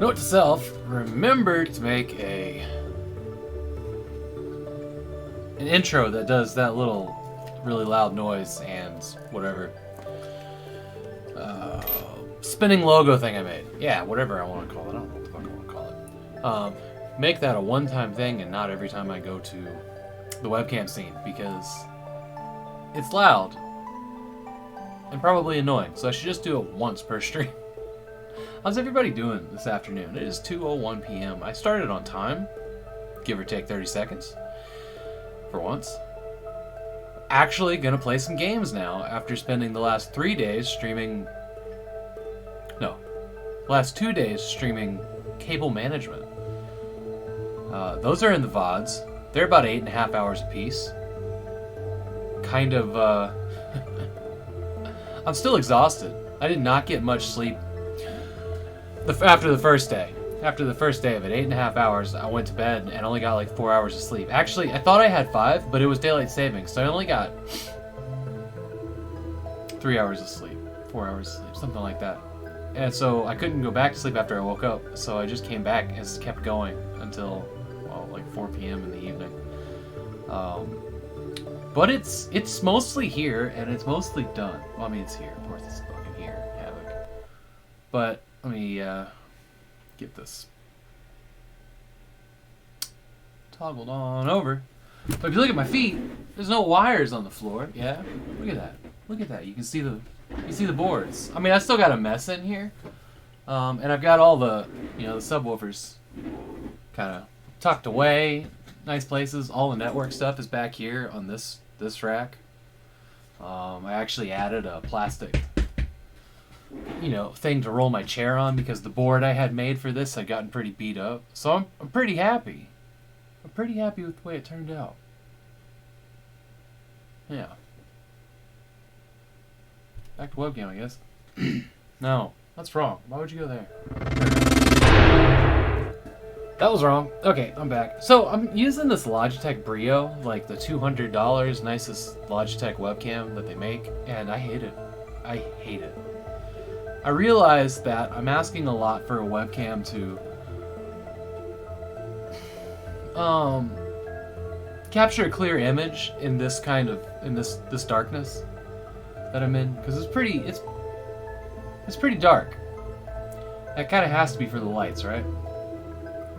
Note to self, remember to make an intro that does that little really loud noise and whatever spinning logo thing I made. Yeah, whatever I want to call it. I don't know what the fuck I want to call it. Make that a one-time thing and not every time I go to the webcam scene, because it's loud and probably annoying, so I should just do it once per stream. How's everybody doing this afternoon? It is 2:01 p.m. I started on time, give or take 30 seconds, for once. Actually gonna play some games now after spending the last 3 days streaming... No, last 2 days streaming Cable Management. Those are in the VODs. They're about 8.5 hours a piece. Kind of, I'm still exhausted. I did not get much sleep after the first day. After the first day of it, 8.5 hours, I went to bed and only got like 4 hours of sleep. Actually, I thought I had 5, but it was daylight savings, so I only got 3 hours of sleep, 4 hours of sleep, something like that. And so I couldn't go back to sleep after I woke up, so I just came back and kept going until, well, like 4 p.m. in the evening. But it's mostly here, and it's mostly done. Well, I mean, it's here. Of course, it's fucking here. Havoc. But let me get this toggled on over. But if you look at my feet, there's no wires on the floor. Yeah, look at that. Look at that. You can see the boards. I mean, I still got a mess in here, and I've got all the the subwoofers kind of tucked away, nice places. All the network stuff is back here on this rack. I actually added a plastic thing to roll my chair on because the board I had made for this had gotten pretty beat up. So I'm pretty happy. I'm pretty happy with the way it turned out. Yeah. Back to webcam, I guess. No, that's wrong. Why would you go there? That was wrong. Okay, I'm back. So I'm using this Logitech Brio, like the $200 nicest Logitech webcam that they make, and I hate it. I hate it. I realize that I'm asking a lot for a webcam to capture a clear image in this kind of this darkness that I'm in, because it's pretty dark. That kind of has to be for the lights, right?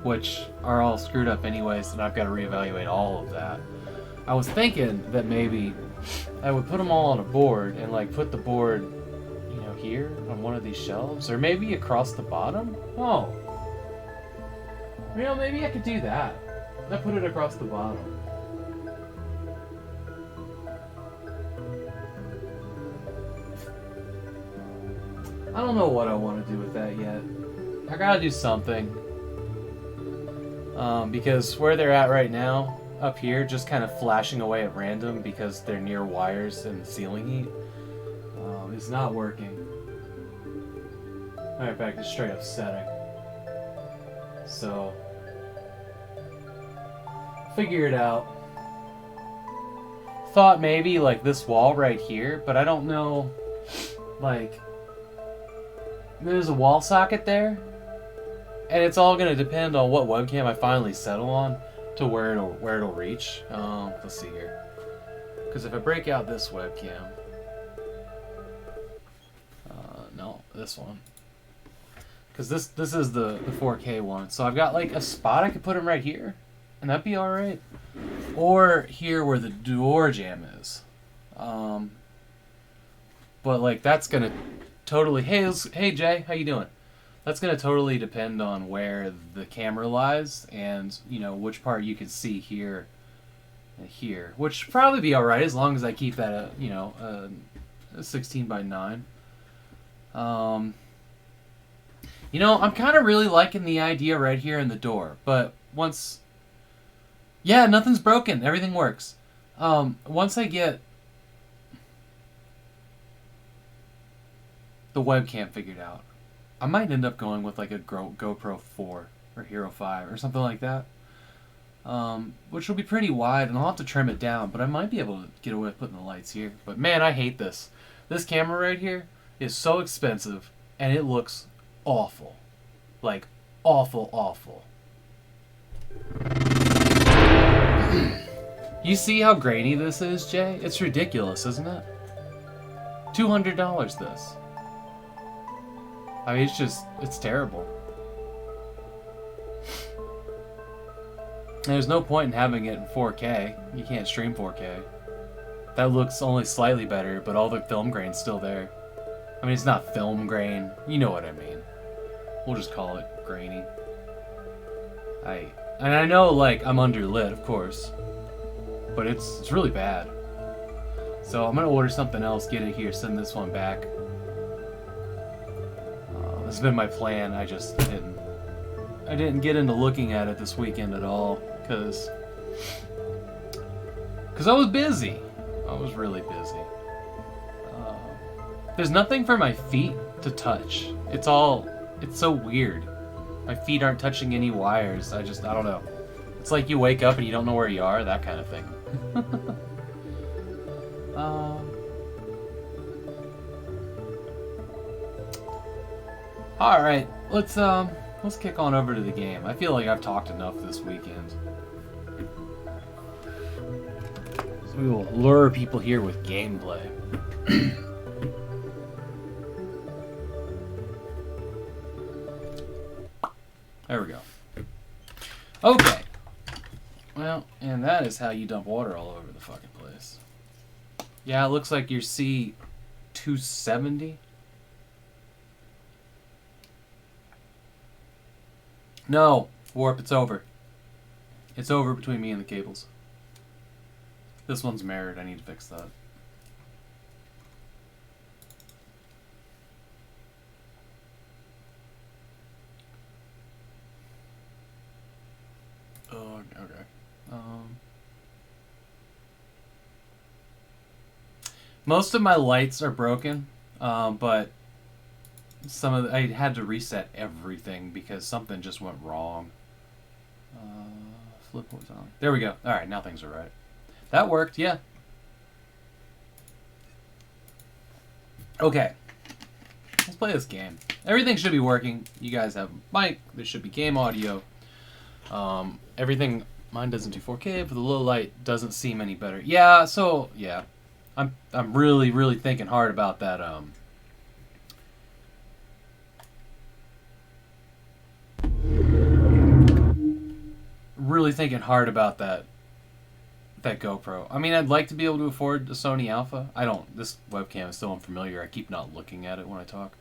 Which are all screwed up anyways, and I've got to reevaluate all of that. I was thinking that maybe I would put them all on a board and like put the board here on one of these shelves, or maybe across the bottom. Oh, maybe I could do that. I put it across the bottom. I don't know what I want to do with that yet. I gotta do something. Because where they're at right now, up here, just kind of flashing away at random because they're near wires and ceiling heat, is not working. Alright, back to straight up setting. So, figure it out. Thought maybe like this wall right here, but I don't know, like, there's a wall socket there, and it's all gonna depend on what webcam I finally settle on to where it'll reach. Let's see here, because if I break out this webcam, no, this one, because this is the 4K one, so I've got like a spot I could put him right here, and that'd be all right, or here where the door jamb is. But like that's gonna totally. Hey Jay, how you doing? That's gonna totally depend on where the camera lies, and which part you can see here and here, which should probably be all right as long as I keep that a 16:9. I'm kind of really liking the idea right here in the door, but once, yeah, nothing's broken, everything works. Once I get the webcam figured out, I might end up going with like a GoPro 4 or Hero 5 or something like that, which will be pretty wide, and I'll have to trim it down, but I might be able to get away with putting the lights here. But man, I hate this. This camera right here is so expensive, and it looks awful. Like, awful, awful. You see how grainy this is, Jay? It's ridiculous, isn't it? $200 this. I mean, it's terrible. There's no point in having it in 4K. You can't stream 4K. That looks only slightly better, but all the film grain's still there. I mean, it's not film grain. You know what I mean. We'll just call it grainy. And I know, like, I'm underlit, of course. But it's really bad. So I'm gonna order something else, get it here, send this one back. This has been my plan. I just didn't get into looking at it this weekend at all, because I was busy. I was really busy. There's nothing for my feet to touch. It's so weird. My feet aren't touching any wires. I don't know. It's like you wake up and you don't know where you are, that kind of thing. Alright, let's kick on over to the game. I feel like I've talked enough this weekend. So we will lure people here with gameplay. There we go. Okay. Well, and that is how you dump water all over the fucking place. Yeah, it looks like your C270. No, Warp, it's over. It's over between me and the cables. This one's mirrored, I need to fix that. Oh, okay. Most of my lights are broken, but I had to reset everything because something just went wrong. Flip what's on. There we go. All right, now things are right. That worked, yeah. Okay. Let's play this game. Everything should be working. You guys have a mic. There should be game audio. Everything. Mine doesn't do 4K, but the low light doesn't seem any better. Yeah. So yeah, I'm really thinking hard about that. Really thinking hard about that GoPro. I mean, I'd like to be able to afford the Sony Alpha. I don't. This webcam is so unfamiliar. I keep not looking at it when I talk.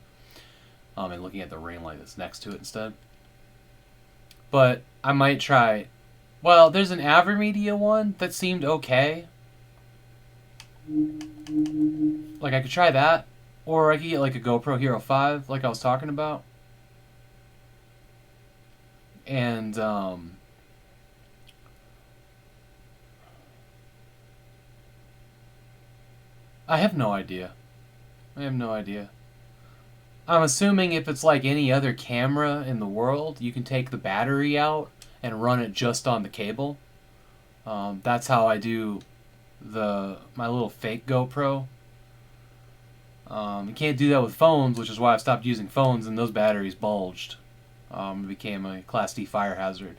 And looking at the ring light that's next to it instead. But I might try. Well, there's an Avermedia one that seemed okay. Like, I could try that. Or I could get like a GoPro Hero 5, like I was talking about. And, I have no idea. I'm assuming if it's like any other camera in the world, you can take the battery out and run it just on the cable. That's how I do my little fake GoPro. You can't do that with phones, which is why I've stopped using phones, and those batteries bulged. It became a Class D fire hazard.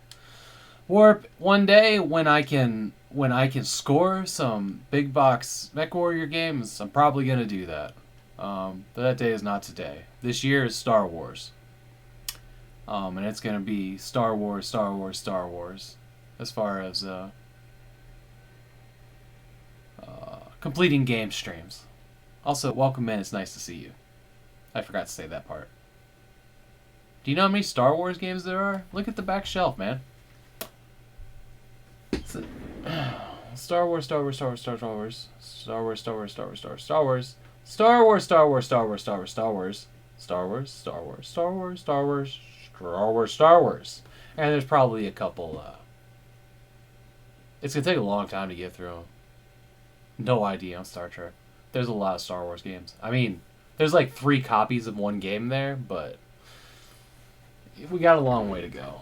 Warp, one day when I can score some big box MechWarrior games, I'm probably gonna do that. But that day is not today. This year is Star Wars. And it's gonna be Star Wars, as far as completing game streams. Also, welcome in, it's nice to see you. I forgot to say that part. Do you know how many Star Wars games there are? Look at the back shelf, man. Star Wars. And there's probably a couple, it's gonna take a long time to get through them. No idea on Star Trek. There's a lot of Star Wars games. I mean, there's like 3 copies of one game there, but we got a long way to go.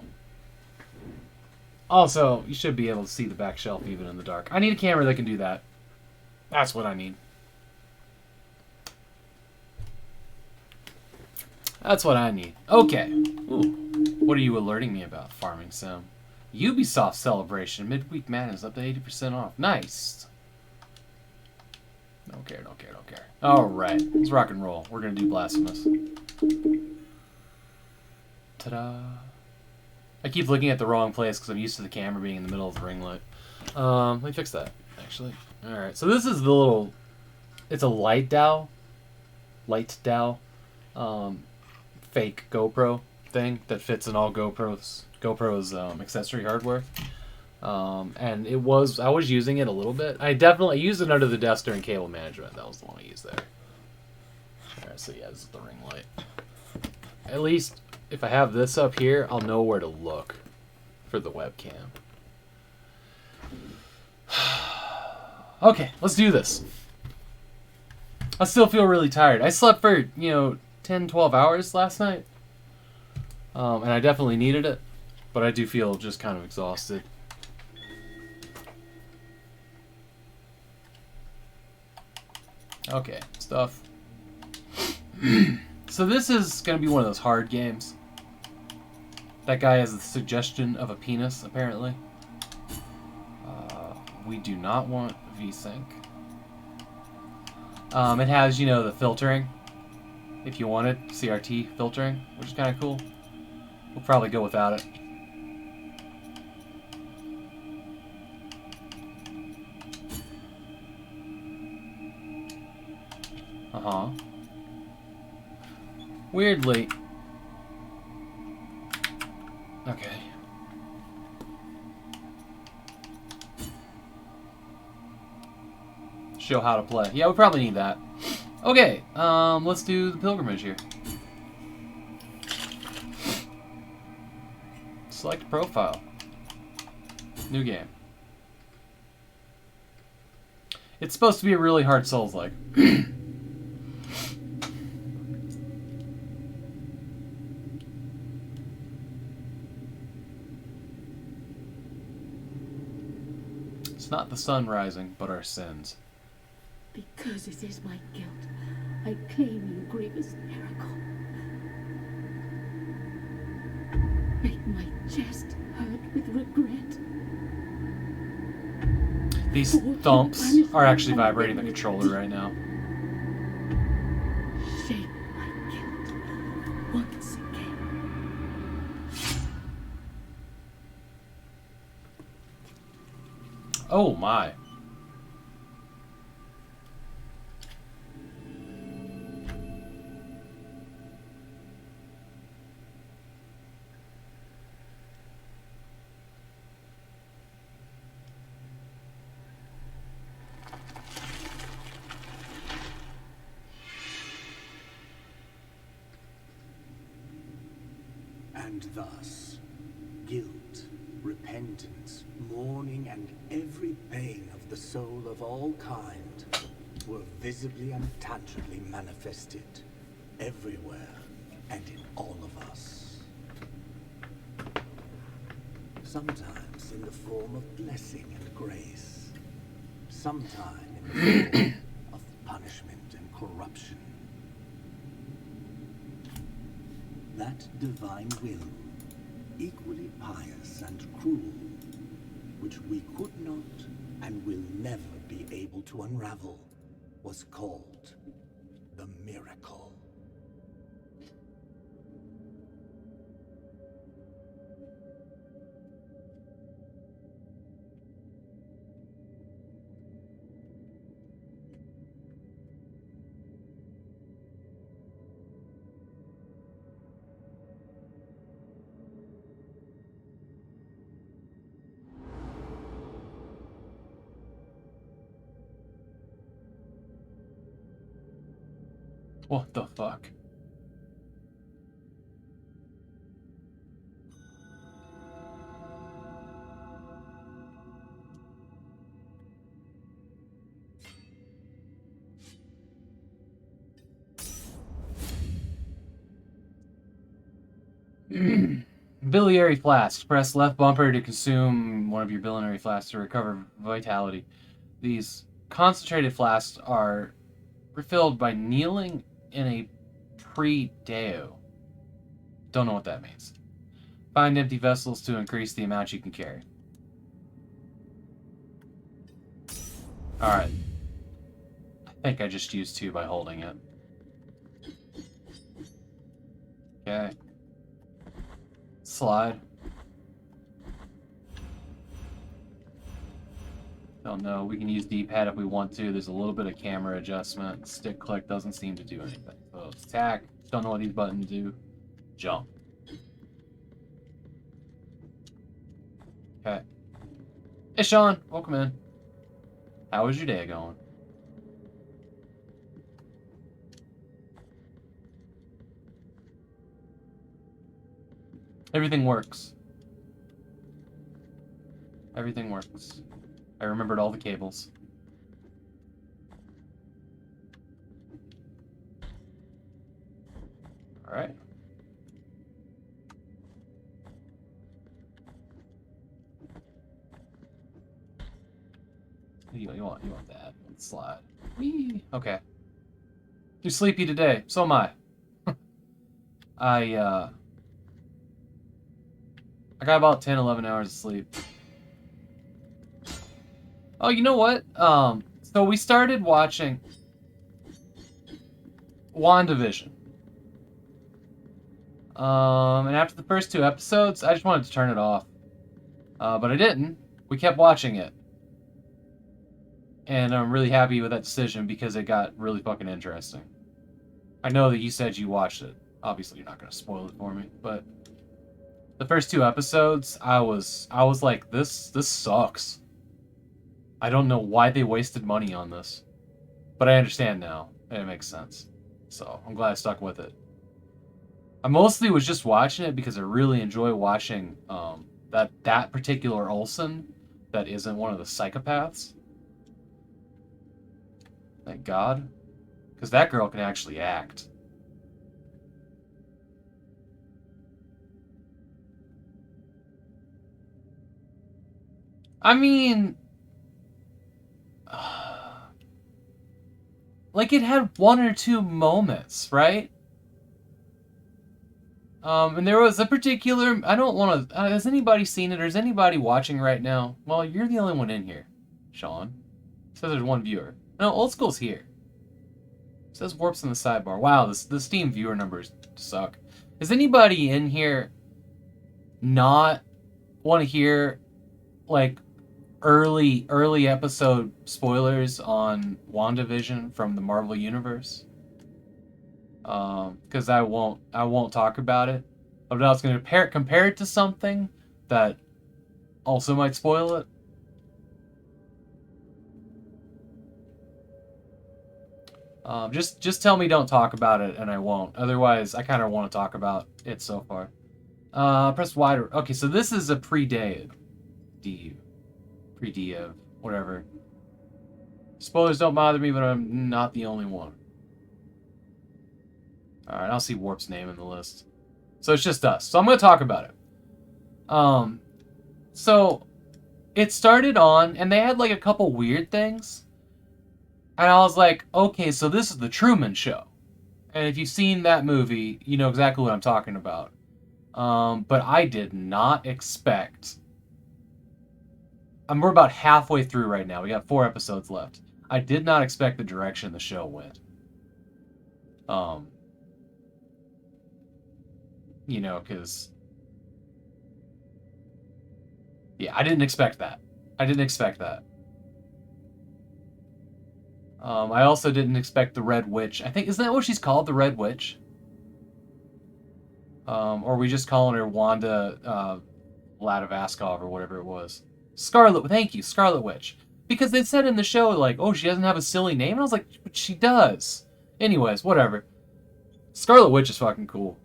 Also, you should be able to see the back shelf even in the dark. I need a camera that can do that. That's what I need. Okay. Ooh. What What are you alerting me about, Farming Sim? Ubisoft celebration. Midweek Madness up to 80% off. Nice. Don't care, don't care, don't care. Alright, let's rock and roll. We're gonna do Blashpemous. Ta-da. I keep looking at the wrong place because I'm used to the camera being in the middle of the ring light. Let me fix that, actually. Alright, so this is the little... It's a light dowel. Fake GoPro thing that fits in all GoPro's accessory hardware. And I was using it a little bit. I used it under the desk during cable management. That was the one I used there. Alright, so yeah, this is the ring light. At least, if I have this up here, I'll know where to look for the webcam. Okay, let's do this. I still feel really tired. I slept for, 10, 12 hours last night. And I definitely needed it. But I do feel just kind of exhausted. Okay, stuff. So this is going to be one of those hard games. That guy has the suggestion of a penis, apparently. We do not want VSync. It has, the filtering. If you wanted CRT filtering, which is kind of cool. We'll probably go without it. Uh-huh. Weirdly. Okay. Show how to play. Yeah, we probably need that. Okay, let's do the pilgrimage here. Select profile. New game. It's supposed to be a really hard Souls-like. It's not the sun rising, but our sins. Because it is my guilt, I claim you, grievous miracle. Make my chest hurt with regret. These thumps are actually vibrating the controller right now. Shame my guilt once again. Oh my. And thus, guilt, repentance, mourning, and every pain of the soul of all kind were visibly and tangibly manifested everywhere and in all of us. Sometimes in the form of blessing and grace, sometimes in the form of punishment and corruption. That divine will, equally pious and cruel, which we could not and will never be able to unravel, was called the miracle. What the fuck? Biliary flask. Press left bumper to consume one of your biliary flasks to recover vitality. These concentrated flasks are refilled by kneeling in a pre-deo. Don't know what that means. Find empty vessels to increase the amount you can carry. Alright. I think I just used 2 by holding it. Okay. Slide. Don't know. We can use D-pad if we want to. There's a little bit of camera adjustment. Stick click doesn't seem to do anything. So it's attack. Don't know what these buttons do. Jump. Okay. Hey, Sean. Welcome in. How was your day going? Everything works. Everything works. I remembered all the cables. Alright. You want that. Let's slide. Whee! Okay. You're sleepy today. So am I. I got about 10, 11 hours of sleep. Oh, you know what? So we started watching WandaVision. And after the first 2 episodes, I just wanted to turn it off. But I didn't. We kept watching it. And I'm really happy with that decision because it got really fucking interesting. I know that you said you watched it. Obviously, you're not going to spoil it for me, but the first 2 episodes, I was like, this sucks. I don't know why they wasted money on this, but I understand now, and it makes sense. So I'm glad I stuck with it. I mostly was just watching it because I really enjoy watching that particular Olsen that isn't one of the psychopaths. Thank God, because that girl can actually act. I mean, like, it had 1 or 2 moments, right? And there was a particular, I don't want to, has anybody seen it, or is anybody watching right now? Well, you're the only one in here, Sean. It says there's 1 viewer. No, Old School's here. It says warps in the sidebar. Wow, the Steam viewer numbers suck. Is anybody in here not want to hear, like, early episode spoilers on WandaVision from the Marvel Universe? Because I won't talk about it. But I was going to compare it to something that also might spoil it. Just tell me don't talk about it, and I won't. Otherwise, I kind of want to talk about it so far. Press Y to... Okay, so this is a pre-dev, whatever. Spoilers don't bother me, but I'm not the only one. Alright, I'll see Warp's name in the list. So it's just us. So I'm going to talk about it. So it started on, and they had like a couple weird things. And I was like, okay, so this is the Truman Show. And if you've seen that movie, you know exactly what I'm talking about. But I did not expect... we're about halfway through right now. We got 4 episodes left. I did not expect the direction the show went. You know, because... yeah, I didn't expect that. I didn't expect that. I also didn't expect the Red Witch. I think, isn't that what she's called, the Red Witch? Or are we just calling her Wanda Vladivostok or whatever it was? Scarlet, thank you, Scarlet Witch. Because they said in the show, like, oh, she doesn't have a silly name. And I was like, but she does. Anyways, whatever. Scarlet Witch is fucking cool.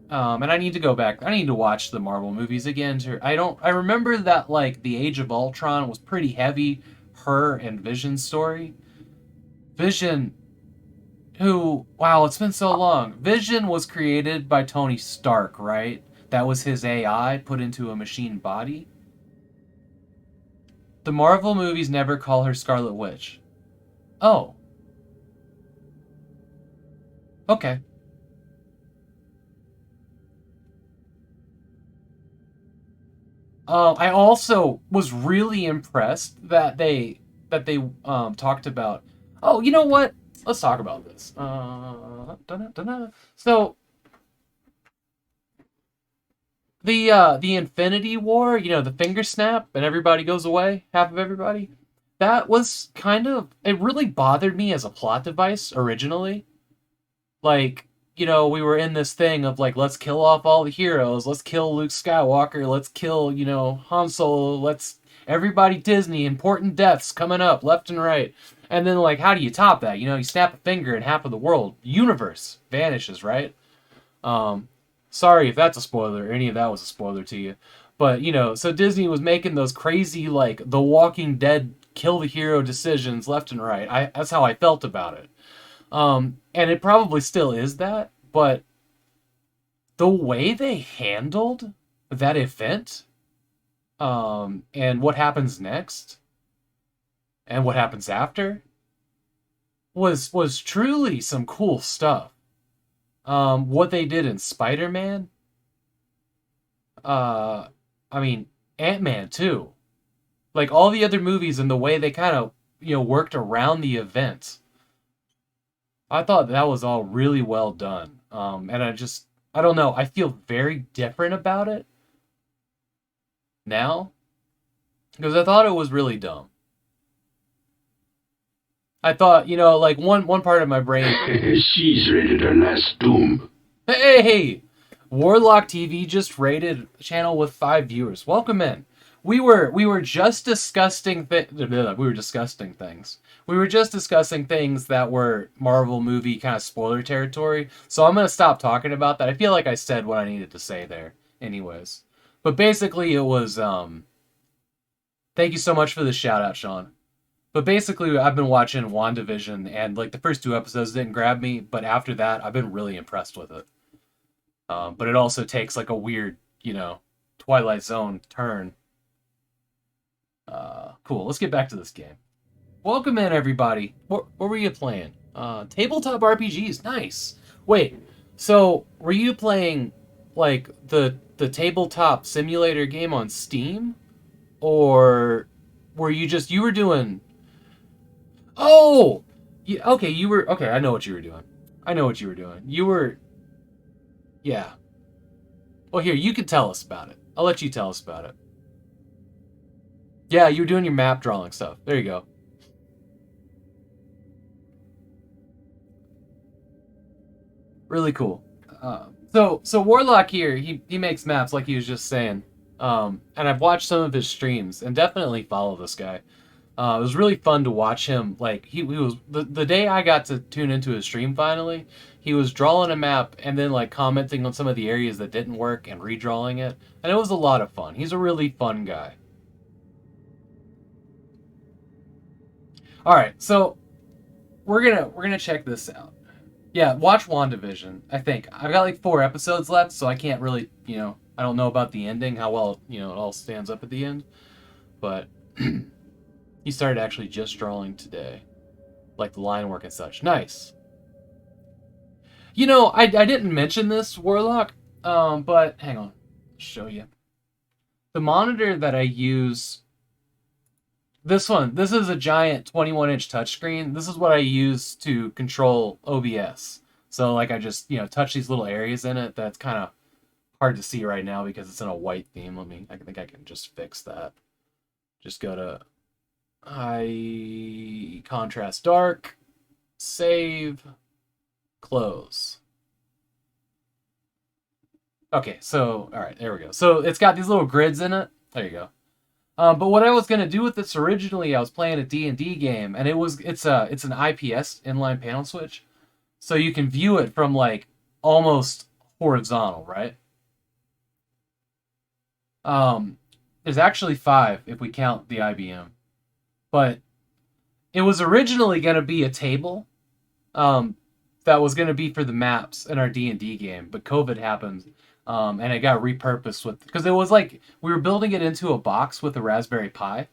And I need to go back. I need to watch the Marvel movies again. I remember that, like, the Age of Ultron was pretty heavy. Her and Vision's story. Vision, who, wow, it's been so long. Vision was created by Tony Stark, right? That was his AI put into a machine body. The Marvel movies never call her Scarlet Witch. Oh. Okay. I also was really impressed that they talked about. Oh, you know what? Let's talk about this. So the Infinity War, the finger snap and everybody goes away, half of everybody. That was kind of, it really bothered me as a plot device originally. Like, we were in this thing of like, let's kill off all the heroes, let's kill Luke Skywalker, let's kill, Han Solo, let's everybody Disney, important deaths coming up left and right. And then like, how do you top that? You snap a finger and half of the world, universe vanishes, right? Sorry if that's a spoiler, or any of that was a spoiler to you. But, so Disney was making those crazy, like, The Walking Dead kill the hero decisions left and right. That's how I felt about it. And it probably still is that, but the way they handled that event, and what happens next, and what happens after, was truly some cool stuff. What they did in Spider-Man, I mean, Ant-Man too. Like all the other movies and the way they kind of, worked around the event. I thought that was all really well done. And I don't know, I feel very different about it now because I thought it was really dumb. I thought, like one part of my brain. She's rated her last doom. Hey, Warlock TV just rated a channel with 5 viewers. Welcome in. We were just discussing we were discussing things. We were just discussing things that were Marvel movie kind of spoiler territory. So I'm gonna stop talking about that. I feel like I said what I needed to say there, anyways. But basically, it was Thank you so much for the shout out, Sean. But basically, I've been watching WandaVision, and like the first 2 episodes didn't grab me, but after that, I've been really impressed with it. But it also takes like a weird, Twilight Zone turn. Cool. Let's get back to this game. Welcome in, everybody. What were you playing? Tabletop RPGs. Nice. Wait. So, were you playing like the tabletop simulator game on Steam, or were you were doing? Oh, okay. You were okay. I know what you were doing. You were, yeah. Well, here you can tell us about it. I'll let you tell us about it. Yeah, you were doing your map drawing stuff. There you go. Really cool. So Warlock here, he makes maps like he was just saying. And I've watched some of his streams and definitely follow this guy. It was really fun to watch him. Like he was the day I got to tune into his stream finally, he was drawing a map and then like commenting on some of the areas that didn't work and redrawing it, and it was a lot of fun. He's a really fun guy. All right, so we're gonna check this out. Yeah, watch WandaVision. I think I've got like 4 episodes left, so I can't really, I don't know about the ending, how well it all stands up at the end, but he started actually just drawing today, like the line work and such. Nice. I didn't mention this, Warlock, but hang on, I'll show you. The monitor that I use. This is a giant 21-inch touchscreen. This is what I use to control OBS. So like I just, touch these little areas in it that's kind of hard to see right now because it's in a white theme. I think I can just fix that. Just go to high contrast dark, save, close. Okay, so all right, there we go. So it's got these little grids in it. There you go. But what I was gonna do with this originally, I was playing a D&D game, and it's an IPS inline panel switch, so you can view it from like almost horizontal, right? There's actually 5 if we count the IBM, but it was originally gonna be a table, that was gonna be for the maps in our D&D game, but COVID happened. And it got repurposed because it was like we were building it into a box with a Raspberry Pi.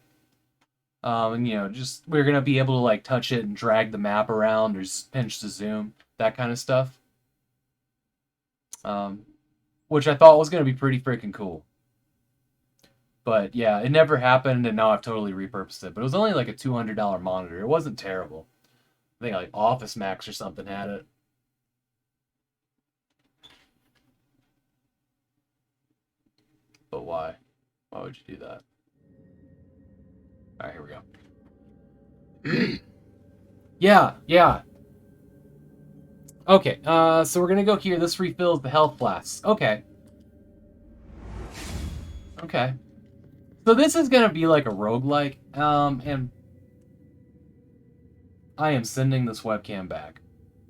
And just we were gonna be able to like touch it and drag the map around or pinch to zoom, that kind of stuff. Which I thought was gonna be pretty freaking cool. But yeah, it never happened, and now I've totally repurposed it. But it was only like a $200 monitor. It wasn't terrible. I think like Office Max or something had it. But why? Why would you do that? Alright, here we go. Yeah. Okay, so we're gonna go here. This refills the health flasks. Okay. So this is gonna be like a roguelike, and I am sending this webcam back.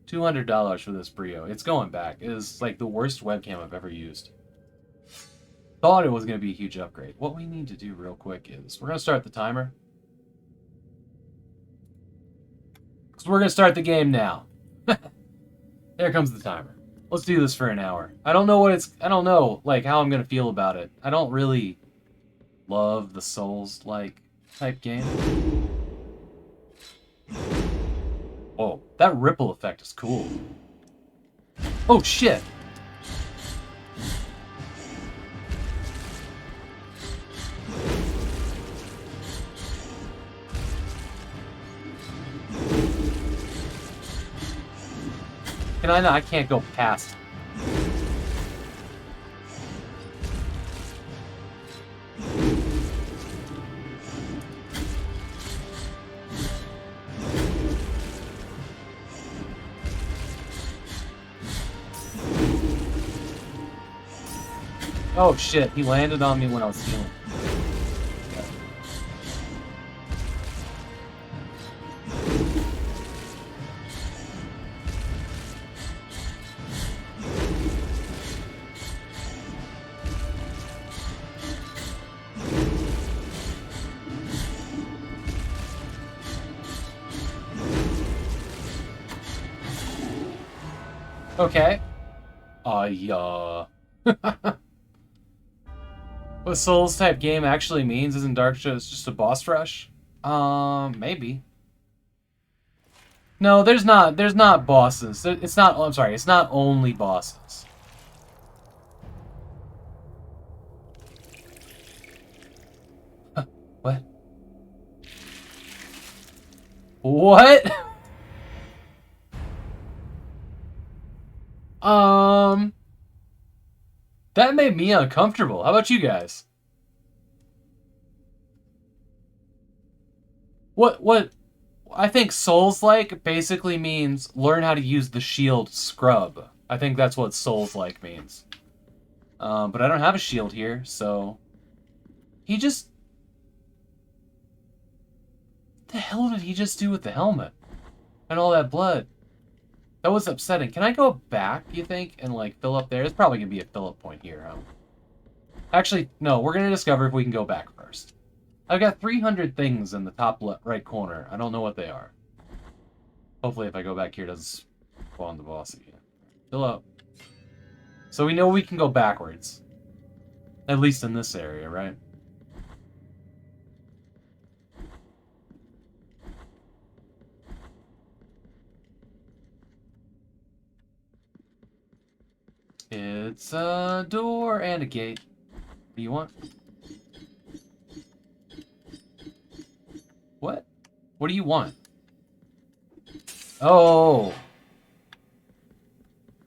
$200 for this Brio. It's going back. It is like the worst webcam I've ever used. Thought it was going to be a huge upgrade. What we need to do real quick is we're going to start the timer. So we're going to start the game now. There comes the timer. Let's do this for an hour. I don't know like how I'm going to feel about it. I don't really love the Souls-like type game. Whoa, that ripple effect is cool. Oh shit! Can I not? I can't go past. Oh shit, he landed on me when I was healing. Okay. Yeah. What Souls type game actually means isn't Dark Souls just a boss rush? Maybe. No, there's not bosses. It's not, I'm sorry, it's not only bosses. What? What? That made me uncomfortable. How about you guys? What? I think Souls-like basically means learn how to use the shield scrub. I think that's what Souls-like means. But I don't have a shield here, so... He just... What the hell did he just do with the helmet? And all that blood? That was upsetting. Can I go back, you think, and, like, fill up there? It's probably going to be a fill-up point here, huh? Actually, no, we're going to discover if we can go back first. I've got 300 things in the top left, right corner. I don't know what they are. Hopefully if I go back here, it doesn't spawn the boss again. Fill up. So we know we can go backwards. At least in this area, right? It's a door and a gate. What do you want? What? What do you want? Oh.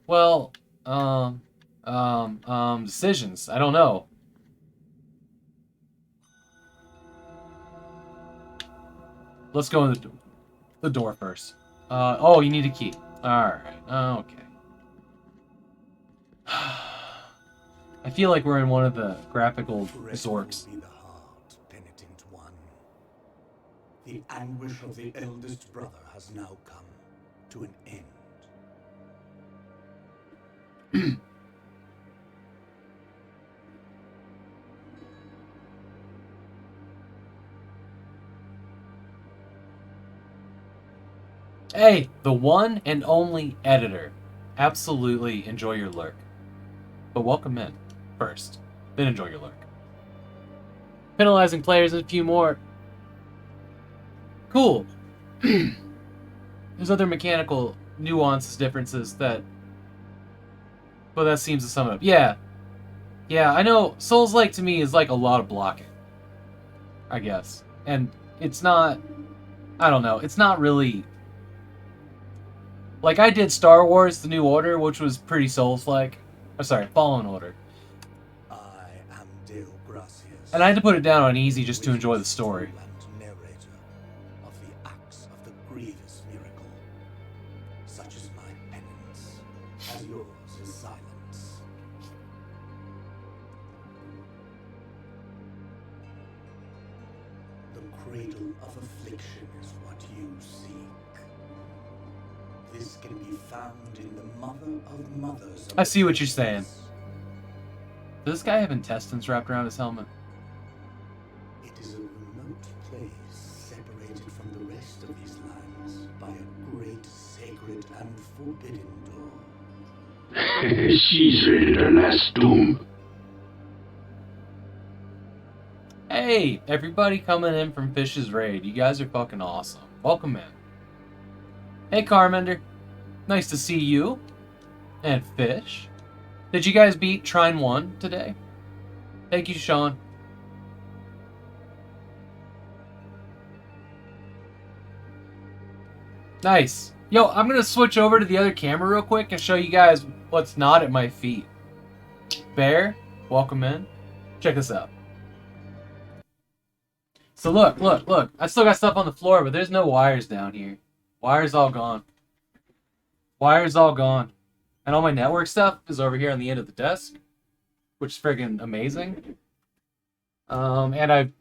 Well, decisions. I don't know. Let's go in the door first. Oh, you need a key. Alright, okay. I feel like we're in one of the graphical Zorks. Be the heart, penitent one. The anguish of the eldest brother has now come to an end. Hey, the one and only editor. Absolutely enjoy your lurk. But welcome in first, then enjoy your lurk. Penalizing players and a few more. Cool. There's other mechanical nuances, differences that... Well, that seems to sum it up. Yeah. Yeah, I know Souls-like to me is like a lot of blocking. I guess. And it's not, I don't know, it's not really, like I did Star Wars The New Order, which was pretty Souls-like. Oh, sorry, Fallen Order. I am Dale Gracias, And I had to put it down on easy just to enjoy the story. and narrator of the acts of the grievous miracle. Such is my penance, as yours is silence. The cradle of affliction is what you seek. This can be found in the mother of mothers. I see what you're saying. Does this guy have intestines wrapped around his helmet? It is a remote place separated from the rest of these lands by a great sacred and forbidden door. She's raided her last doom. Hey, everybody coming in from Fish's Raid. You guys are fucking awesome. Welcome in. Hey, Carmender. Nice to see you. And Fish. Did you guys beat Trine 1 today? Thank you, Sean. Nice. Yo, I'm gonna switch over to the other camera real quick and show you guys what's not at my feet. Bear, welcome in. Check this out. So look. I still got stuff on the floor, but there's no wires down here. Wires all gone. Wires all gone. And all my network stuff is over here on the end of the desk, which is friggin' amazing. And I've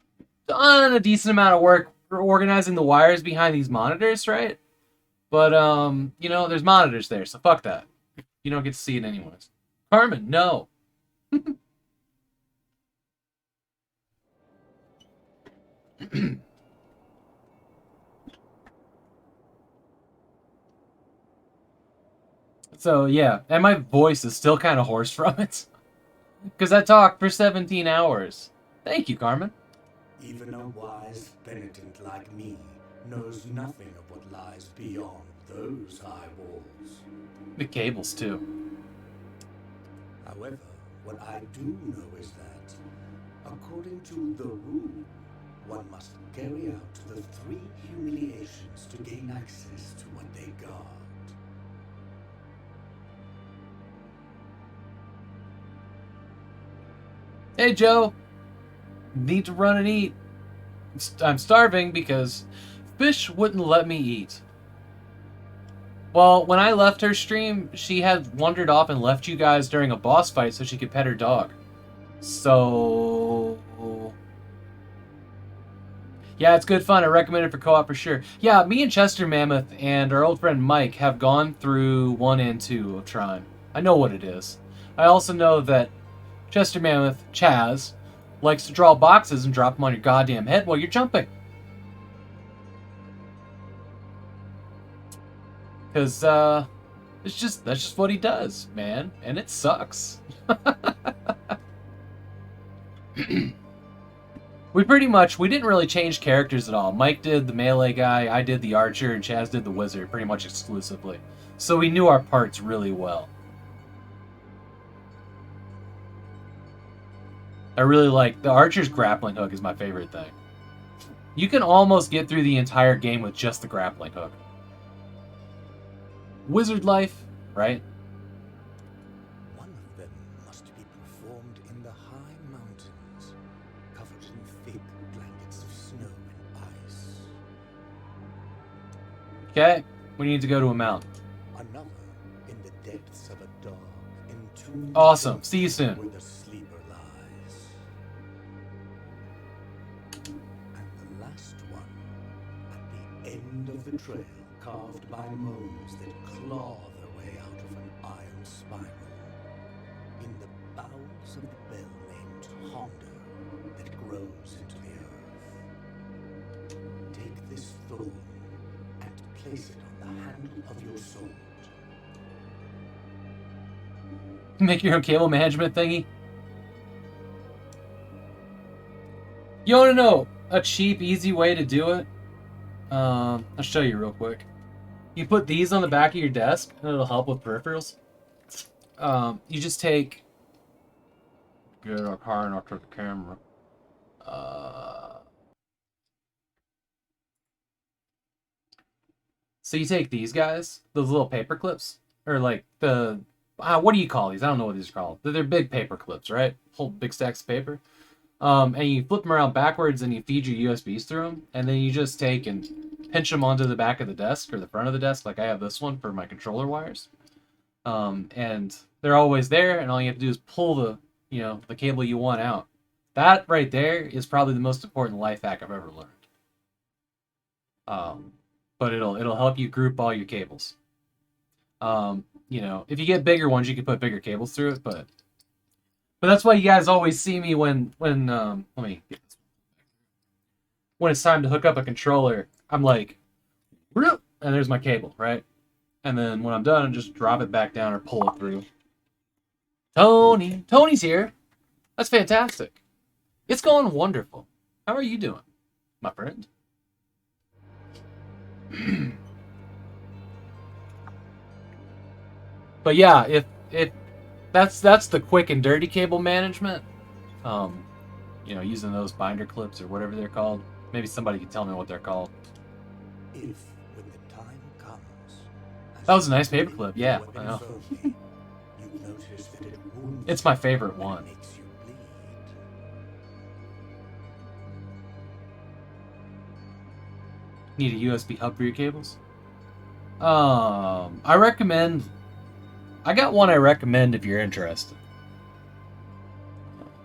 done a decent amount of work for organizing the wires behind these monitors, right? But, you know, there's monitors there, so fuck that. You don't get to see it anyways. Carmen, no. So, yeah, and my voice is still kind of hoarse from it. Because I talked for 17 hours. Thank you, Carmen. Even a wise penitent like me knows nothing of what lies beyond those high walls. The cables, too. However, what I do know is that, according to the rule, one must carry out the 3 humiliations to gain access to what they guard. Hey, Joe. Need to run and eat. I'm starving because Fish wouldn't let me eat. Well, when I left her stream, she had wandered off and left you guys during a boss fight so she could pet her dog. So... yeah, it's good fun. I recommend it for co-op for sure. Yeah, me and Chester Mammoth and our old friend Mike have gone through 1 and 2 of Trine. I know what it is. I also know that Chester Mammoth, Chaz, likes to draw boxes and drop them on your goddamn head while you're jumping. Because, that's just what he does, man. And it sucks. We didn't really change characters at all. Mike did the melee guy, I did the archer, and Chaz did the wizard pretty much exclusively. So we knew our parts really well. I really like... the archer's grappling hook is my favorite thing. You can almost get through the entire game with just the grappling hook. Wizard life, right? One of them must be performed in the high mountains, covered in thick blankets of snow and ice. Okay, we need to go to a mountain. Another in the depths of a dark, entombed Awesome. See you soon. where the sleeper lies. And the last one, at the end of the trail, carved by moans that claw their way out of an iron spiral. In the bowels of the bell named Hondo that grows into the earth. Take this thorn and place it on the handle of your sword. Make your own cable management thingy. You want to know a cheap, easy way to do it? I'll show you real quick. You put these on the back of your desk, and it'll help with peripherals. You just take... get our car and I'll turn the camera. So you take these guys, those little paper clips, or like the what do you call these? I don't know what these are called. They're big paper clips, right? Hold big stacks of paper. And you flip them around backwards and you feed your USBs through them, and then you just take and pinch them onto the back of the desk or the front of the desk, like I have this one for my controller wires. And they're always there, and all you have to do is pull the cable you want out. That right there is probably the most important life hack I've ever learned. But it'll help you group all your cables. If you get bigger ones, you can put bigger cables through it, but that's why you guys always see me when let me get this. When it's time to hook up a controller, I'm like, and there's my cable, right? And then when I'm done, I just drop it back down or pull it through. Tony's here. That's fantastic. It's going wonderful. How are you doing, my friend? But yeah, if that's the quick and dirty cable management, using those binder clips or whatever they're called. Maybe somebody can tell me what they're called. If when the time comes, that was a nice paperclip, yeah. I know. It's my favorite one. Need a USB hub for your cables? I got one I recommend if you're interested.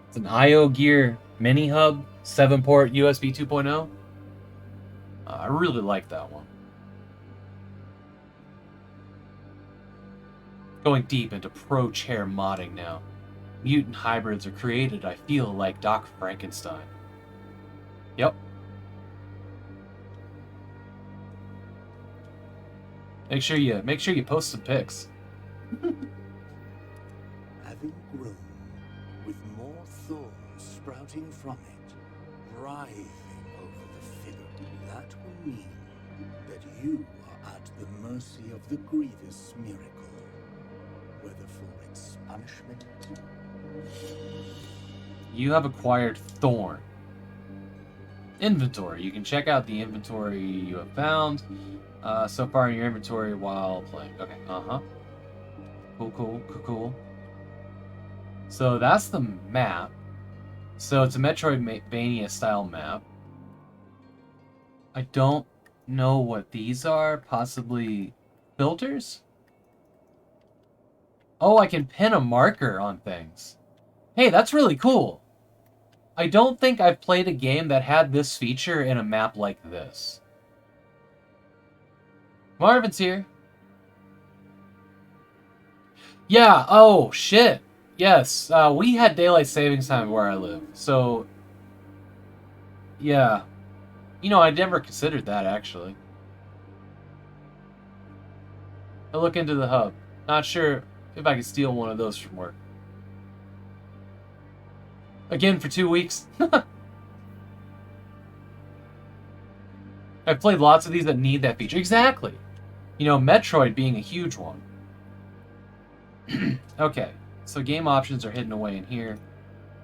It's an IO Gear Mini Hub, 7-port USB 2.0. I really like that one. Going deep into pro chair modding now. Mutant hybrids are created, I feel like Doc Frankenstein. Yep. Make sure you post some pics. Having grown with more thorns sprouting from it, writhing over the figure, that will mean that you are at the mercy of the grievous miracle, whether for its punishment. You have acquired Thorn. Inventory. You can check out the inventory you have found so far in your inventory while playing. Okay, Cool. So that's the map. So it's a Metroidvania style map. I don't know what these are. Possibly filters? Oh, I can pin a marker on things. Hey, that's really cool. I don't think I've played a game that had this feature in a map like this. Marvin's here. Yeah, oh, shit. Yes, we had daylight savings time where I live, so... Yeah. I never considered that, actually. I'll look into the hub. Not sure if I can steal one of those from work. Again, for 2 weeks. I've played lots of these that need that feature. Exactly. Metroid being a huge one. Okay, so game options are hidden away in here.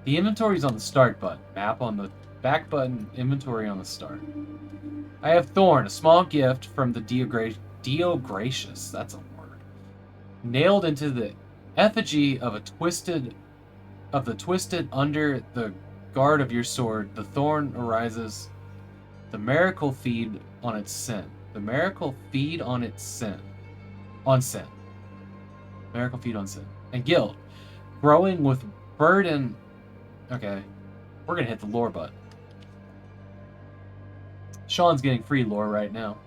The inventory's on the start button. Map on the back button, inventory on the start. I have Thorn, a small gift from the Dio Gracious. That's a word. Nailed into the effigy of the twisted under the guard of your sword. The thorn arises. The miracle feed on its sin. The miracle feed on its sin. On sin. Miracle feed on sin. And guilt. Growing with burden. Okay. We're gonna hit the lore button. Sean's getting free lore right now.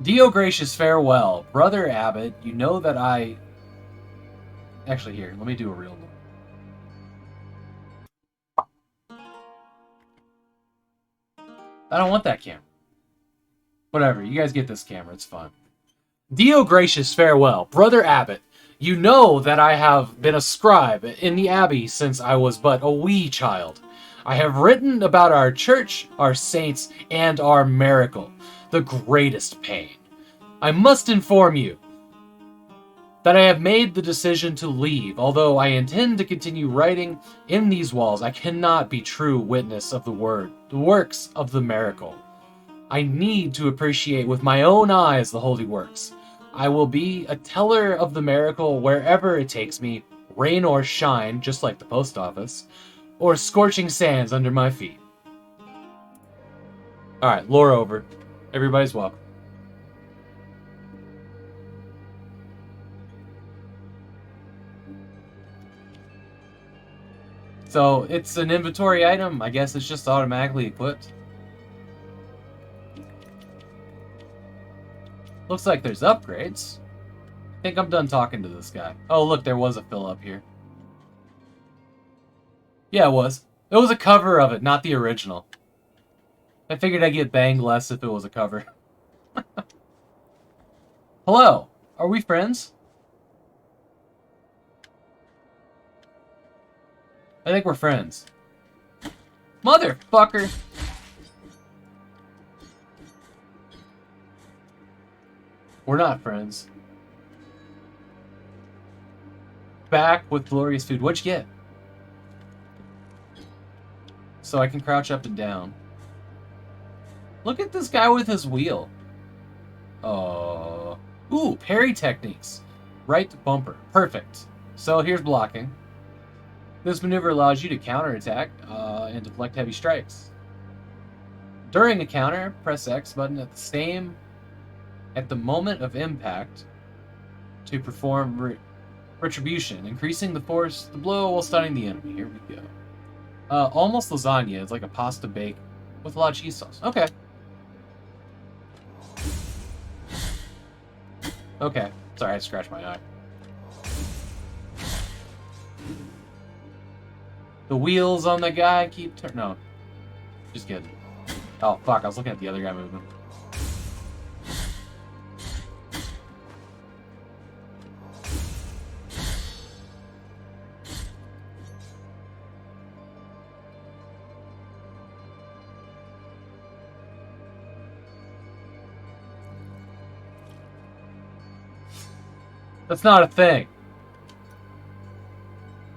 Dio Gracious farewell. Brother Abbott, you know that I... Actually, here, let me do a real lore. I don't want that camera. Whatever, you guys get this camera, it's fun. Dio Gracious farewell. Brother Abbott, you know that I have been a scribe in the abbey since I was but a wee child. I have written about our church, our saints, and our miracle, the greatest pain. I must inform you that I have made the decision to leave. Although I intend to continue writing in these walls, I cannot be true witness of the works of the miracle. I need to appreciate with my own eyes the holy works. I will be a teller of the miracle wherever it takes me, rain or shine, just like the post office, or scorching sands under my feet. Alright, lore over. Everybody's welcome. So, it's an inventory item. I guess it's just automatically equipped. Looks like there's upgrades. I think I'm done talking to this guy. Oh, look, there was a fill up here. Yeah, it was. It was a cover of it, not the original. I figured I'd get banged less if it was a cover. Hello, are we friends? I think we're friends. Motherfucker! We're not friends. Back with glorious food. What'd you get? So I can crouch up and down. Look at this guy with his wheel. Ooh, parry techniques. Right bumper. Perfect. So here's blocking. This maneuver allows you to counterattack and deflect heavy strikes. During a counter, press X button at the moment of impact to perform retribution, increasing the force to blow while stunning the enemy. Here we go. Almost lasagna. It's like a pasta bake with a lot of cheese sauce. Okay. Okay. Sorry, I scratched my eye. The wheels on the guy keep turning. No. Just kidding. Oh, fuck. I was looking at the other guy moving. That's not a thing.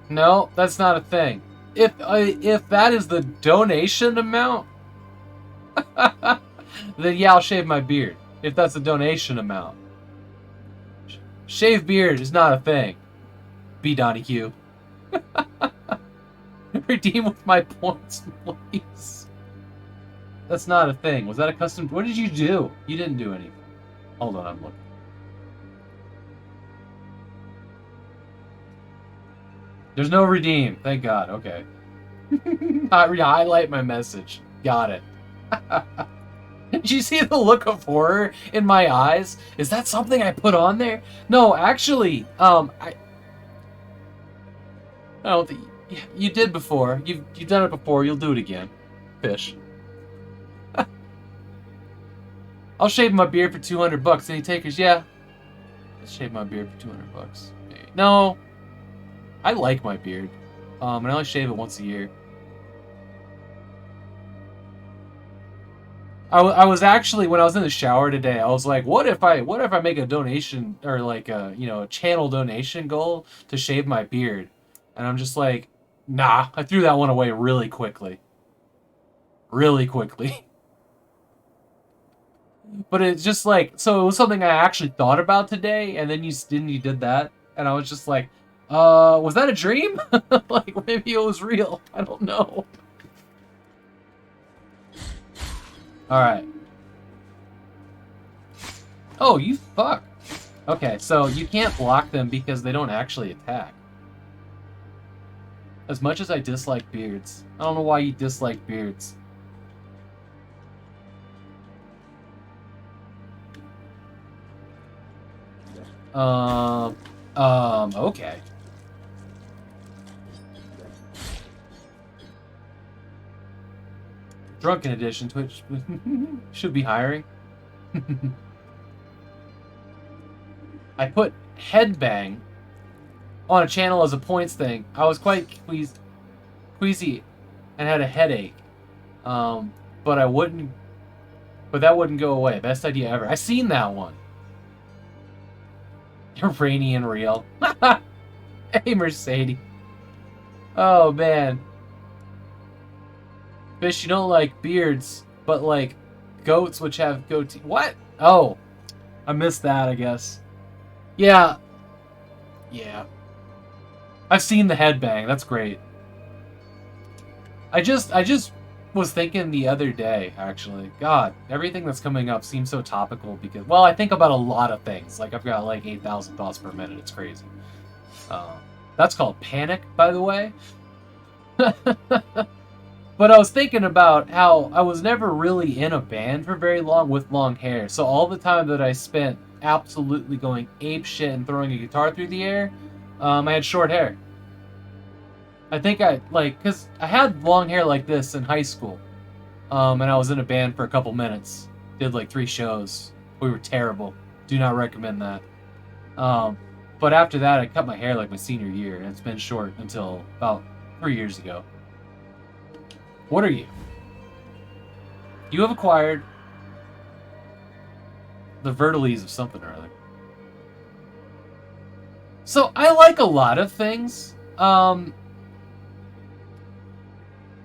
No, that's not a thing. If that is the donation amount, then yeah, I'll shave my beard. If that's the donation amount. Shave beard is not a thing. B. Donahue. Redeem with my points, please. That's not a thing. Was that a custom? What did you do? You didn't do anything. Hold on, I'm looking. There's no redeem. Thank God. Okay. Highlight my message. Got it. Did you see the look of horror in my eyes? Is that something I put on there? No, actually, I don't think you did before. You've done it before. You'll do it again. Fish. I'll shave my beard for $200. Any takers? Yeah. Let's shave my beard for $200. No. I like my beard. And I only shave it once a year. I was actually, when I was in the shower today, I was like, what if I make a donation, or like a, a channel donation goal to shave my beard? And I'm just like, nah, I threw that one away really quickly. Really quickly. But it's just like, so it was something I actually thought about today, and then you did that, and I was just like, was that a dream? Like, maybe it was real. I don't know. Alright. Oh, you fuck. Okay, so you can't block them because they don't actually attack. As much as I dislike beards. I don't know why you dislike beards. Okay. Drunken Edition, Twitch should be hiring. I put headbang on a channel as a points thing. I was quite queasy and had a headache. But that wouldn't go away. Best idea ever. I seen that one. You're rainy and real. Hey, Mercedes. Oh, man. Fish, you don't like beards, but like goats which have goatee. What? Oh, I missed that, I guess. Yeah. Yeah. I've seen the headbang. That's great. I just was thinking the other day, actually. God, everything that's coming up seems so topical because, well, I think about a lot of things. Like, I've got like 8,000 thoughts per minute. It's crazy. That's called panic, by the way. But I was thinking about how I was never really in a band for very long with long hair. So all the time that I spent absolutely going ape shit and throwing a guitar through the air, I had short hair. I think because I had long hair like this in high school. And I was in a band for a couple minutes. Did like 3 shows. We were terrible. Do not recommend that. But after that, I cut my hair like my senior year, and it's been short until about 3 years ago. What are you? You have acquired the vertices of something or other. So I like a lot of things.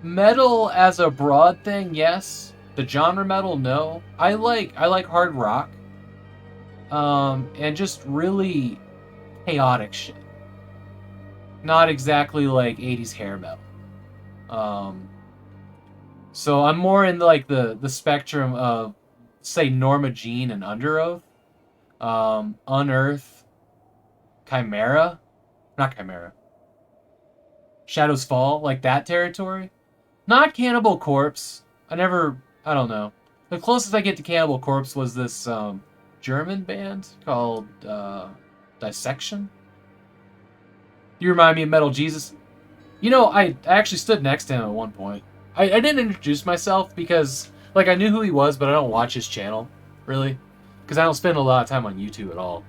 Metal as a broad thing, yes. The genre metal, no. I like hard rock. And just really chaotic shit. Not exactly like 80s hair metal. So I'm more in like the spectrum of, say, Norma Jean and Underoath, Unearth, Chimera, not Chimera, Shadows Fall, like that territory. Not Cannibal Corpse. I don't know. The closest I get to Cannibal Corpse was this German band called Dissection. You remind me of Metal Jesus. You know, I actually stood next to him at one point. I didn't introduce myself because, like, I knew who he was, but I don't watch his channel, really. Because I don't spend a lot of time on YouTube at all.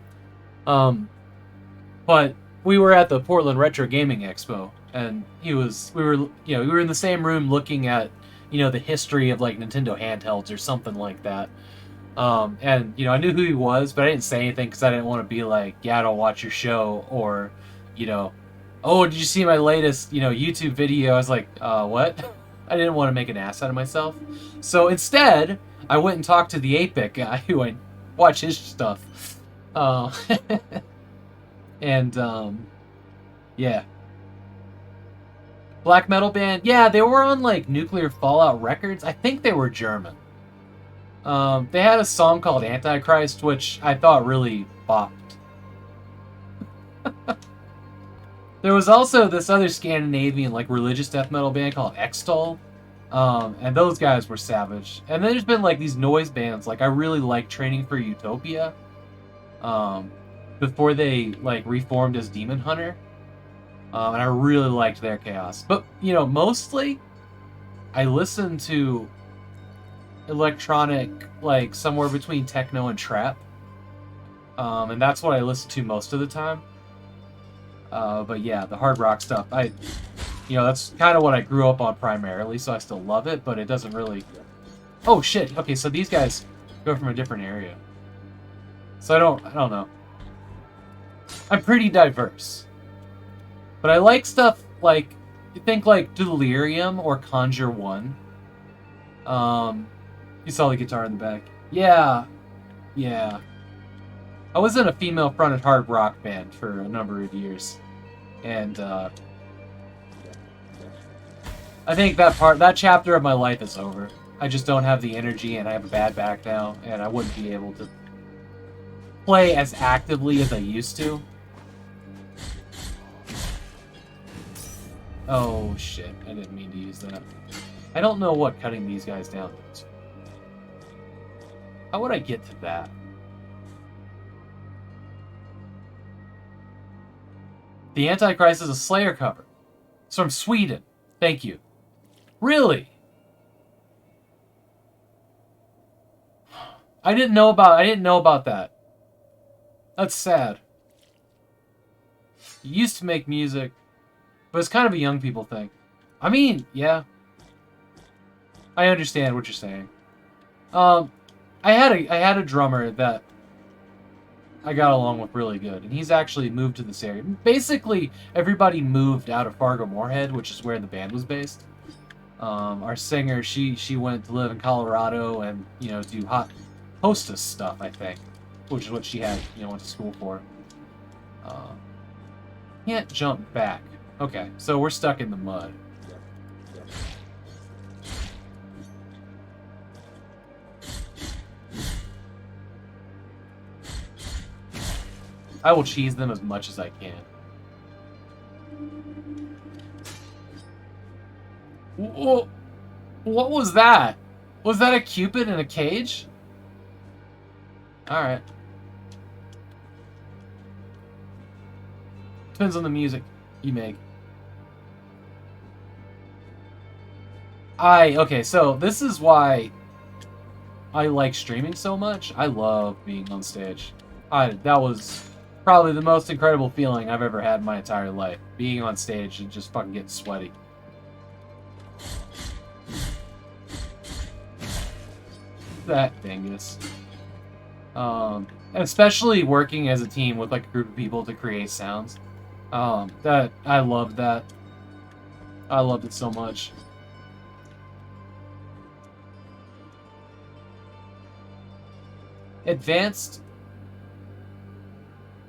But we were at the Portland Retro Gaming Expo, and we were in the same room looking at, the history of, like, Nintendo handhelds or something like that. And, I knew who he was, but I didn't say anything because I didn't want to be like, yeah, I don't watch your show, or, oh, did you see my latest, YouTube video? I was like, what? I didn't want to make an ass out of myself. So instead, I went and talked to the 8-bit guy who I watch his stuff. And, yeah. Black metal band, yeah, they were on, like, Nuclear Fallout Records. I think they were German. They had a song called Antichrist, which I thought really bopped. There was also this other Scandinavian, like, religious death metal band called Extol. And those guys were savage. And then there's been, like, these noise bands. Like, I really like Training for Utopia. Before they, like, reformed as Demon Hunter. And I really liked their chaos. But, mostly, I listen to electronic, like, somewhere between techno and trap. And that's what I listen to most of the time. But yeah, the hard rock stuff, that's kind of what I grew up on primarily, so I still love it, but it doesn't really... Oh, shit. Okay, so these guys go from a different area. So I don't know. I'm pretty diverse. But I like stuff like, you think like Delirium or Conjure 1. You saw the guitar in the back. Yeah. I was in a female-fronted hard rock band for a number of years. And, I think that chapter of my life is over. I just don't have the energy, and I have a bad back now, and I wouldn't be able to play as actively as I used to. Oh, shit. I didn't mean to use that. I don't know what cutting these guys down is. How would I get to that? The Antichrist is a Slayer cover. It's from Sweden. Thank you. Really? I didn't know about that. That's sad. You used to make music, but it's kind of a young people thing. I mean, yeah. I understand what you're saying. I had a drummer that I got along with really good, and he's actually moved to this area. Basically, everybody moved out of Fargo Moorhead, which is where the band was based. Our singer, she went to live in Colorado and, you know, do hostess stuff, I think, which is what she had, you know, went to school for. Can't jump back. Okay, so we're stuck in the mud. I will cheese them as much as I can. Whoa. What was that? Was that a Cupid in a cage? Alright. Depends on the music you make. Okay, so this is why I like streaming so much. I love being on stage. That was probably the most incredible feeling I've ever had in my entire life. Being on stage and just fucking getting sweaty. That dingus. Especially working as a team with like a group of people to create sounds. That I loved that. I loved it so much. Advanced.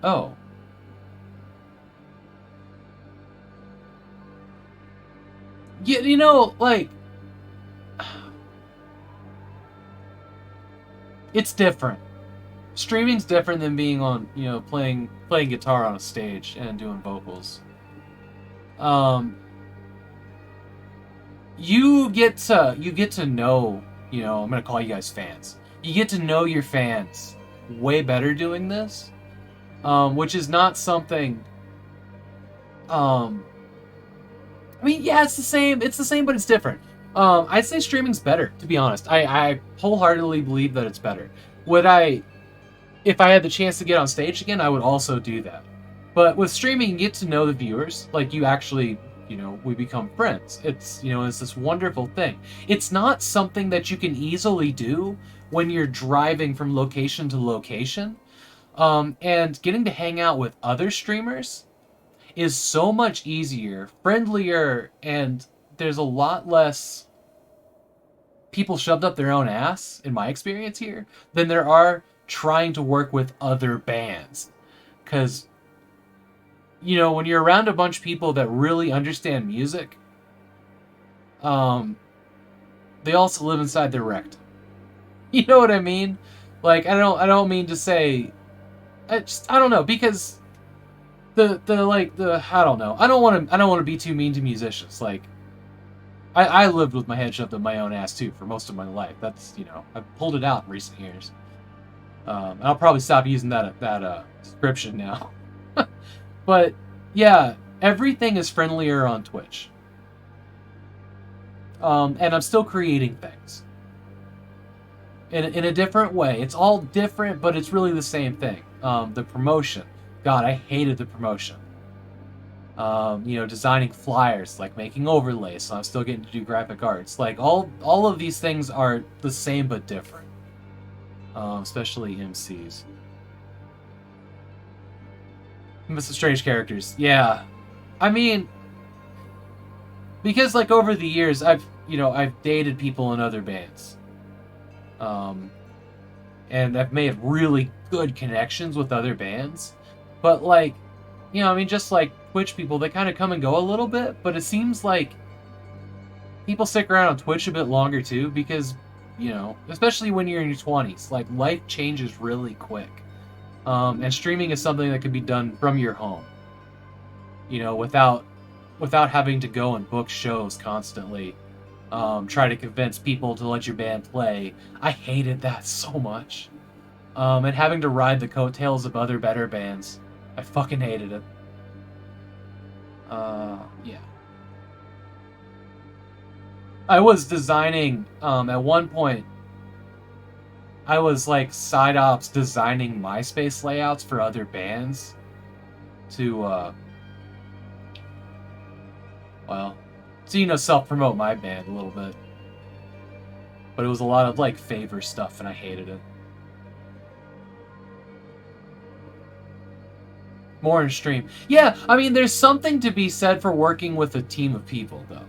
Oh. Yeah, you know, like, it's different. Streaming's different than being on, you know, playing guitar on a stage and doing vocals. You get to know, you know, I'm gonna call you guys fans. You get to know your fans way better doing this, which is not something. I mean, yeah, it's the same, but it's different. I'd say streaming's better, to be honest. I wholeheartedly believe that it's better. If I had the chance to get on stage again, I would also do that. But with streaming, you get to know the viewers. Like, you actually, you know, we become friends. It's, you know, it's this wonderful thing. It's not something that you can easily do when you're driving from location to location. And getting to hang out with other streamers is so much easier, friendlier, and there's a lot less people shoved up their own ass, in my experience here, than there are trying to work with other bands. Because, you know, when you're around a bunch of people that really understand music, they also live inside their rectum. You know what I mean? Like, I don't mean to say, I don't know, because I don't know. I don't want to be too mean to musicians. Like, I lived with my head shoved up my own ass too for most of my life. That's, you know, I've pulled it out in recent years. And I'll probably stop using that description now. But yeah, everything is friendlier on Twitch. And I'm still creating things in a different way. It's all different, but it's really the same thing. The promotion. God, I hated the promotion. You know, designing flyers, like making overlays, so I'm still getting to do graphic arts. Like, all of these things are the same but different. Especially MCs. Mr. Strange characters. Yeah. I mean, because, like, over the years, I've dated people in other bands. And I've made really good connections with other bands. But, like, you know, I mean, just like Twitch people, they kind of come and go a little bit, but it seems like people stick around on Twitch a bit longer, too, because, you know, especially when you're in your 20s, like, life changes really quick. And streaming is something that can be done from your home. You know, without having to go and book shows constantly. Try to convince people to let your band play. I hated that so much. And having to ride the coattails of other better bands. I fucking hated it. Yeah. I was designing, at one point, I was, like, side ops designing MySpace layouts for other bands to, well, to, you know, self-promote my band a little bit. But it was a lot of, like, favor stuff, and I hated it. More in stream. Yeah, I mean, there's something to be said for working with a team of people, though.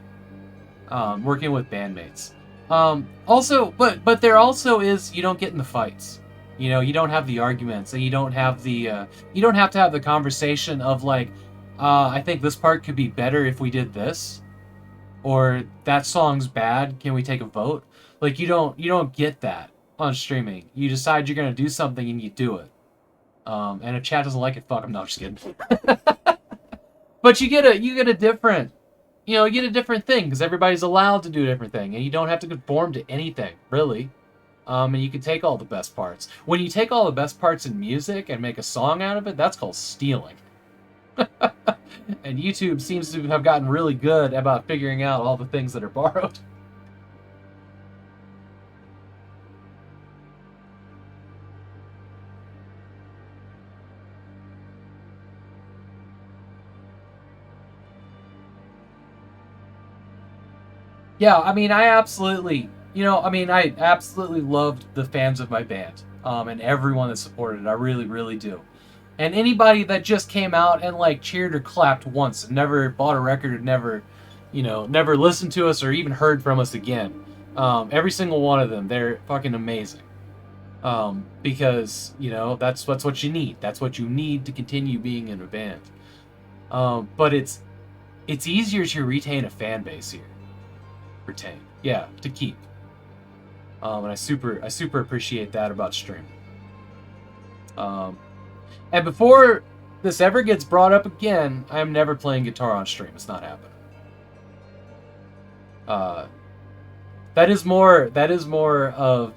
working with bandmates. Also, but there also is, you don't get in the fights. You know, you don't have the arguments, and you don't have the you don't have to have the conversation of like, I think this part could be better if we did this, or that song's bad. Can we take a vote? Like you don't get that on streaming. You decide you're gonna do something and you do it. And if chat doesn't like it, fuck them. No, I'm just kidding. But you get a different, you get a different thing because everybody's allowed to do a different thing, and you don't have to conform to anything really. And you can take all the best parts. When you take all the best parts in music and make a song out of it, that's called stealing. And YouTube seems to have gotten really good about figuring out all the things that are borrowed. Yeah, I mean, I absolutely loved the fans of my band, and everyone that supported it. I really, really do. And anybody that just came out and like cheered or clapped once, and never bought a record, never listened to us or even heard from us again. Every single one of them, they're fucking amazing. Because that's what you need. That's what you need to continue being in a band. But it's easier to retain a fan base here. To keep. And I super appreciate that about streaming. And before this ever gets brought up again, I am never playing guitar on stream. It's not happening. That is more of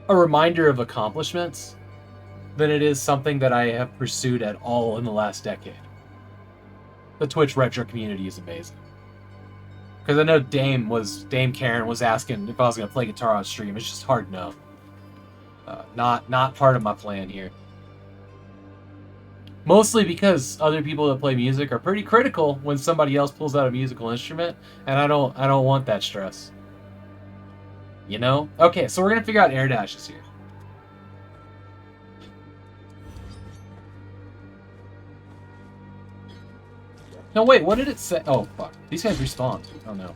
a reminder of accomplishments than it is something that I have pursued at all in the last decade. The Twitch retro community is amazing. Because I know Dame Karen was asking if I was going to play guitar on stream. It's just hard no. Not part of my plan here. Mostly because other people that play music are pretty critical when somebody else pulls out a musical instrument, and I don't want that stress. Okay, so we're going to figure out air dashes here. No, wait, what did it say? Oh, fuck. These guys respawned. Oh, no.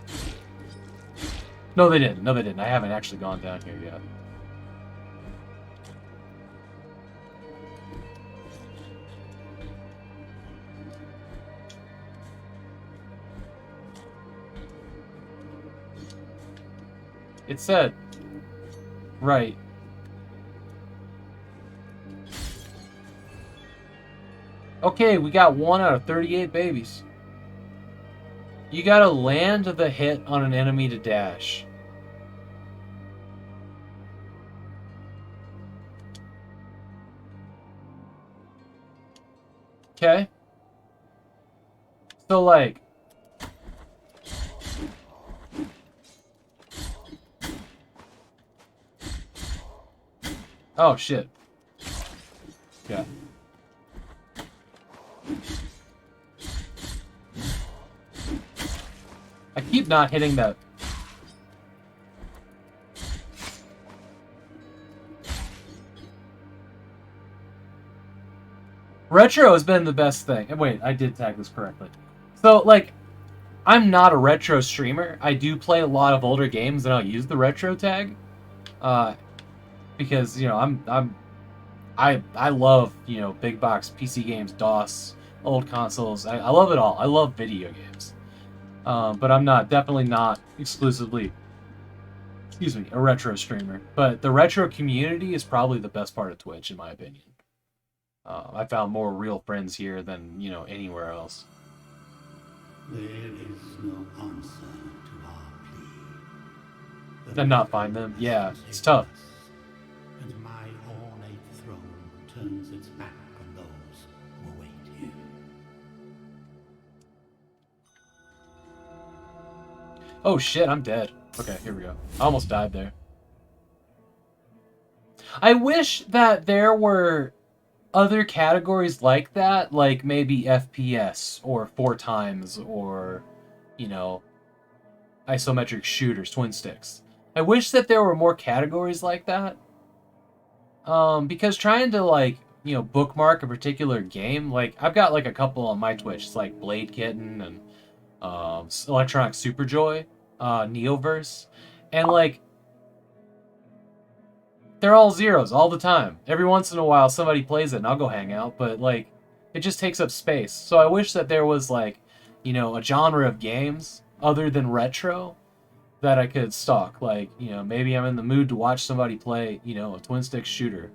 No, they didn't. I haven't actually gone down here yet. It said... Right. Okay, we got 1 out of 38 babies. You gotta land the hit on an enemy to dash. Okay. So, like... Oh, shit. Yeah. I keep not hitting that. Retro has been the best thing. Wait, I did tag this correctly. So, like, I'm not a retro streamer. I do play a lot of older games, and I'll use the retro tag. Because, I love, big box PC games, DOS, old consoles. I love it all. I love video games. But I'm definitely not exclusively, a retro streamer. But the retro community is probably the best part of Twitch, in my opinion. I found more real friends here than, anywhere else. There is no answer to our plea. And not find them? Yeah, it's tough. And my ornate throne turns its back on those who await here. Oh shit, I'm dead. Okay, here we go. I almost died there. I wish that there were other categories like that, like maybe FPS or 4 times or, isometric shooters, twin sticks. I wish that there were more categories like that. Because trying to bookmark a particular game, like I've got like a couple on my Twitch, it's like Blade Kitten and Electronic Superjoy, Neoverse, and like they're all zeros all the time. Every once in a while somebody plays it and I'll go hang out, but like it just takes up space. So I wish that there was like, you know, a genre of games other than retro that I could stalk. Like, you know, maybe I'm in the mood to watch somebody play, you know, a twin stick shooter.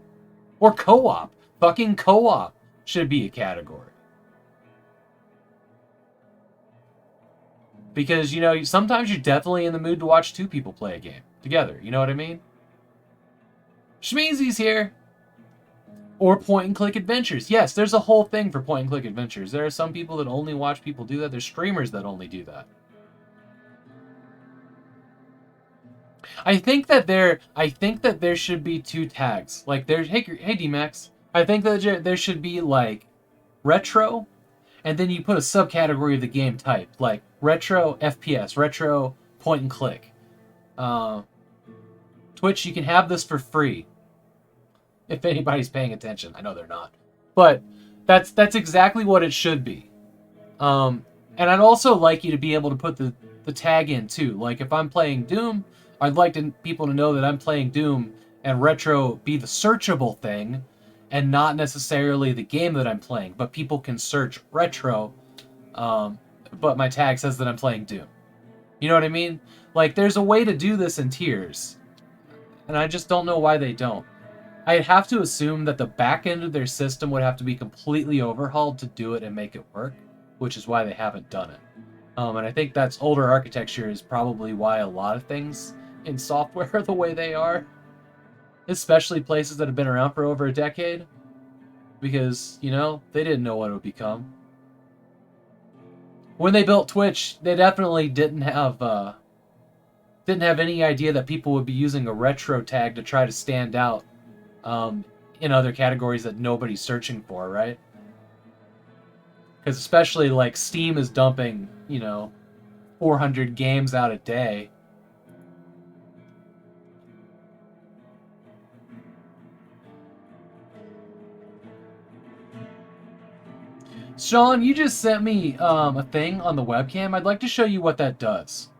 Or co-op. Fucking co-op should be a category. Because, you know, sometimes you're definitely in the mood to watch two people play a game together. You know what I mean? Schmeezy's here. Or point-and-click adventures. Yes, there's a whole thing for point-and-click adventures. There are some people that only watch people do that. There's streamers that only do that. I think that there should be two tags. Like there's hey D-Max. I think that there should be like retro, and then you put a subcategory of the game type, like retro FPS, retro point and click. Twitch, you can have this for free. If anybody's paying attention. I know they're not. But that's exactly what it should be. And I'd also like you to be able to put the tag in too. Like if I'm playing Doom, I'd like people to know that I'm playing Doom and retro be the searchable thing and not necessarily the game that I'm playing. But people can search retro, but my tag says that I'm playing Doom. You know what I mean? Like there's a way to do this in tiers. And I just don't know why they don't. I'd have to assume that the back end of their system would have to be completely overhauled to do it and make it work, which is why they haven't done it. And I think that's older architecture is probably why a lot of things in software are the way they are. Especially places that have been around for over a decade. Because, you know, they didn't know what it would become. When they built Twitch, they definitely didn't have any idea that people would be using a retro tag to try to stand out in other categories that nobody's searching for, right? Because especially like Steam is dumping, you know, 400 games out a day. Sean, you just sent me a thing on the webcam. I'd like to show you what that does.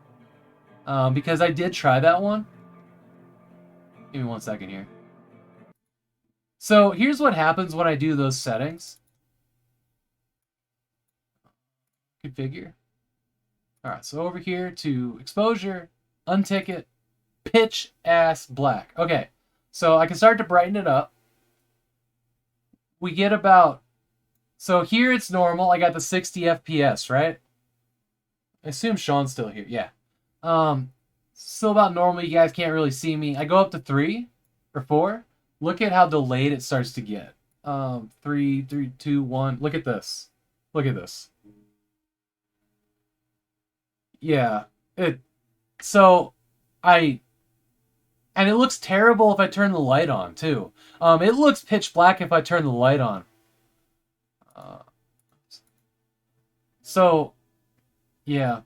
Because I did try that one. Give me 1 second here. So here's what happens when I do those settings. Configure. Alright, so over here to exposure, untick it, pitch ass black. Okay, so I can start to brighten it up. We get about... So here it's normal. I got the 60 FPS, right? I assume Sean's still here. Yeah. Still about normal. You guys can't really see me. I go up to 3 or 4. Look at how delayed it starts to get. 3, 2, 1. Look at this. Look at this. Yeah. And it looks terrible if I turn the light on too. It looks pitch black if I turn the light on. So, yeah.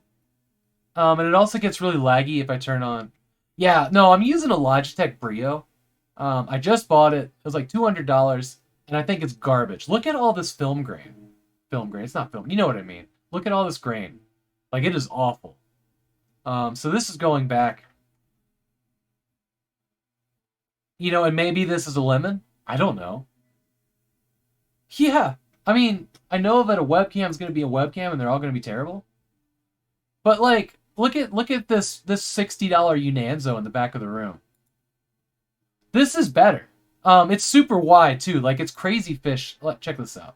And it also gets really laggy if I turn on. Yeah, no, I'm using a Logitech Brio. I just bought it. It was like $200, and I think it's garbage. Look at all this film grain. Film grain. It's not film. You know what I mean. Look at all this grain. Like, it is awful. So this is going back. You know, and maybe this is a lemon. I don't know. Yeah. I mean, I know that a webcam is going to be a webcam and they're all going to be terrible. But, like, look at this $60 Unanzo in the back of the room. This is better. It's super wide, too. Like, it's crazy fish. Check this out.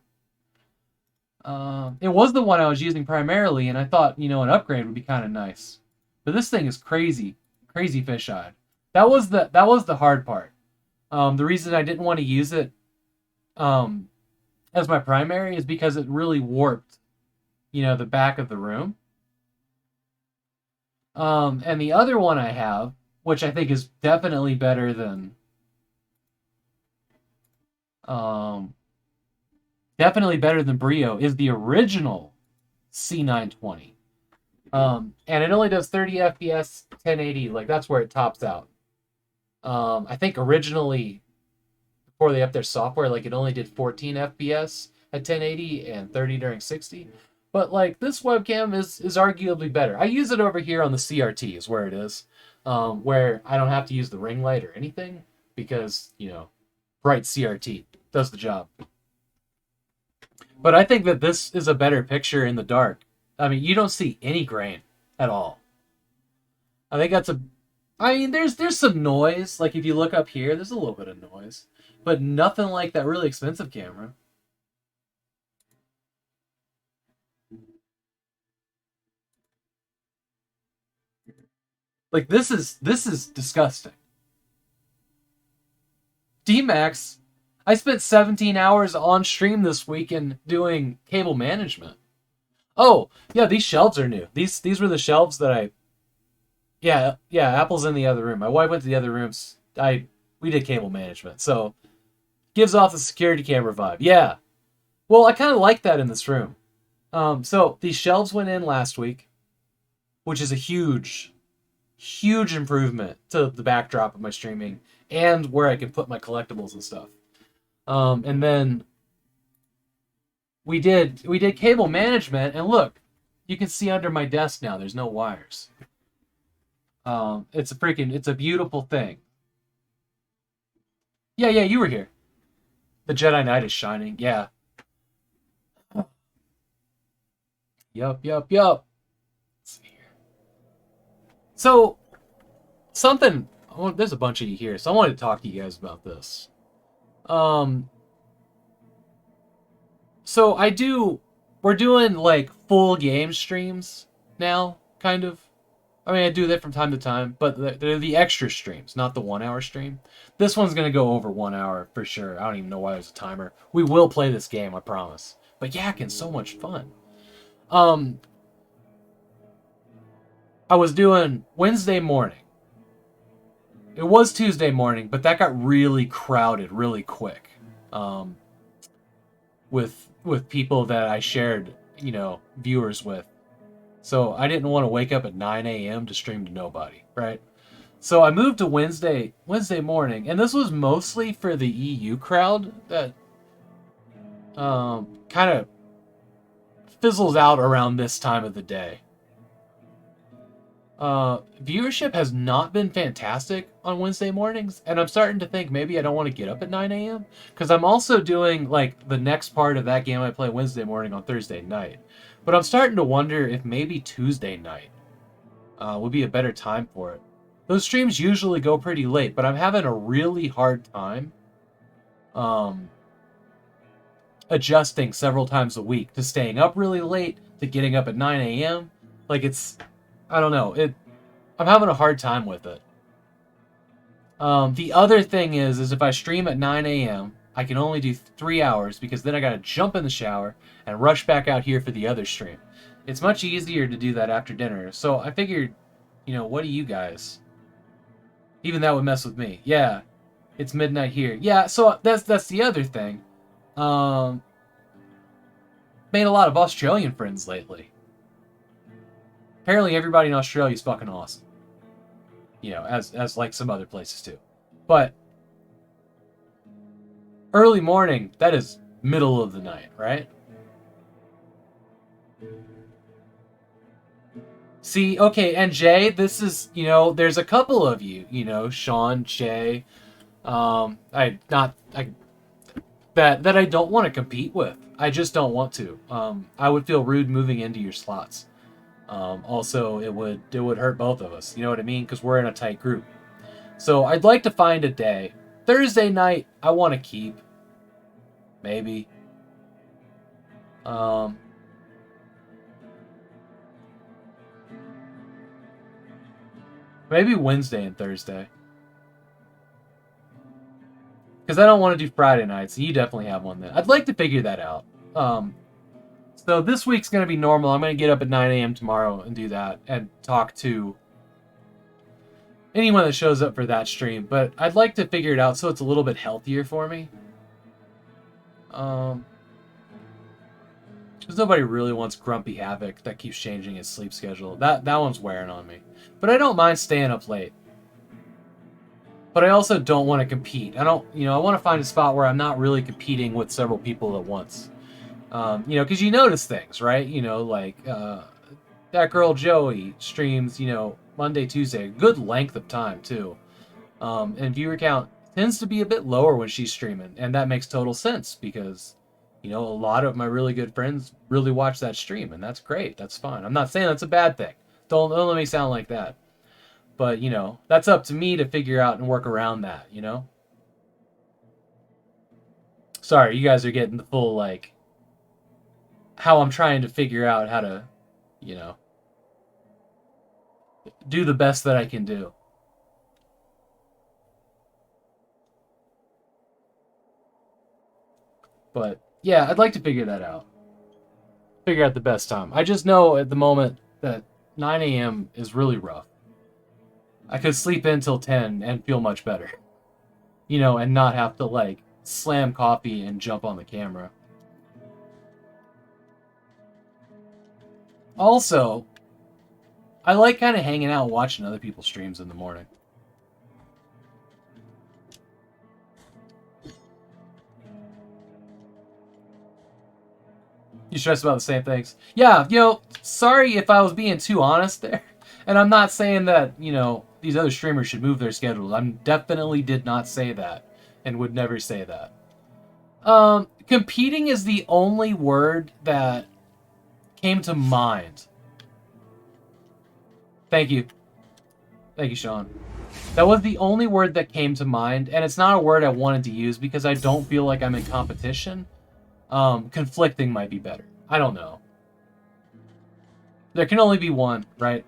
It was the one I was using primarily, and I thought, you know, an upgrade would be kind of nice. But this thing is crazy fish-eyed. That was the hard part. The reason I didn't want to use it as my primary is because it really warped, you know, the back of the room. And the other one I have, which I think is definitely better than Brio, is the original C920. And it only does 30 FPS, 1080. Like, that's where it tops out. I think originally, before they upped their software, like, it only did 14 FPS at 1080 and 30 during 60. But like this webcam is arguably better. I use it over here on the CRT is where it is, where I don't have to use the ring light or anything because bright CRT does the job. But I think that this is a better picture in the dark. I mean, you don't see any grain at all. I think that's there's some noise. Like if you look up here, there's a little bit of noise, but nothing like that really expensive camera. Like this is disgusting. D-Max, I spent 17 hours on stream this weekend doing cable management. Oh, yeah, these shelves are new. These were the shelves that Yeah, Apple's in the other room. My wife went to the other rooms. We did cable management. So, gives off the security camera vibe. Yeah. Well, I kind of like that in this room. So these shelves went in last week, which is a huge improvement to the backdrop of my streaming and where I can put my collectibles and stuff. And then we did cable management, and look, you can see under my desk now there's no wires. It's a beautiful thing. Yeah, you were here. The Jedi Knight is shining. Yeah. Yup. Let's see here. So, there's a bunch of you here, so I wanted to talk to you guys about this. So we're doing like full game streams now, kind of. I mean, I do that from time to time, but they're the extra streams, not the 1 hour stream. This one's going to go over 1 hour for sure. I don't even know why there's a timer. We will play this game, I promise. But yakking, so much fun. I was doing Wednesday morning. It was Tuesday morning, but that got really crowded really quick. With people that I shared, viewers with. So I didn't want to wake up at 9 a.m. to stream to nobody, right? So I moved to Wednesday morning, and this was mostly for the EU crowd that kind of fizzles out around this time of the day. Viewership has not been fantastic on Wednesday mornings, and I'm starting to think maybe I don't want to get up at 9 a.m. because I'm also doing like the next part of that game I play Wednesday morning on Thursday night. But I'm starting to wonder if maybe Tuesday night would be a better time for it. Those streams usually go pretty late, but I'm having a really hard time adjusting several times a week to staying up really late, to getting up at 9 a.m. Like I don't know. I'm having a hard time with it. The other thing is if I stream at 9 a.m., I can only do 3 hours because then I gotta jump in the shower and rush back out here for the other stream. It's much easier to do that after dinner. So I figured, what do you guys? Even that would mess with me. Yeah, it's midnight here. Yeah, so that's the other thing. Made a lot of Australian friends lately. Apparently everybody in Australia is fucking awesome. As like some other places too. But early morning, that is middle of the night, right? See, okay, and Jay, this is, there's a couple of you, Sean, Jay, that I don't want to compete with. I just don't want to. I would feel rude moving into your slots. Also, it would hurt both of us. You know what I mean? Because we're in a tight group. So I'd like to find a day. Thursday night, I want to keep. Maybe. Maybe Wednesday and Thursday. Because I don't want to do Friday nights. So you definitely have one then. I'd like to figure that out. So this week's going to be normal. I'm going to get up at 9 a.m. tomorrow and do that and talk to anyone that shows up for that stream. But I'd like to figure it out so it's a little bit healthier for me. Because nobody really wants Grumpy Havoc that keeps changing his sleep schedule. That one's wearing on me. But I don't mind staying up late. But I also don't want to compete. I want to find a spot where I'm not really competing with several people at once. You know, because you notice things, right? You know, like that girl Joey streams, you know, Monday, Tuesday, a good length of time too. And viewer count tends to be a bit lower when she's streaming, and that makes total sense because, you know, a lot of my really good friends really watch that stream, and that's great. That's fine. I'm not saying that's a bad thing. Don't let me sound like that. But, you know, that's up to me to figure out and work around that, you know? Sorry, you guys are getting the full, like, how I'm trying to figure out how to, you know, do the best that I can do. But, yeah, I'd like to figure that out. Figure out the best time. I just know at the moment that 9 a.m. is really rough. I could sleep in till 10 and feel much better. You know, and not have to, like, slam coffee and jump on the camera. Also, I like kind of hanging out and watching other people's streams in the morning. You stress about the same things? Yeah, you know, sorry if I was being too honest there. And I'm not saying that, you know, these other streamers should move their schedules. I definitely did not say that and would never say that. Competing is the only word that came to mind. Thank you. Thank you, Sean. That was the only word that came to mind, and it's not a word I wanted to use because I don't feel like I'm in competition. Conflicting might be better. I don't know. There can only be one, right?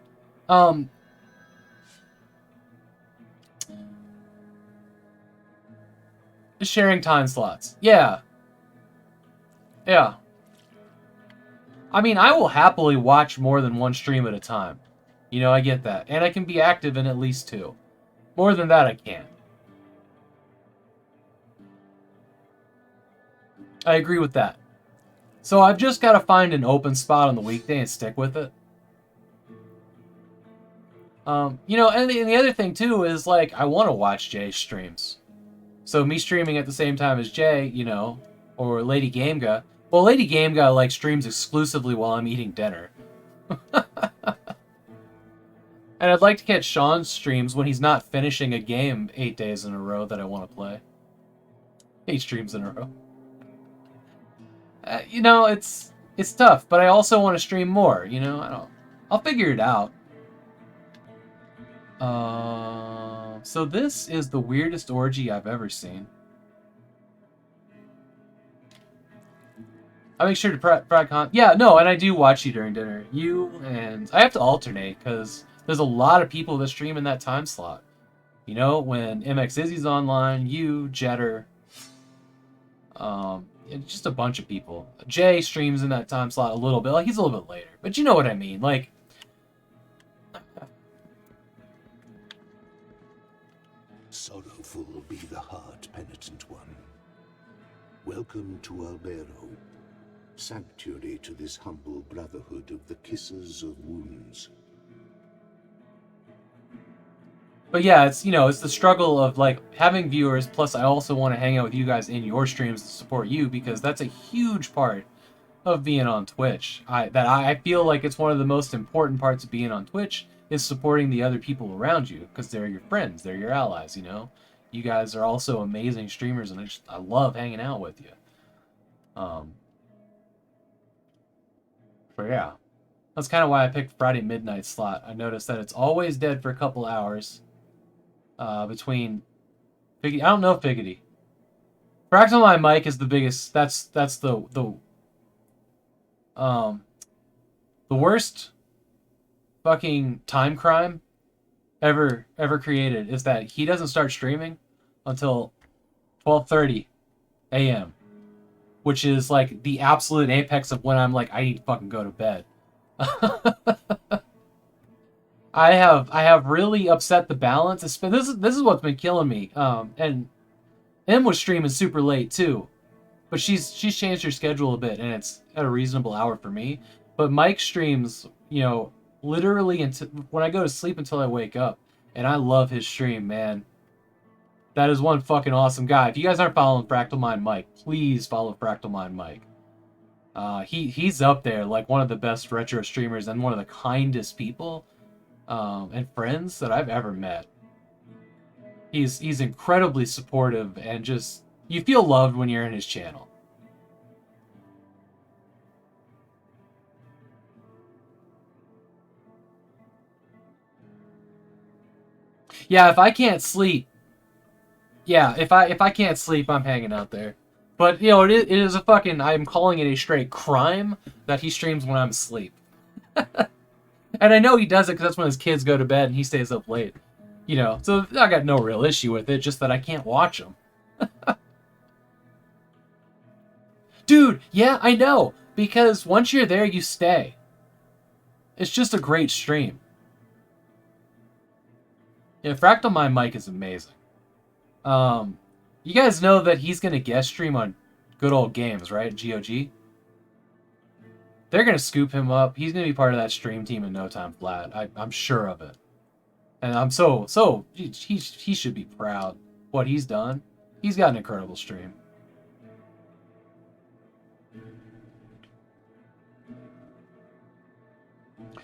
Sharing time slots. Yeah. Yeah. I mean, I will happily watch more than one stream at a time. You know, I get that. And I can be active in at least 2. More than that, I can't. I agree with that. So I've just got to find an open spot on the weekday and stick with it. You know, and the other thing, too, is, like, I want to watch Jay's streams. So me streaming at the same time as Jay, you know, or Lady Gamega. Well, Lady Gamega, like, streams exclusively while I'm eating dinner. And I'd like to catch Sean's streams when he's not finishing a game 8 days in a row that I want to play. 8 streams in a row. You know, it's tough, but I also want to stream more, you know? I'll figure it out. So this is the weirdest orgy I've ever seen. I make sure to prod con. Yeah, no, and I do watch you during dinner. You and I have to alternate because there's a lot of people that stream in that time slot. You know, when MX Izzy's online, you, Jetter, just a bunch of people. Jay streams in that time slot a little bit. Like, he's a little bit later, but you know what I mean. Like, sorrowful be the heart, penitent one. Welcome to Albero, sanctuary to this humble brotherhood of the kissers of wounds. but yeah, it's, you know, it's the struggle of, like, having viewers, plus I also want to hang out with you guys in your streams to support you, because that's a huge part of being on Twitch. I feel like it's one of the most important parts of being on Twitch is supporting the other people around you, because they're your friends, they're your allies, you know? You guys are also amazing streamers, and I love hanging out with you. But yeah, that's kind of why I picked Friday midnight slot. I noticed that it's always dead for a couple hours between Figgity. I don't know Figgity. Fractal My Mic is the biggest. That's the worst fucking time crime ever created is that he doesn't start streaming until 12:30 a.m. which is like the absolute apex of when I'm like, I need to fucking go to bed. I have really upset the balance. This is what's been killing me. And M was streaming super late too, but she's changed her schedule a bit, and it's at a reasonable hour for me. But Mike streams, you know, literally until when I go to sleep until I wake up, and I love his stream, man. That is one fucking awesome guy. If you guys aren't following Fractal Mind Mike, please follow Fractal Mind Mike. He's up there like one of the best retro streamers and one of the kindest people and friends that I've ever met. He's incredibly supportive and just you feel loved when you're in his channel. Yeah, if I can't sleep, if I can't sleep, I'm hanging out there. But you know, it is a fucking. I'm calling it a straight crime that he streams when I'm asleep. And I know he does it because that's when his kids go to bed and he stays up late. You know, so I got no real issue with it. Just that I can't watch him. Dude, yeah, I know. Because once you're there, you stay. It's just a great stream. Yeah, Fractal Mind Mike is amazing. You guys know that he's going to guest stream on Good Old Games, right? GOG? They're going to scoop him up. He's going to be part of that stream team in no time flat. I'm sure of it. And I'm he should be proud what he's done. He's got an incredible stream.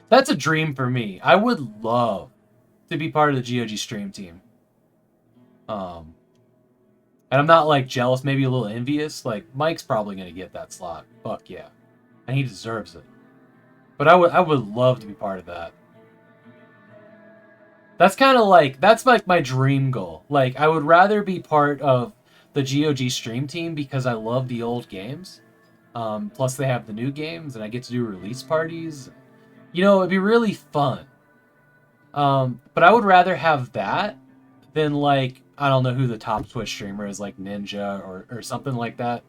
That's a dream for me. I would love to be part of the GOG stream team. And I'm not like jealous, maybe a little envious. Like Mike's probably gonna get that slot. Fuck yeah, and he deserves it. But I would love to be part of that. That's kind of like that's like my dream goal. Like I would rather be part of the GOG stream team because I love the old games. Plus they have the new games, and I get to do release parties. You know, it'd be really fun. But I would rather have that than like I don't know who the top Twitch streamer is, like Ninja or something like that.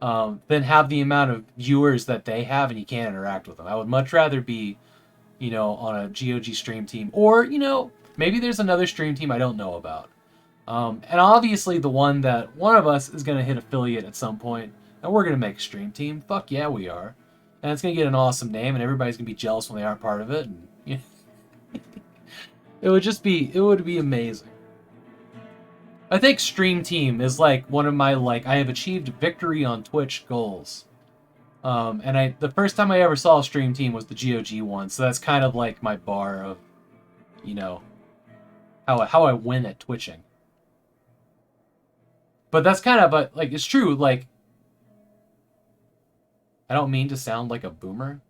Than have the amount of viewers that they have and you can't interact with them. I would much rather be, you know, on a GOG stream team, or you know, maybe there's another stream team I don't know about. And obviously the one that one of us is gonna hit affiliate at some point, and we're gonna make a stream team. Fuck yeah, we are. And it's gonna get an awesome name, and everybody's gonna be jealous when they aren't part of it. And you know, it would be amazing. I think Stream Team is like one of my I have achieved victory on Twitch goals. And the first time I ever saw a Stream Team was the GOG one, so that's kind of like my bar of, you know, how I win at twitching. But that's kind of like it's true. Like, I don't mean to sound like a boomer.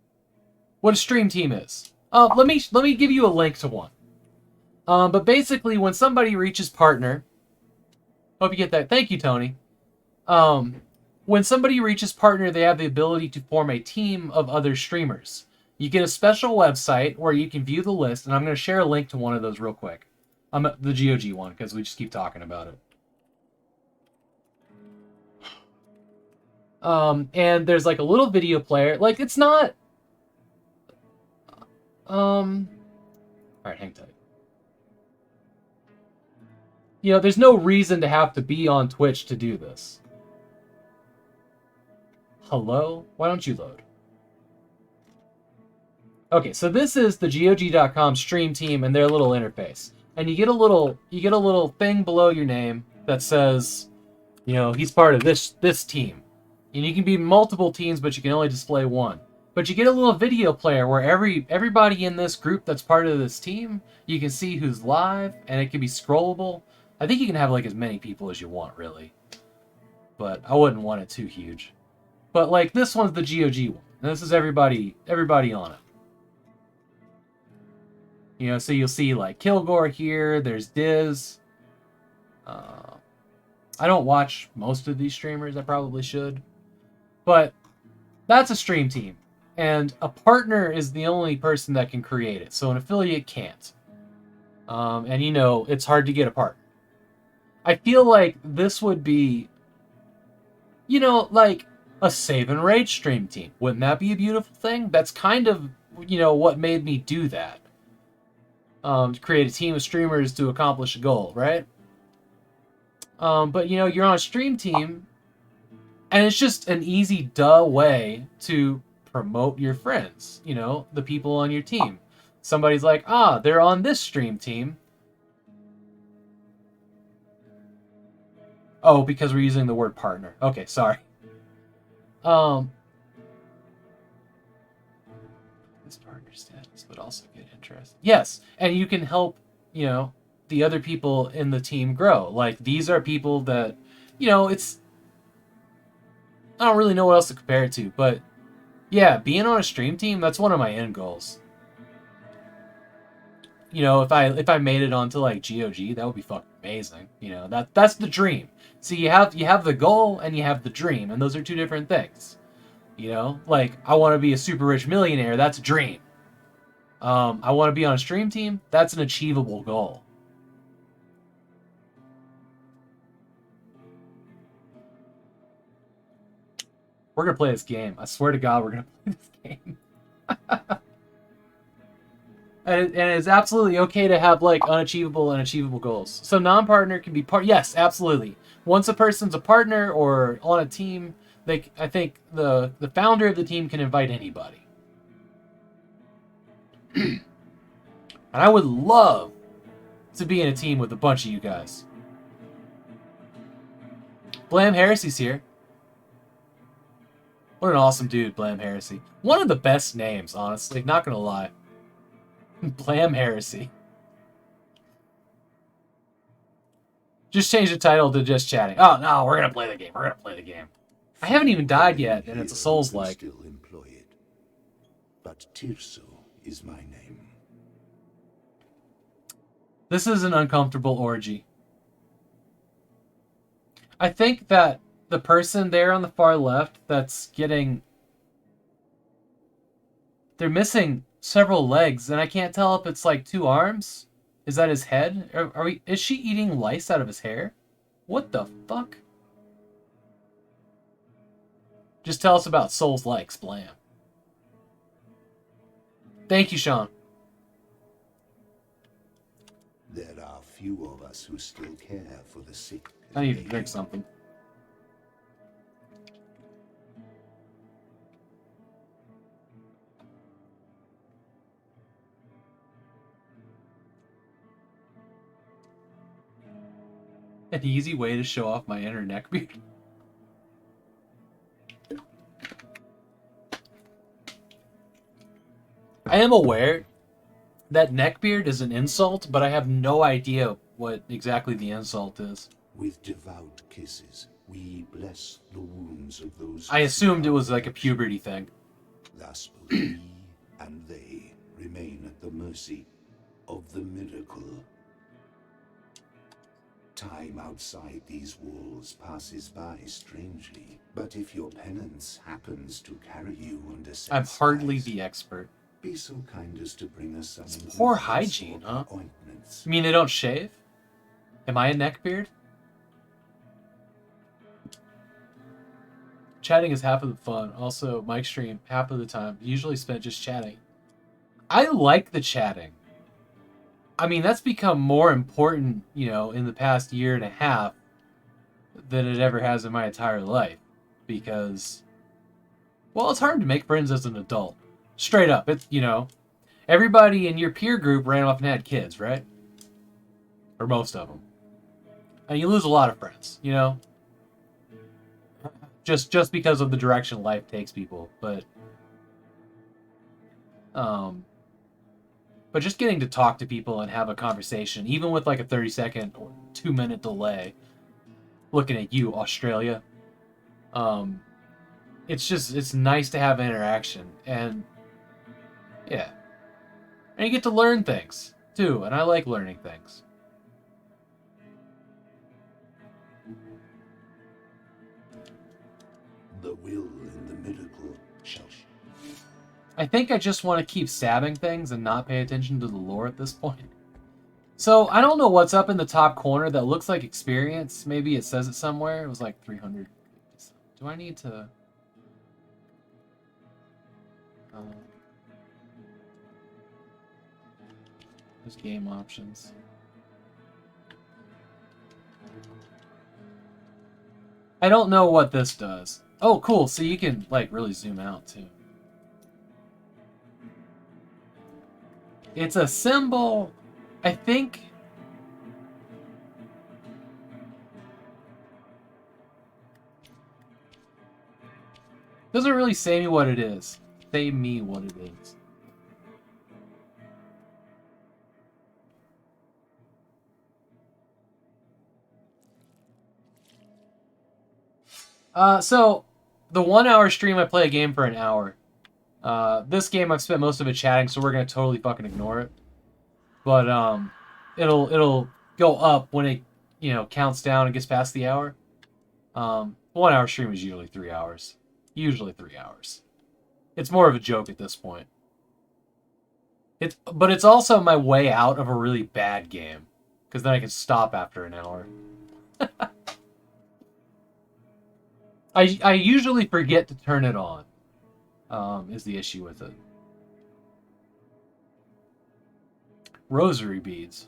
What a Stream Team is. Let me give you a link to one. But basically, when somebody reaches partner. Hope you get that. Thank you, Tony. When somebody reaches partner, they have the ability to form a team of other streamers. You get a special website where you can view the list, and I'm going to share a link to one of those real quick. The GOG one, because we just keep talking about it. And there's like a little video player. Like, it's not... Alright, hang tight. You know, there's no reason to have to be on Twitch to do this. Hello? Why don't you load? Okay, so this is the GOG.com stream team and their little interface. And you get a little thing below your name that says, you know, he's part of this team. And you can be multiple teams, but you can only display one. But you get a little video player where everybody in this group that's part of this team, you can see who's live, and it can be scrollable. I think you can have like as many people as you want, really. But I wouldn't want it too huge. But like this one's the GOG one. And this is everybody on it. You know, so you'll see like Kilgore here, there's Diz. I don't watch most of these streamers, I probably should. But that's a stream team. And a partner is the only person that can create it. So an affiliate can't. And you know, it's hard to get a partner. I feel like this would be, you know, like a Save and Raid stream team. Wouldn't that be a beautiful thing? That's kind of, you know, what made me do that. To create a team of streamers to accomplish a goal, right? But, you know, you're on a stream team, and it's just an easy, duh way to promote your friends, you know, the people on your team. Somebody's like, they're on this stream team. Oh, because we're using the word partner. Okay, sorry. would also get interest. Yes, and you can help, you know, the other people in the team grow. Like, these are people that, you know, it's... I don't really know what else to compare it to, but yeah, being on a stream team, that's one of my end goals. You know, if I made it onto like GOG, that would be fucking amazing. You know, that's the dream. See, you have the goal and you have the dream, and those are two different things. You know, like I want to be a super rich millionaire. That's a dream. I want to be on a stream team. That's an achievable goal. We're gonna play this game. I swear to God, we're gonna play this game. And it's absolutely okay to have like unachievable and achievable goals. So non-partner can be part. Yes, absolutely. Once a person's a partner or on a team, I think the founder of the team can invite anybody. And I would love to be in a team with a bunch of you guys. Blam Heresy's here. What an awesome dude, Blam Heresy. One of the best names, honestly. Not gonna lie. Blam Heresy. Just change the title to just chatting. Oh no, we're gonna play the game. We're gonna play the game. I haven't even died yet, and it's a Souls-like. Still employ it, but Tirso is my name. This is an uncomfortable orgy. I think that the person there on the far left that's getting... They're missing several legs, and I can't tell if it's like 2 arms. Is that his head? Is she eating lice out of his hair? What the fuck? Just tell us about Souls Likes, Blam. Thank you, Sean. There are few of us who still care for the sick. I need to drink something. An easy way to show off my inner neckbeard. I am aware that neckbeard is an insult, but I have no idea what exactly the insult is. With devout kisses, we bless the wounds of those. I assumed it was like a puberty thing. Thus both we and they remain at the mercy of the miracle. Time outside these walls passes by strangely, but if your penance happens to carry you under sense I'm hardly eyes, the expert. be so kind as to bring us some Poor ingredients hygiene, or huh? ointments. You mean they don't shave? Am I a neckbeard? Chatting is half of the fun. Also, mic stream half of the time. Usually spent just chatting. I like the chatting. I mean, that's become more important, you know, in the past year and a half than it ever has in my entire life. Because, well, it's hard to make friends as an adult. Straight up. It's, you know, everybody in your peer group ran off and had kids, right? Or most of them. And you lose a lot of friends, you know? Just because of the direction life takes people. But just getting to talk to people and have a conversation, even with like a 30-second or 2-minute delay, looking at you, Australia, it's nice to have interaction. And yeah. And you get to learn things, too. And I like learning things. The will and the miracle shall. I think I just want to keep stabbing things and not pay attention to the lore at this point. So, I don't know what's up in the top corner that looks like experience. Maybe it says it somewhere. It was like 300. Do I need to... there's game options. I don't know what this does. Oh, cool. So you can, like, really zoom out, too. It's a symbol, I think. Doesn't really say me what it is. Say me what it is. So the 1 hour stream, I play a game for an hour. This game I've spent most of it chatting, so we're gonna totally fucking ignore it. But it'll go up when it counts down and gets past the hour. 1 hour stream is usually 3 hours. Usually 3 hours. It's more of a joke at this point. But it's also my way out of a really bad game, because then I can stop after an hour. I usually forget to turn it on. Is the issue with it. Rosary beads.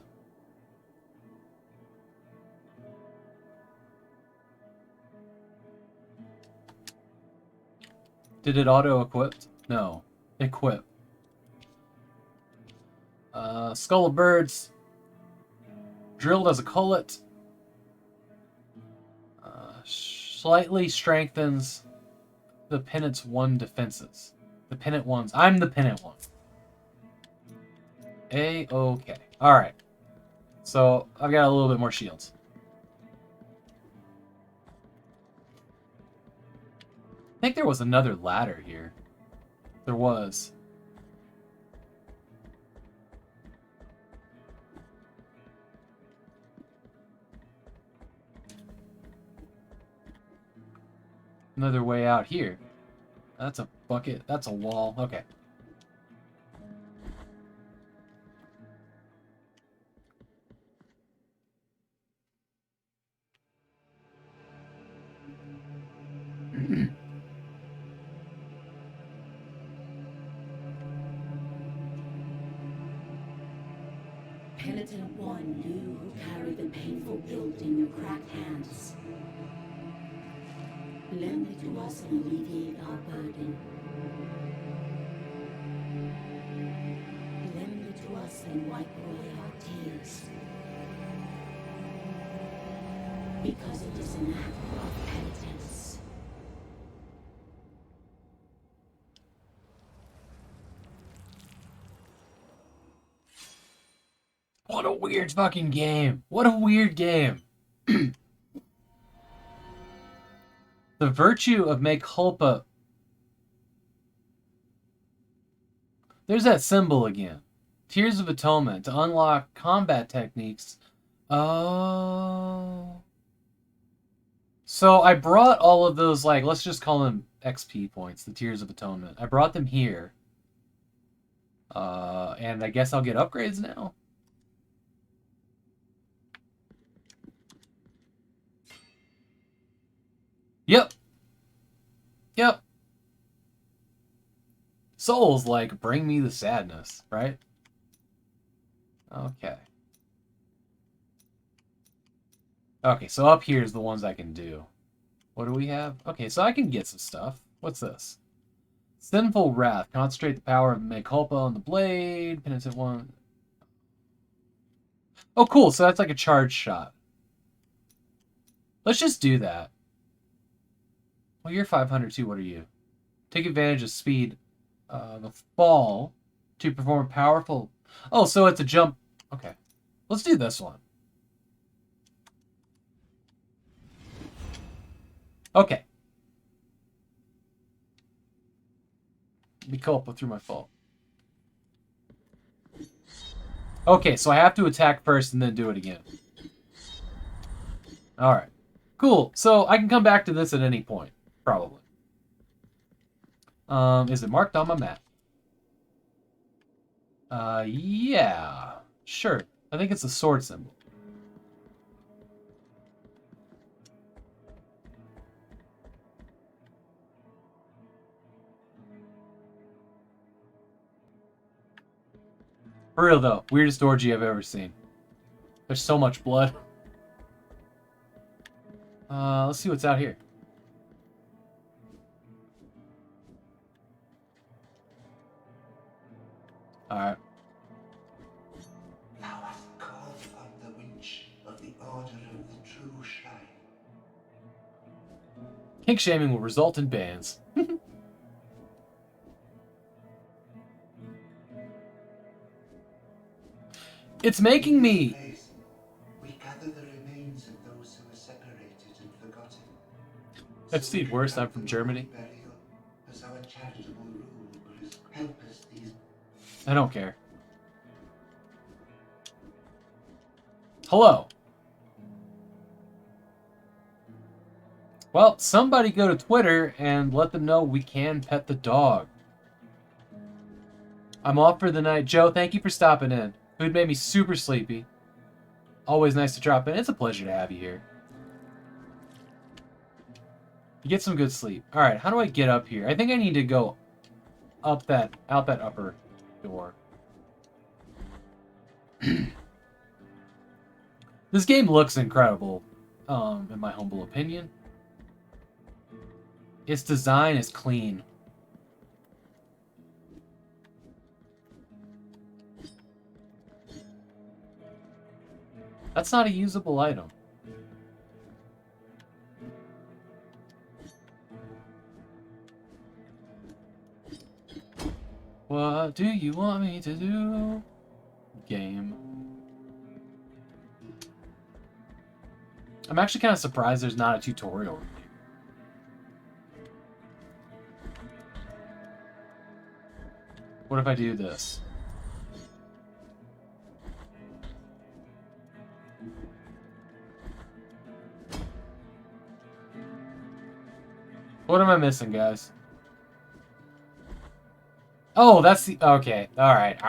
Did it auto-equip? No. Equip. Skull of birds. Drilled as a cullet. Slightly strengthens the Penance 1 defenses. The Pennant 1s. I'm the Pennant 1. A-okay. Alright. So, I've got a little bit more shields. I think there was another ladder here. There was. Another way out here. That's a bucket. That's a wall. Okay. Penitent one, you who carry the painful guilt in your cracked hands. Lend it to us and alleviate our burden. Lend it to us and wipe away our tears. Because it is an act of penitence. What a weird fucking game. What a weird game. The virtue of mea culpa. There's that symbol again. Tears of Atonement to unlock combat techniques. Oh. So I brought all of those, like, let's just call them XP points, the Tears of Atonement. I brought them here. And I guess I'll get upgrades now. Yep. Yep. Souls, like, bring me the sadness, right? Okay. Okay, so up here is the ones I can do. What do we have? Okay, so I can get some stuff. What's this? Sinful Wrath. Concentrate the power of mea culpa on the blade. Penitent 1. Oh, cool. So that's like a charge shot. Let's just do that. Well, you're 500 too. What are you? Take advantage of speed. The fall to perform powerful... Oh, so it's a jump. Okay. Let's do this one. Okay. Mea culpa through my fall. Okay, so I have to attack first and then do it again. Alright. Cool. So I can come back to this at any point. Probably. Is it marked on my map? Yeah. Sure. I think it's a sword symbol. For real though, weirdest orgy I've ever seen. There's so much blood. Let's see what's out here. Alright. Thou hast called on the winch of the Order of the True Shrine. Kink shaming will result in bans. It's making me... We gather the remains of those who were separated and forgotten. I've seen worse. I'm from Germany. Burial, as our charitable rulers help us these. I don't care. Hello. Well, somebody go to Twitter and let them know we can pet the dog. I'm off for the night. Joe, thank you for stopping in. Food made me super sleepy. Always nice to drop in. It's a pleasure to have you here. You get some good sleep. Alright, how do I get up here? I think I need to go out that upper door. This game looks incredible, in my humble opinion. Its design is clean. That's not a usable item. What do you want me to do? Game. I'm actually kind of surprised there's not a tutorial review. What if I do this? What am I missing, guys? Oh, that's the... Okay. Alright.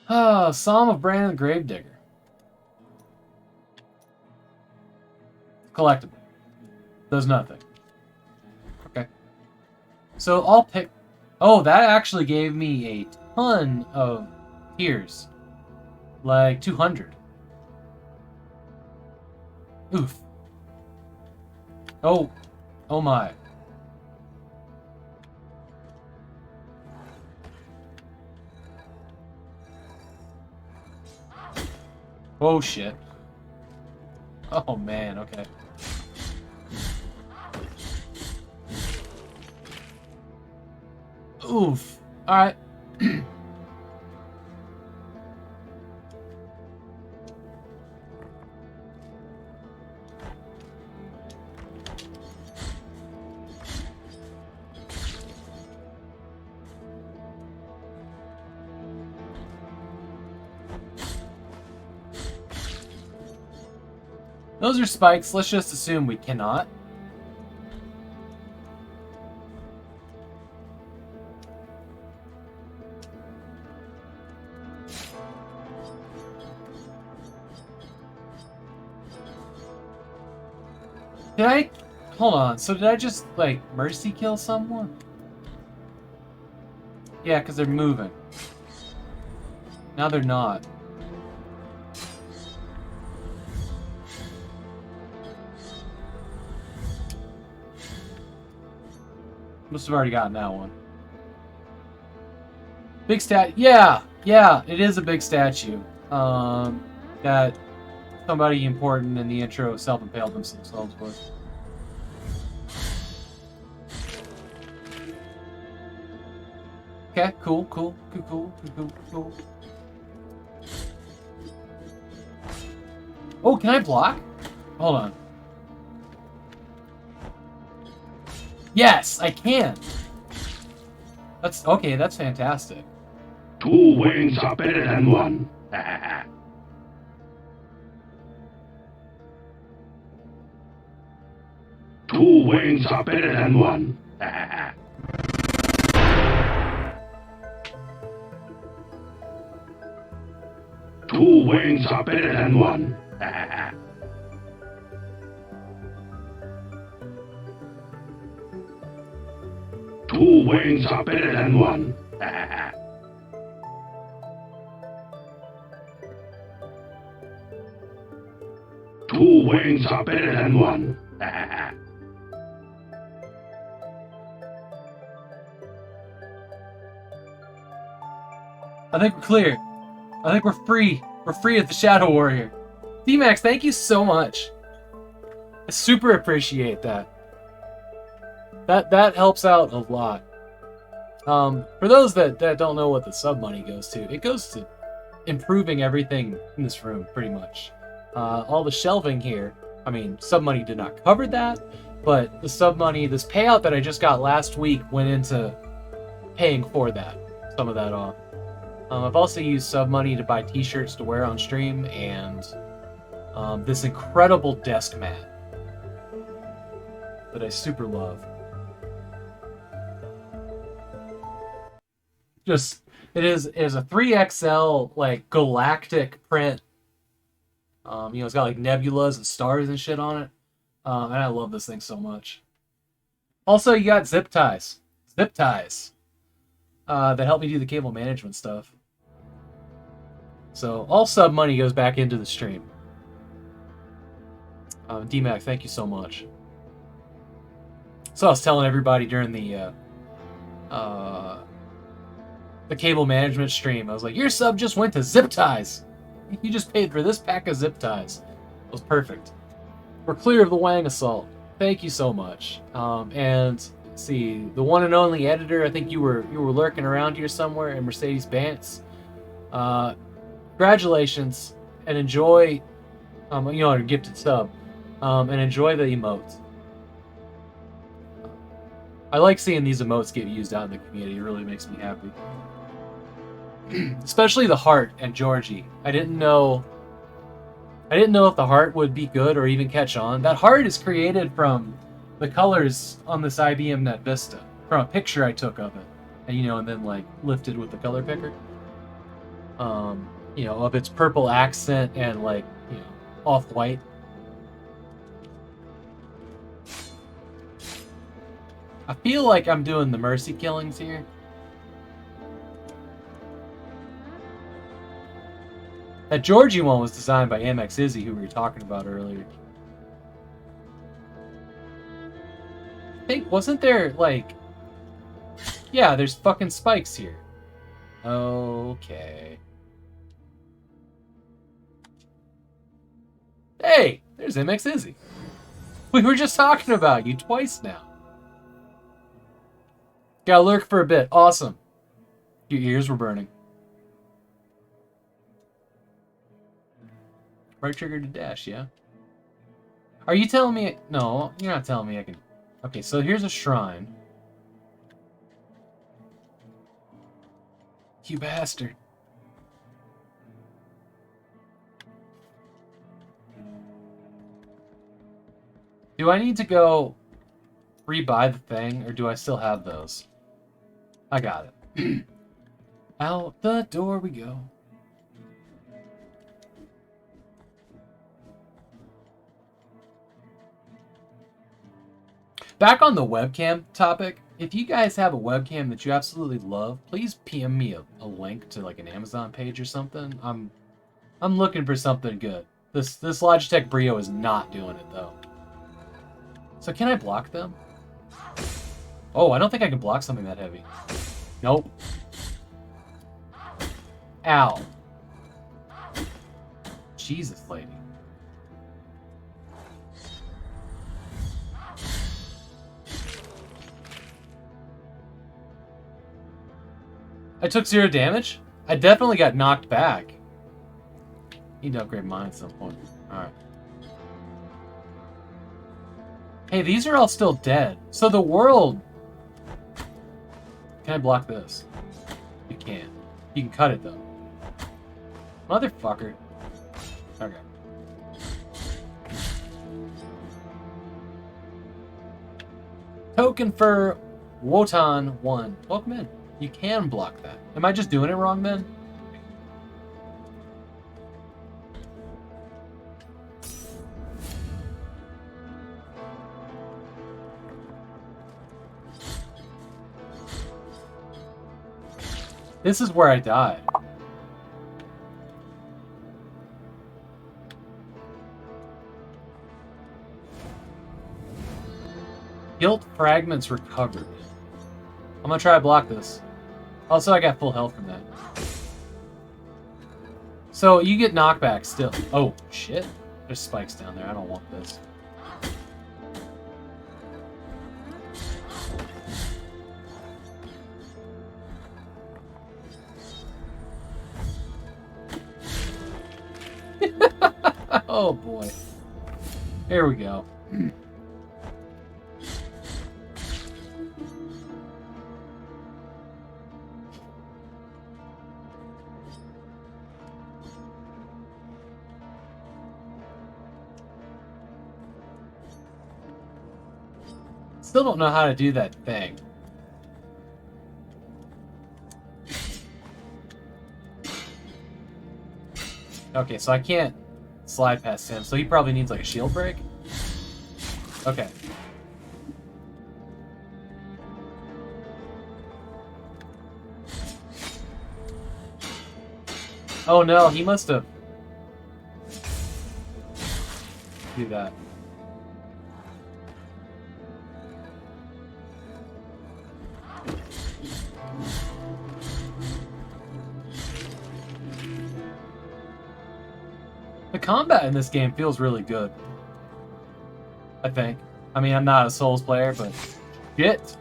Oh, Psalm of Brandon the Gravedigger. Collectible. Does nothing. Okay. So I'll pick... Oh, that actually gave me a ton of tears. Like 200. Oof. Oh. Oh my. Oh shit. Oh man, okay. Oof. Alright. Those are spikes. Let's just assume we cannot. Did I... Hold on. So did I just, like, mercy kill someone? Yeah, because they're moving. Now they're not. Must have already gotten that one. Big stat. Yeah, it is a big statue. That somebody important in the intro self-impaled themselves with. Okay, cool. Oh, can I block? Hold on. Yes, I can. That's okay. That's fantastic. 2 wings are better than 1. 2 wings are better than 1. 2 wings are better than 1. 2 wings are better than 1. 2 wings are better than 1. I think we're clear. I think we're free. We're free of the Shadow Warrior. D-Max, thank you so much. I super appreciate that. That helps out a lot. For those that don't know what the sub money goes to, it goes to improving everything in this room, pretty much. all the shelving here. I mean, sub money did not cover that, but the sub money, this payout that I just got last week, went into paying for that. Some of that off. I've also used sub money to buy t-shirts to wear on stream, and this incredible desk mat that I super love. Just, it is a 3XL, like, galactic print. It's got, like, nebulas and stars and shit on it. And I love this thing so much. Also, you got zip ties. Zip ties. That help me do the cable management stuff. So, all sub money goes back into the stream. DMAC, thank you so much. So I was telling everybody during the cable management stream, I was like, your sub just went to zip ties. You just paid for this pack of zip ties. It was perfect. We're clear of the Wang assault. Thank you so much. And let's see, the one and only editor, I think you were lurking around here somewhere, and Mercedes Bantz. Congratulations, and enjoy, a gifted sub, and enjoy the emotes. I like seeing these emotes get used out in the community. It really makes me happy. Especially the heart and Georgie. I didn't know if the heart would be good or even catch on. That heart is created from the colors on this IBM Net Vista, from a picture I took of it, and then like lifted with the color picker. Of its purple accent and like, off-white. I feel like I'm doing the mercy killings here. That Georgie one was designed by MX Izzy, who we were talking about earlier. I think, wasn't there, like... Yeah, there's fucking spikes here. Okay. Hey, there's MX Izzy. We were just talking about you twice now. Gotta lurk for a bit. Awesome. Your ears were burning. Right trigger to dash, yeah? Are you telling me... No, you're not telling me I can... Okay, so here's a shrine. You bastard. Do I need to go rebuy the thing, or do I still have those? I got it. Out the door we go. Back on the webcam topic, if you guys have a webcam that you absolutely love, please PM me a link to like an Amazon page or something. I'm looking for something good. This Logitech Brio is not doing it though. So can I block them? Oh, I don't think I can block something that heavy. Nope. Ow. Jesus, lady. I took 0 damage? I definitely got knocked back. Need to upgrade mine at some point. Alright. Hey, these are all still dead. So the world... Can I block this? You can't. You can cut it, though. Motherfucker. Okay. Token for Wotan 1. Welcome in. You can block that. Am I just doing it wrong, then? This is where I died. Guilt fragments recovered. I'm gonna try to block this. Also, I got full health from that. So, you get knockback still. Oh, shit. There's spikes down there. I don't want this. Oh boy. Here we go. Still don't know how to do that thing. Okay, so I can't slide past him, so he probably needs like a shield break? Okay. Oh no, he must have... Do that. The combat in this game feels really good. I think. I mean, I'm not a Souls player, but... Shit!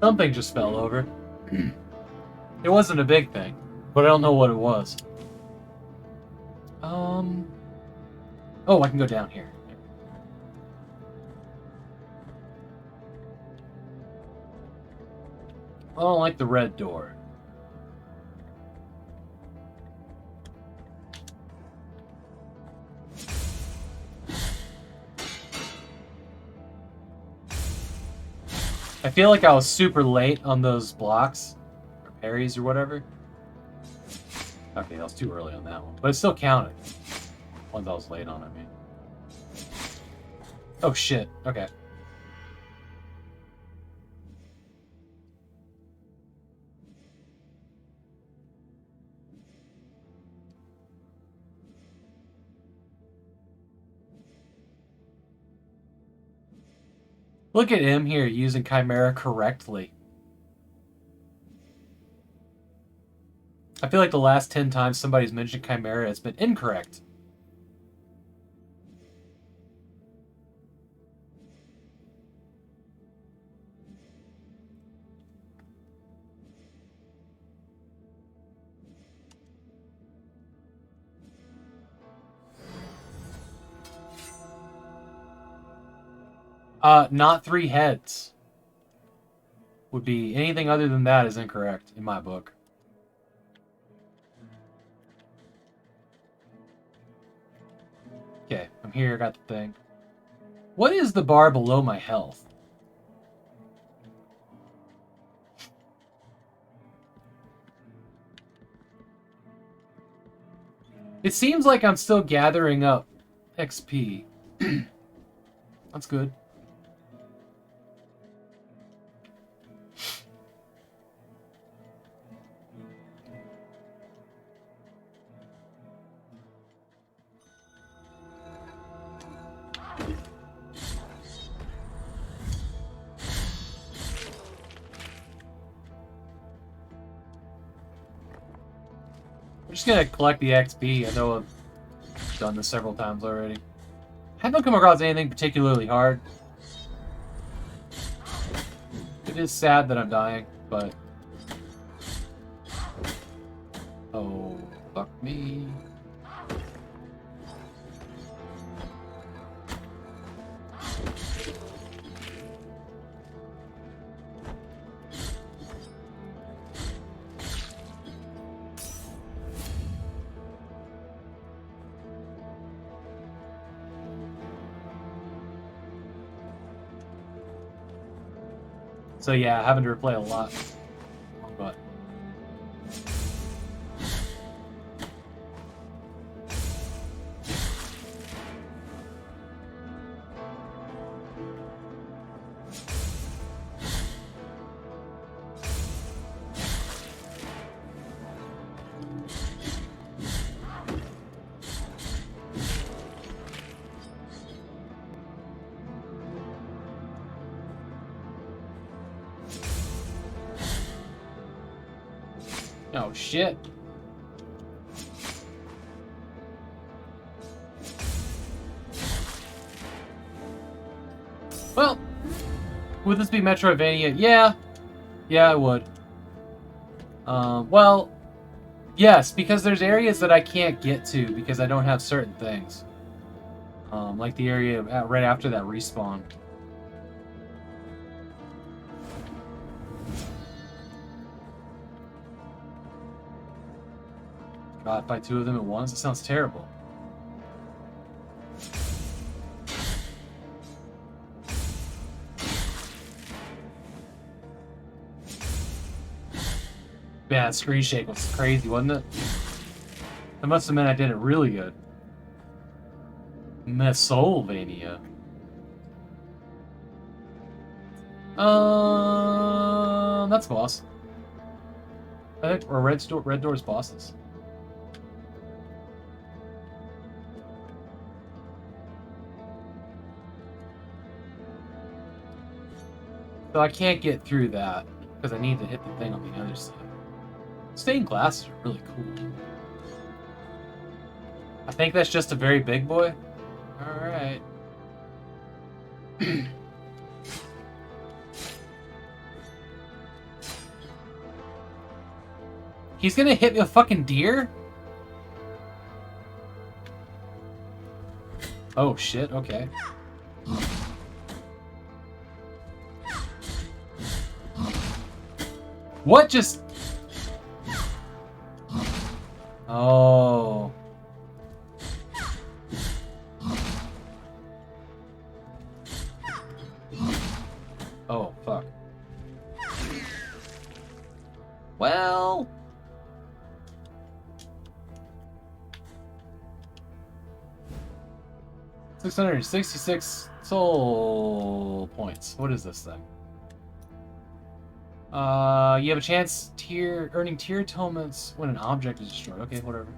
Something just fell over. It wasn't a big thing, but I don't know what it was. Oh, I can go down here. I don't like the red door. I feel like I was super late on those blocks, or parries or whatever. Okay, that was too early on that one, but it still counted. Ones I was late on, I mean. Oh shit, okay. Look at him here using Chimera correctly. I feel like the last 10 times somebody's mentioned Chimera, it's been incorrect. Not 3 heads. Would be anything other than that is incorrect in my book. Okay, I'm here, got the thing. What is the bar below my health? It seems like I'm still gathering up XP. That's good. I'm just gonna collect the XP. I know I've done this several times already. Haven't come across anything particularly hard. It is sad that I'm dying, but... Oh, fuck me. So yeah, having to replay a lot, but oh shit. Would this be Metroidvania? Yeah. Yeah, it would. Well, yes, because there's areas that I can't get to because I don't have certain things. Like the area right after that respawn. God, fight 2 of them at once? That sounds terrible. Yeah, that screen shake was crazy, wasn't it? That must have meant I did it really good. Mesolvania. That's boss. I think, or Red Door's bosses. So I can't get through that because I need to hit the thing on the other side. Stained glasses are really cool. I think that's just a very big boy. Alright. He's gonna hit me with a fucking deer? Oh shit, okay. What just... Oh. Oh, fuck. Well... 666 soul points. What is this thing? You have a chance earning tier atonements when an object is destroyed. Okay, whatever.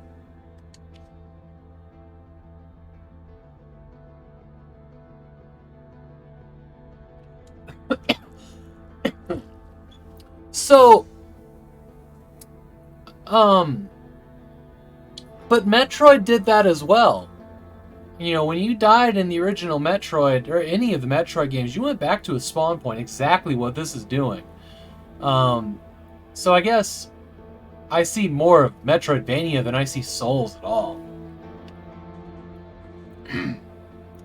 So, but Metroid did that as well. You know, when you died in the original Metroid, or any of the Metroid games, you went back to a spawn point, exactly what this is doing. So I guess I see more of Metroidvania than I see Souls at all.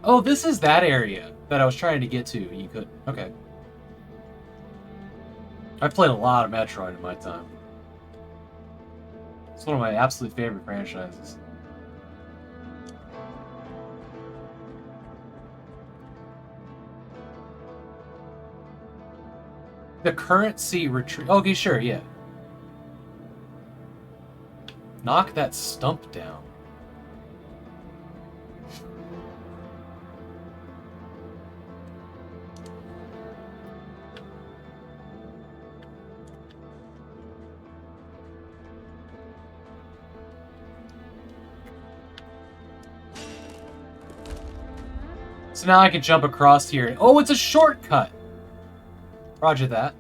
Oh, this is that area that I was trying to get to. You could... Okay. I've played a lot of Metroid in my time. It's one of my absolute favorite franchises. The currency retreat... Okay, sure, yeah. Knock that stump down. So now I can jump across here. Oh, it's a shortcut! Roger that.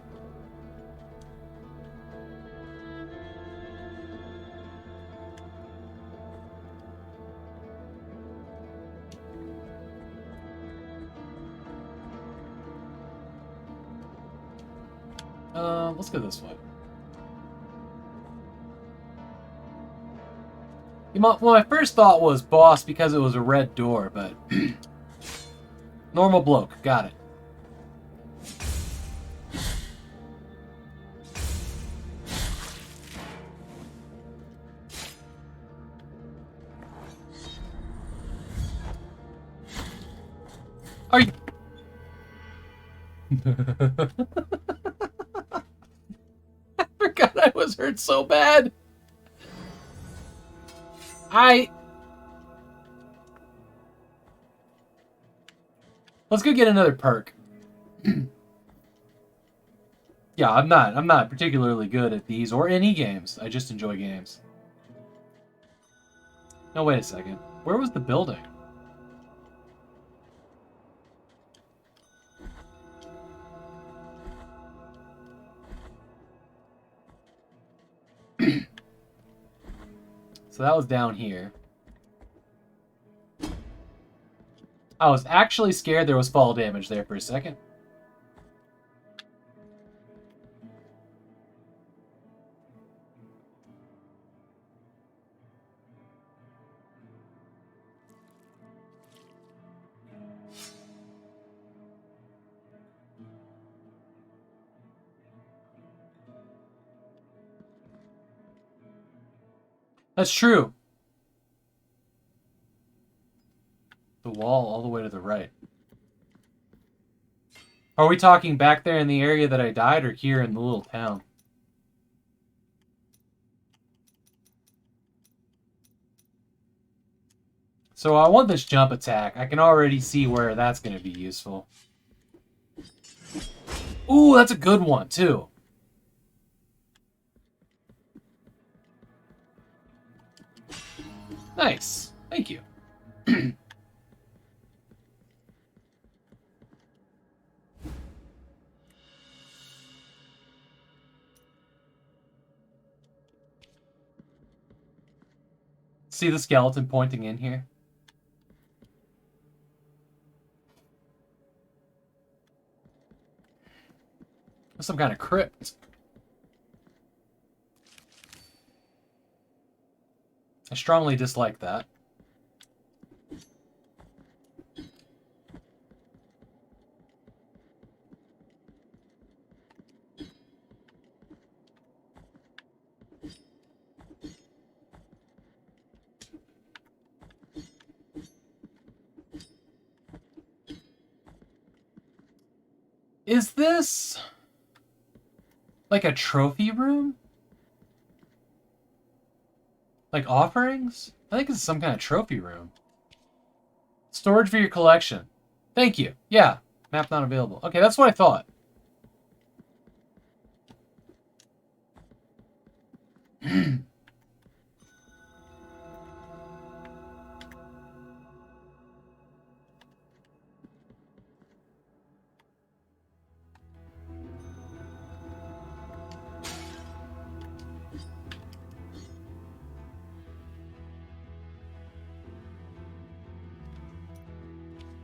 Let's go this way. Well, my first thought was boss because it was a red door, but... Normal bloke, got it. Are you... I forgot I was hurt so bad. Let's go get another perk. Yeah, I'm not particularly good at these or any games. I just enjoy games. No, wait a second. Where was the building? So that was down here. I was actually scared there was fall damage there for a second. That's true. The wall all the way to the right. Are we talking back there in the area that I died, or here in the little town? So I want this jump attack. I can already see where that's going to be useful. Ooh, that's a good one, too. Nice. Thank you. See the skeleton pointing in here? Some kind of crypt. I strongly dislike that. Is this like a trophy room? Like offerings? I think it's some kind of trophy room. Storage for your collection. Thank you. Yeah. Map not available. Okay, that's what I thought.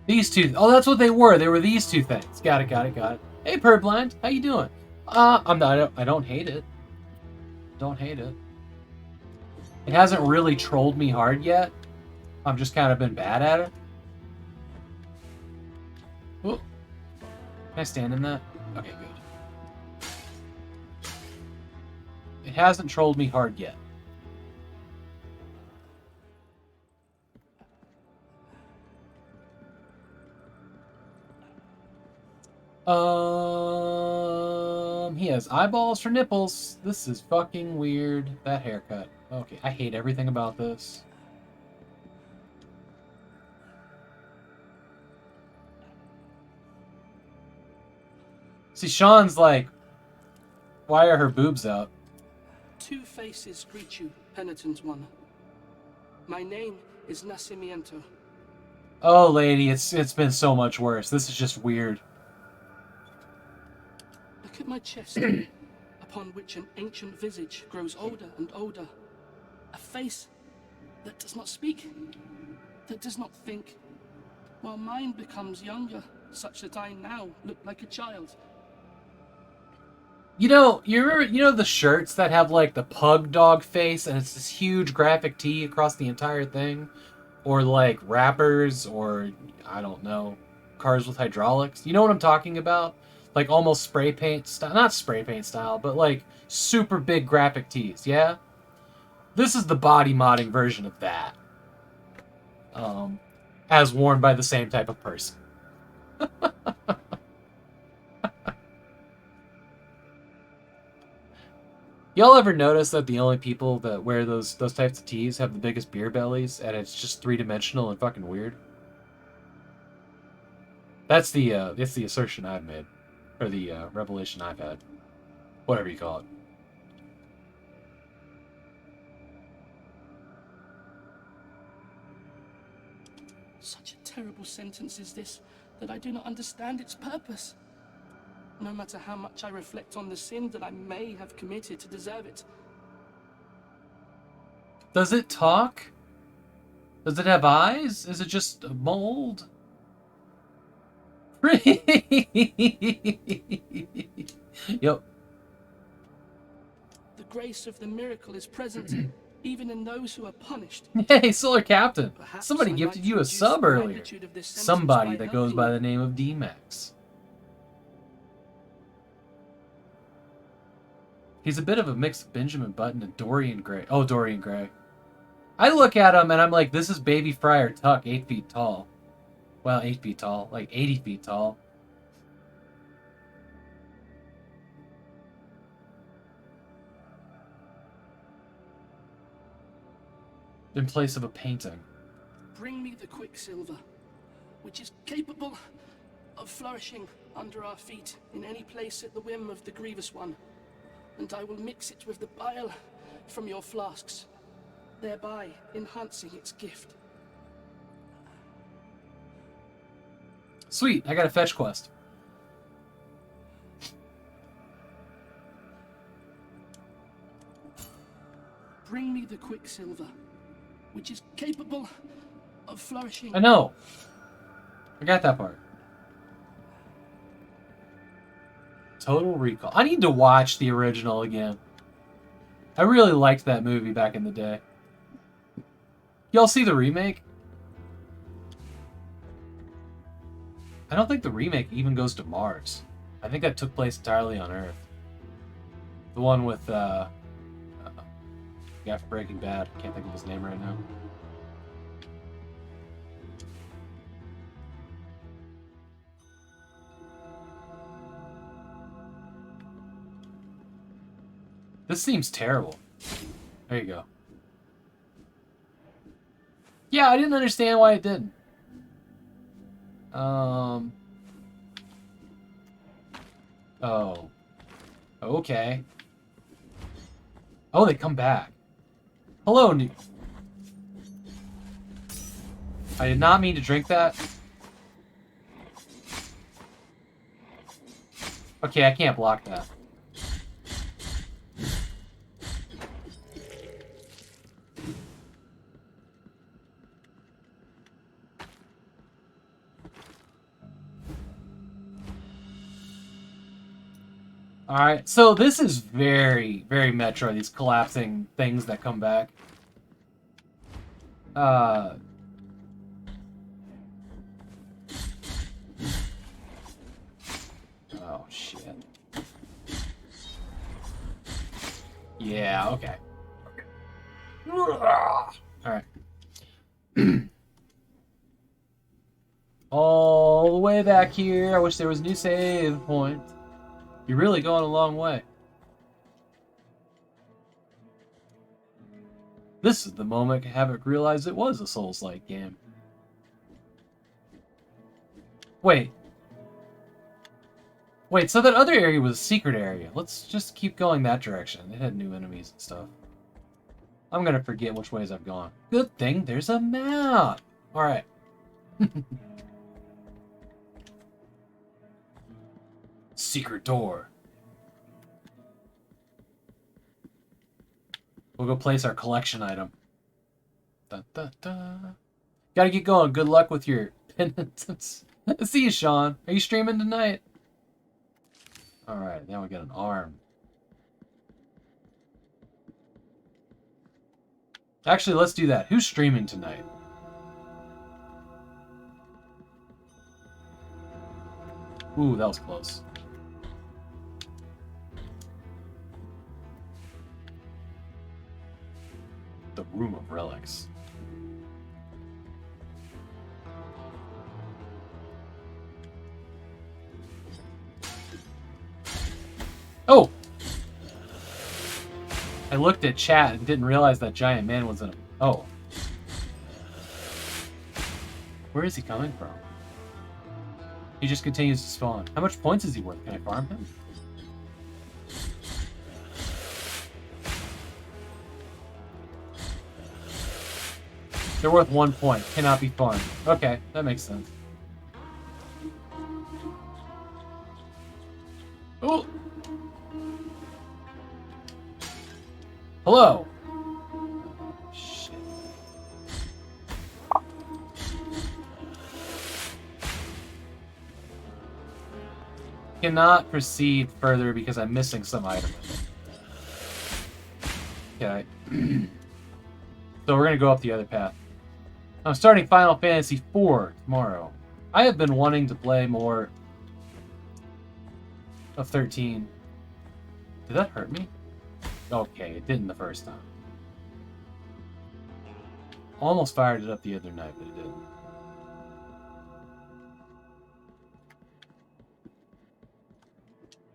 These two. Oh, that's what they were. They were these two things. Got it, got it, got it. Hey, Purblind. How you doing? I'm not. I don't hate it. Don't hate it. It hasn't really trolled me hard yet. I've just kind of been bad at it. Ooh. Can I stand in that? Okay, good. It hasn't trolled me hard yet. He has eyeballs for nipples. This is fucking weird. That haircut. Okay, I hate everything about this. See, Sean's like, why are her boobs out? Two faces greet you, penitent one. My name is Nacimiento. Oh, lady, it's been so much worse. This is just weird. Look at my chest, upon which an ancient visage grows older and older. A face that does not speak, that does not think, while mine becomes younger, such that I now look like a child. You know, you know the shirts that have like the pug dog face and it's this huge graphic tee across the entire thing? Or like rappers, or I don't know, cars with hydraulics. You know what I'm talking about? Like almost spray paint style, not spray paint style, but like super big graphic tees, yeah? This is the body modding version of that. As worn by the same type of person. Y'all ever notice that the only people that wear those types of tees have the biggest beer bellies, and it's just three-dimensional and fucking weird? That's the assertion I've made, or the revelation I've had, whatever you call it. Such a terrible sentence is this, that I do not understand its purpose. No matter how much I reflect on the sin that I may have committed to deserve it. Does it talk? Does it have eyes? Is it just a mold? Yep. The grace of the miracle is present, even in those who are punished. Hey, Solar Captain. Perhaps Somebody I gifted might you a reduce sub the earlier. magnitude of this sentence Somebody by that goes helping by you. the name of D-Max. He's a bit of a mix of Benjamin Button and Dorian Gray. Oh, Dorian Gray. I look at him and I'm like, this is Baby Friar Tuck, 8 feet tall. Well, 8 feet tall, like 80 feet tall. In place of a painting. Bring me the quicksilver, which is capable of flourishing under our feet in any place at the whim of the Grievous One, and I will mix it with the bile from your flasks, thereby enhancing its gift. Sweet, I got a fetch quest. Bring me the quicksilver, which is capable of flourishing. I know. I got that part. Total Recall. I need to watch the original again. I really liked that movie back in the day. Y'all see the remake? I don't think the remake even goes to Mars. I think that took place entirely on Earth. The one with, guy from Breaking Bad. Can't think of his name right now. This seems terrible. There you go. Yeah, I didn't understand why it didn't. Oh. Okay. Oh, they come back. Hello, new... I did not mean to drink that. Okay, I can't block that. Alright, so this is very, very Metro, these collapsing things that come back. Oh, shit. Yeah, okay. Alright. All the way back here. I wish there was a new save point. You're really going a long way. This is the moment Havoc realized it was a Souls-like game. Wait, so that other area was a secret area. Let's just keep going that direction. It had new enemies and stuff. I'm gonna forget which ways I've gone. Good thing there's a map! Alright. Secret door. We'll go place our collection item. Da, da, da. Gotta get going. Good luck with your penitence. See you, Sean. Are you streaming tonight? Alright, now we got an arm. Actually, let's do that. Who's streaming tonight? Ooh, that was close. The Room of Relics. Oh! I looked at chat and didn't realize that giant man was in a... Oh. Where is he coming from? He just continues to spawn. How much points is he worth? Can I farm him? They're worth 1 point. Cannot be farmed. Okay, that makes sense. Oh! Hello! Shit. Cannot proceed further because I'm missing some item. Okay. So we're gonna go up the other path. I'm starting Final Fantasy IV tomorrow. I have been wanting to play more of 13. Did that hurt me? Okay, it didn't the first time. Almost fired it up the other night, but it didn't.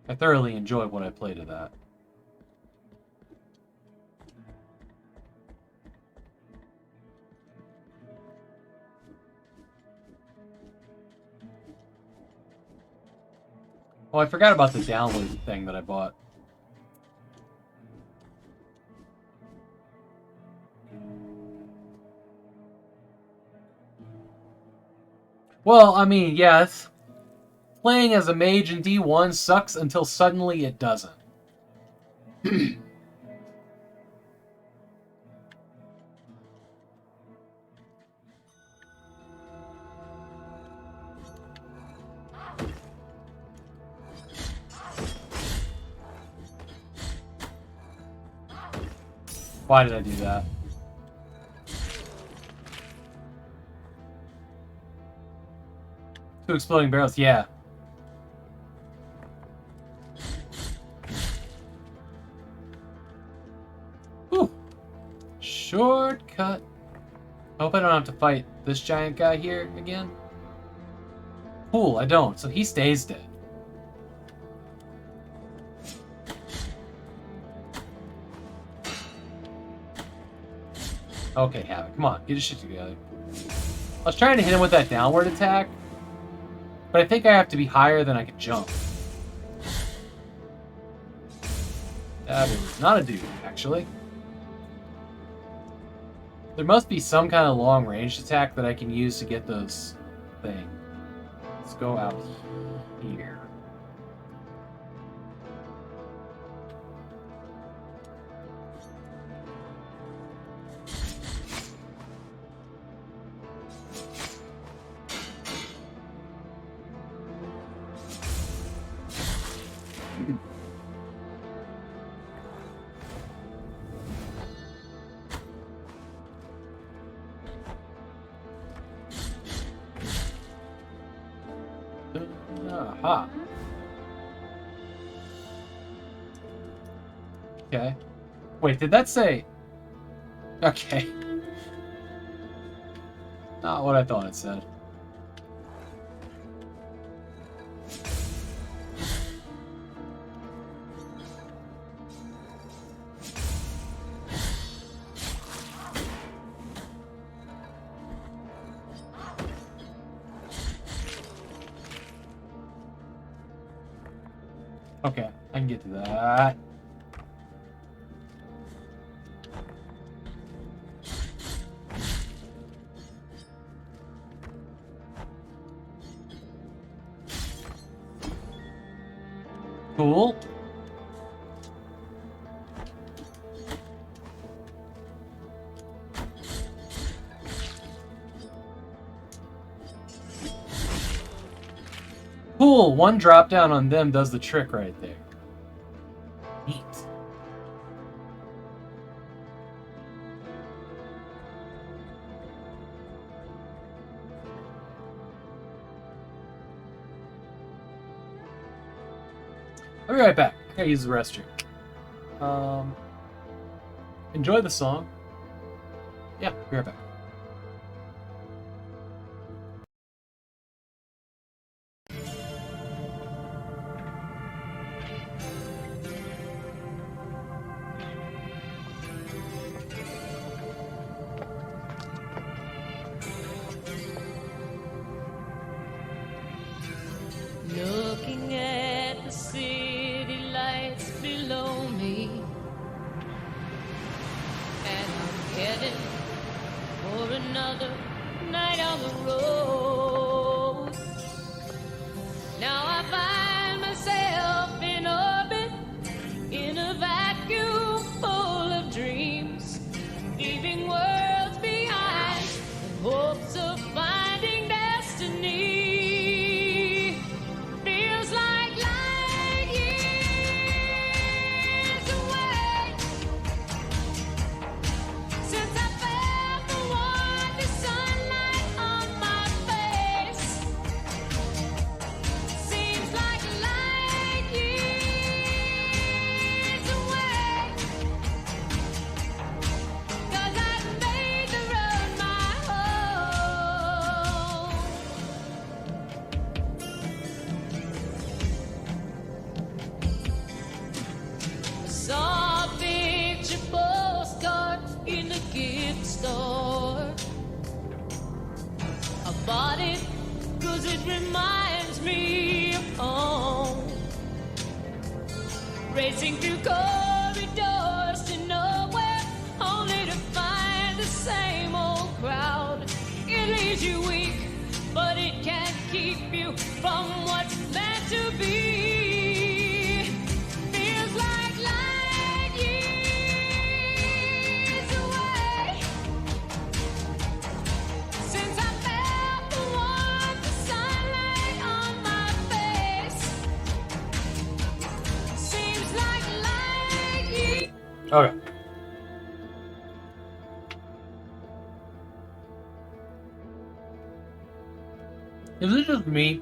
I thoroughly enjoyed what I played of that. Oh, I forgot about the download thing that I bought. Well, I mean, yes. Playing as a mage in D1 sucks until suddenly it doesn't. Why did I do that? Two exploding barrels, yeah. Whew. Shortcut. I hope I don't have to fight this giant guy here again. Cool, I don't, so he stays dead. Okay, Havoc, come on, get your shit together. I was trying to hit him with that downward attack, but I think I have to be higher than I can jump. That is not a dude, actually. There must be some kind of long-range attack that I can use to get those things. Let's go out here. Aha. Okay. Wait, did that say... Okay. Not what I thought it said. Okay, I can get to that. Cool. Cool, one drop down on them does the trick right there. Neat. I'll be right back. I gotta use the restroom. Enjoy the song. Yeah, be right back. Looking at the city lights below me, and I'm heading for another night on the road. Now I find myself in orbit, in a vacuum full of dreams, leaving worlds behind in hopes of finding destiny. Since I felt the warm sunlight on my face. bought it 'cause it reminds me of home. Racing through corridors to nowhere, only to find the same old crowd. It leaves you weak, but it can't keep you from what's meant to be. Feels like light years away since I felt the warmth of sunlight on my face. Seems like light years. Okay. Is it just me?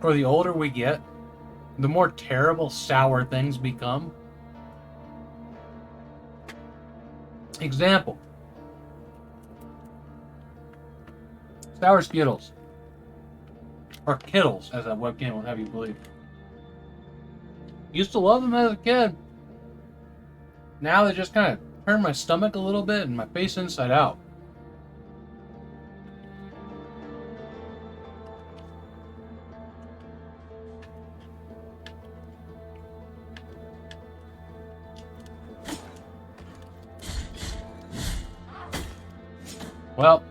Or the older we get, the more terrible sour things become? Example. Sour Skittles. Or Kittles, as that webcam will have you believe. Used to love them as a kid. Now they just kind of turn my stomach a little bit and my face inside out. Well,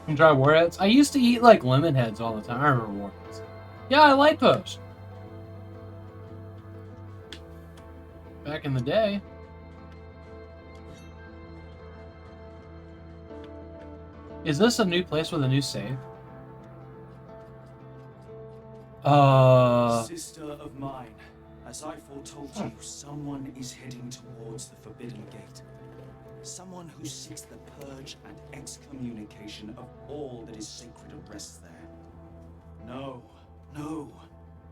and try warheads. I used to eat like lemon heads all the time. I remember warheads. Yeah, I like those. Back in the day. Is this a new place with a new save? Sister of mine, as I foretold you, someone is heading towards the Forbidden Gate. Someone who seeks the purge and excommunication of all that is sacred and rests there. No, no,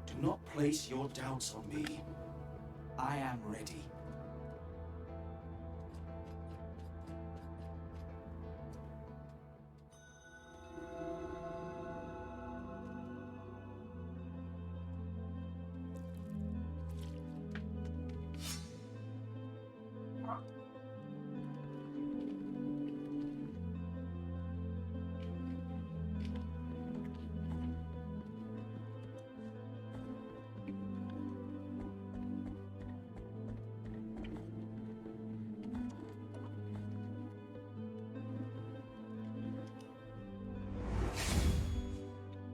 do not place your doubts on me. I am ready.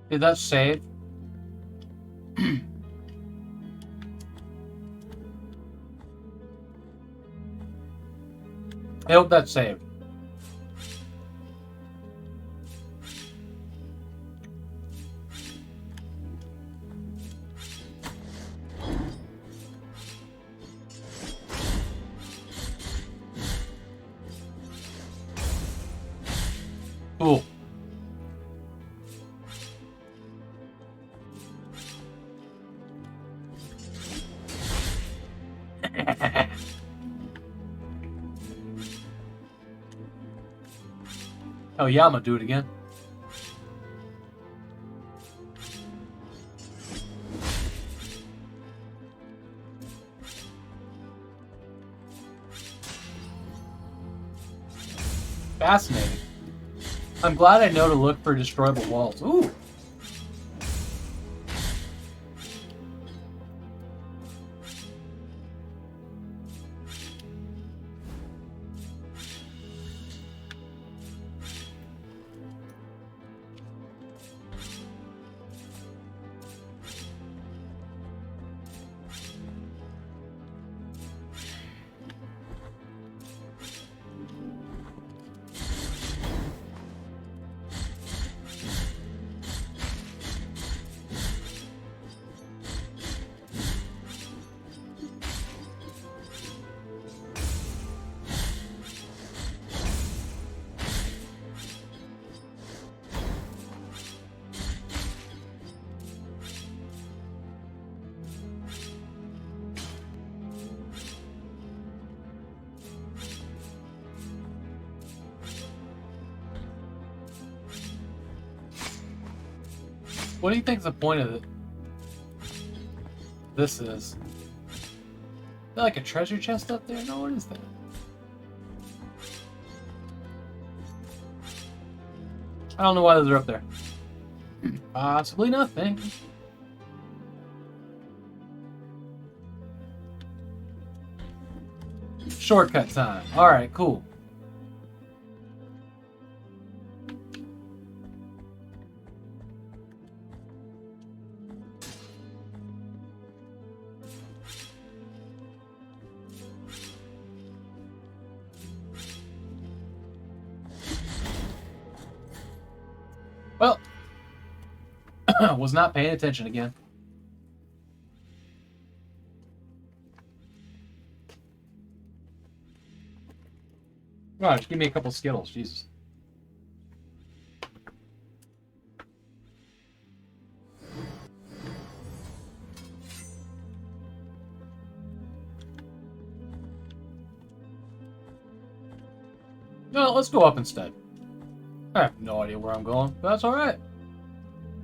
Did that save? I hope that saved. Cool. Oh yeah, I'm gonna do it again. Fascinating. I'm glad I know to look for destroyable walls. Ooh. What do you think the point of this is? Is there like a treasure chest up there? No, what is that? I don't know why those are up there. Possibly nothing. Shortcut time. Alright, cool. Well, was not paying attention again. Wow, just give me a couple Skittles, Jesus. No, let's go up instead. I have no idea where I'm going, but that's alright.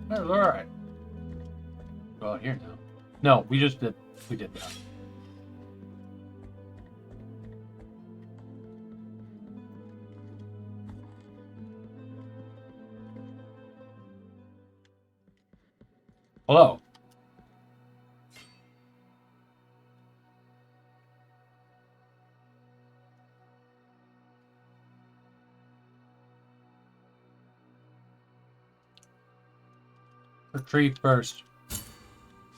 That's alright. Go out here now. No, we did that. Hello. Retrieve first.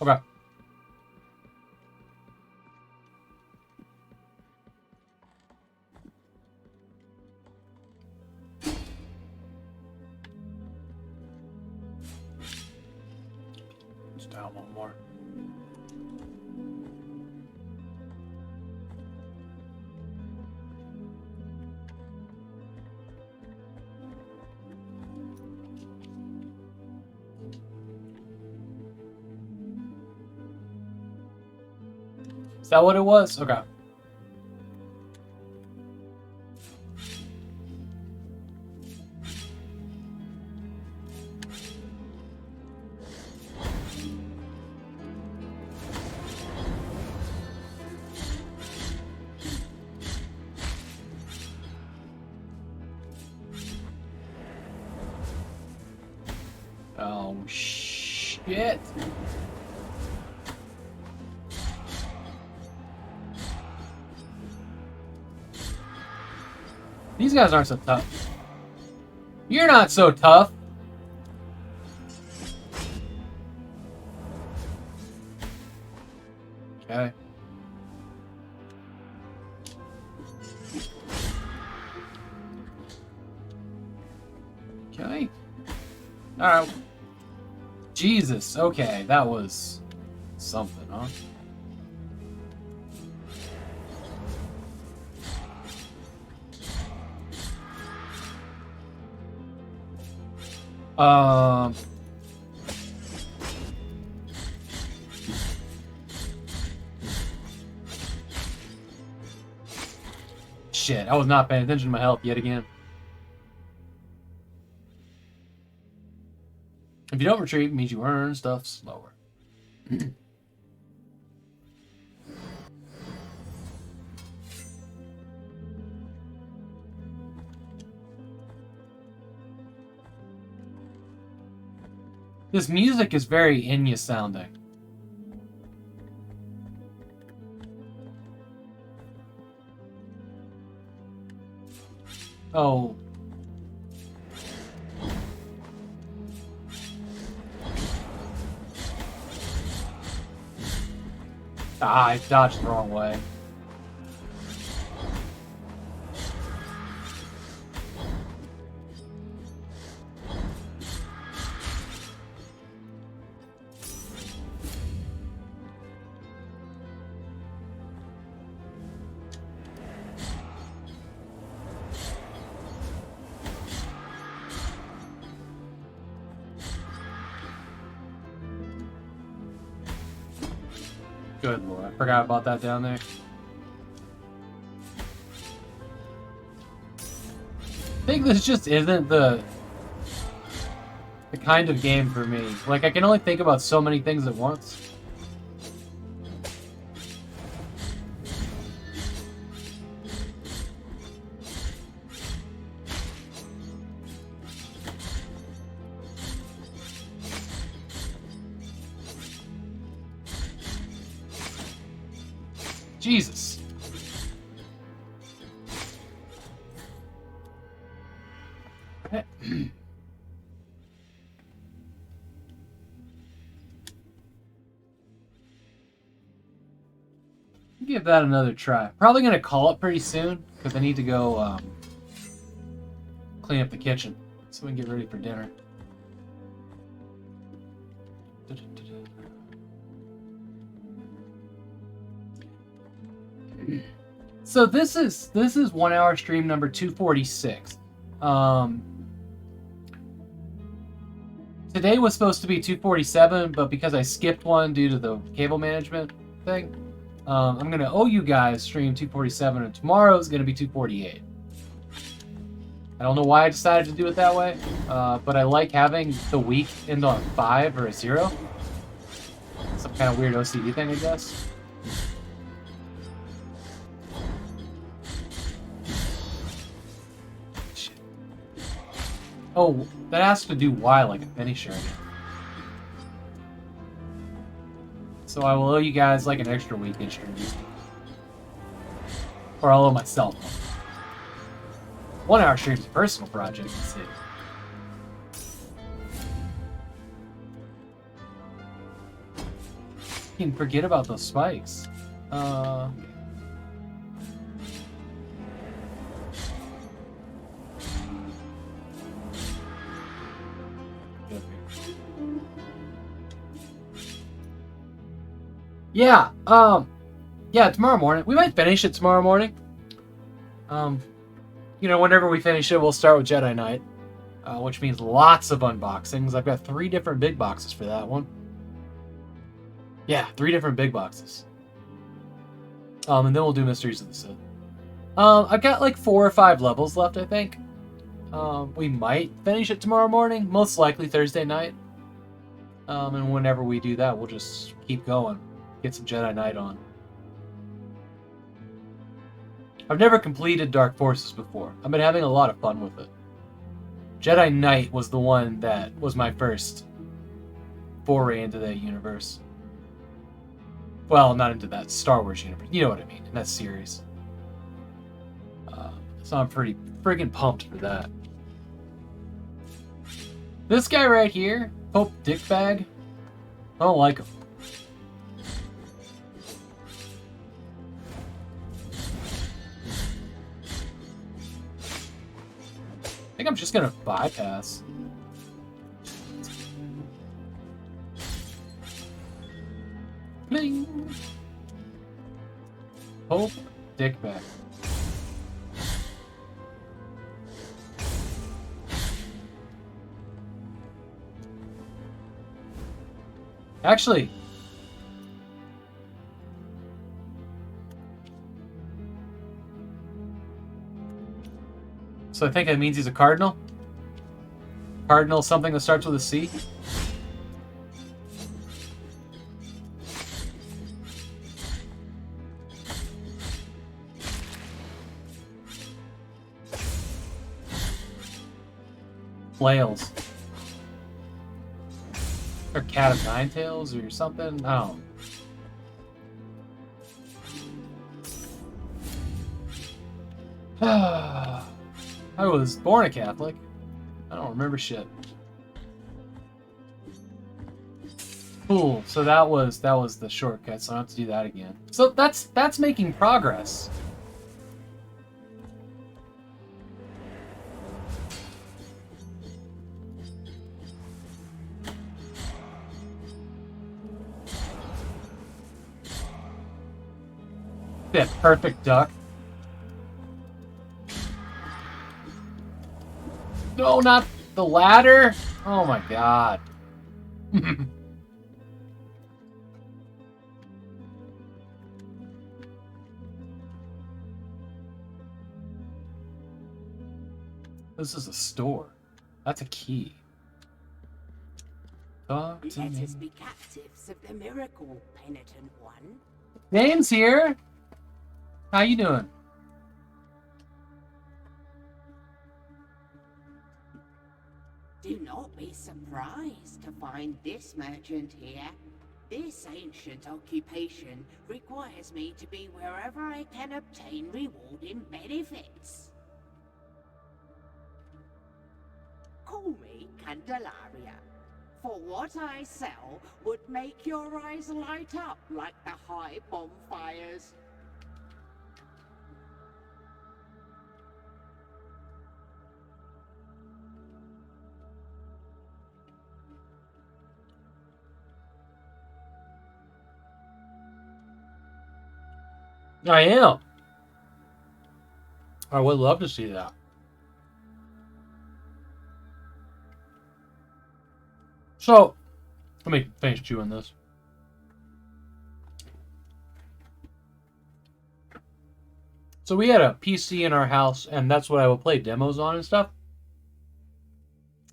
Okay. Let's down one more. Is that what it was? Okay. Oh, shit. These guys aren't so tough. You're not so tough. Okay. Okay. Alright. Jesus. Okay, that was something, huh? Shit, I was not paying attention to my health yet again. If you don't retreat, it means you earn stuff slower. This music is very Enya sounding. Oh. Ah, I dodged the wrong way. Good lord, I forgot about that down there. I think this just isn't the the kind of game for me. Like, I can only think about so many things at once. Jesus. Give that another try. Probably gonna call it pretty soon because I need to go clean up the kitchen so we can get ready for dinner. So this is 1 hour stream number 246. Today was supposed to be 247, but because I skipped one due to the cable management thing, I'm gonna owe you guys stream 247, and tomorrow is gonna be 248. I don't know why I decided to do it that way, but I like having the week end on 5 or a 0. Some kind of weird OCD thing, I guess. Oh, that has to do Y like a finisher again. So I will owe you guys like an extra week in stream. Or I'll owe myself. 1 hour stream's a personal project, let's see. You can forget about those spikes. Yeah, yeah, tomorrow morning. We might finish it tomorrow morning. You know, whenever we finish it, we'll start with Jedi Knight, which means lots of unboxings. I've got 3 different big boxes for that one. Yeah, 3 different big boxes. And then we'll do Mysteries of the Sith. I've got like 4 or 5 levels left, I think. We might finish it tomorrow morning, most likely Thursday night. And whenever we do that, we'll just keep going. Get some Jedi Knight on. I've never completed Dark Forces before. I've been having a lot of fun with it. Jedi Knight was the one that was my first foray into that universe. Well, not into that Star Wars universe. You know what I mean, in that series. So I'm pretty friggin' pumped for that. This guy right here, Pope Dickbag, I don't like him. I think I'm just gonna bypass. Bling. Pope Dickbag. Actually, so I think that means he's a cardinal. Cardinal, something that starts with a C. Flails. Or Cat of Nine Tails or something. I don't know. I was born a Catholic. I don't remember shit. Cool. So that was the shortcut. So I don't have to do that again. So that's making progress. That perfect duck. No, not the ladder. Oh my god. This is a store. That's a key. Talk to Let me. us be captives of the miracle, penitent one. Dane's here. How you doing? Do not be surprised to find this merchant here. This ancient occupation requires me to be wherever I can obtain rewarding benefits. Call me Candelaria, for what I sell would make your eyes light up like the high bonfires. I am. I would love to see that. So, let me finish chewing this. So we had a PC in our house, and that's what I would play demos on and stuff.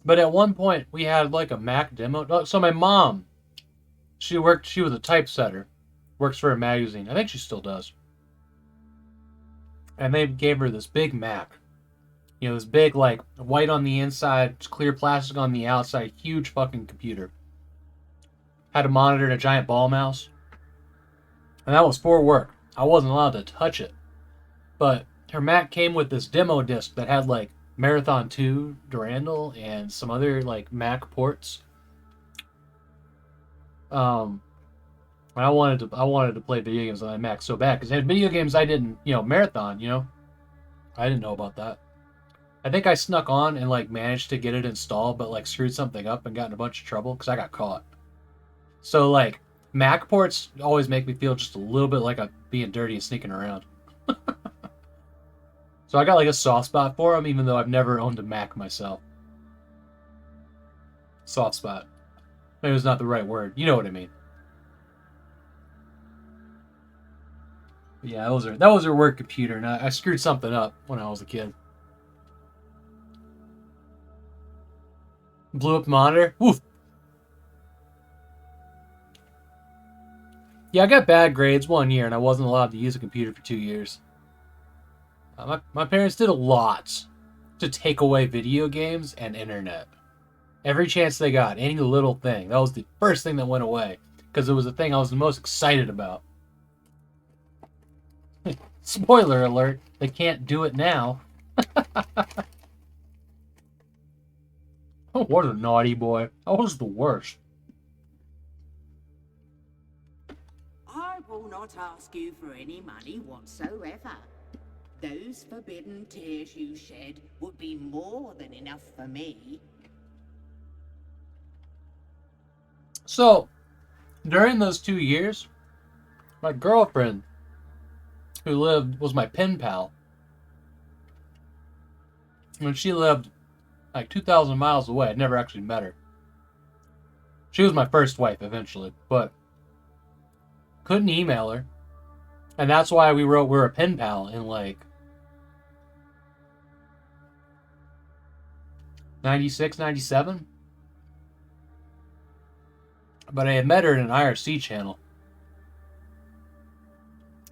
But at one point, we had like a Mac demo. So my mom, she was a typesetter, works for a magazine. I think she still does. And they gave her this big Mac. You know, this big, like, white on the inside, clear plastic on the outside, huge fucking computer. Had a monitor and a giant ball mouse. And that was for work. I wasn't allowed to touch it. But her Mac came with this demo disc that had, like, Marathon 2, Durandal, and some other, like, Mac ports. And I wanted to play video games on my Mac so bad, because it had video games I didn't, Marathon, I didn't know about that. I think I snuck on and, like, managed to get it installed, but, like, screwed something up and got in a bunch of trouble, because I got caught. So, like, Mac ports always make me feel just a little bit like I'm being dirty and sneaking around. So I got, like, a soft spot for them, even though I've never owned a Mac myself. Soft spot. Maybe it's not the right word. You know what I mean. But yeah, that was her work computer, and I screwed something up when I was a kid. Blew up the monitor. Woof. Yeah, I got bad grades one year, and I wasn't allowed to use a computer for 2 years. My parents did a lot to take away video games and internet. Every chance they got, any little thing. That was the first thing that went away, because it was the thing I was the most excited about. Spoiler alert, they can't do it now. Oh, what a naughty boy. That was the worst. I will not ask you for any money whatsoever. Those forbidden tears you shed would be more than enough for me. So, during those 2 years, my girlfriend, who was my pen pal, and she lived like 2,000 miles away. I'd never actually met her. She was my first wife eventually, but couldn't email her. And that's why we wrote we're a pen pal in like 96, 97. But I had met her in an IRC channel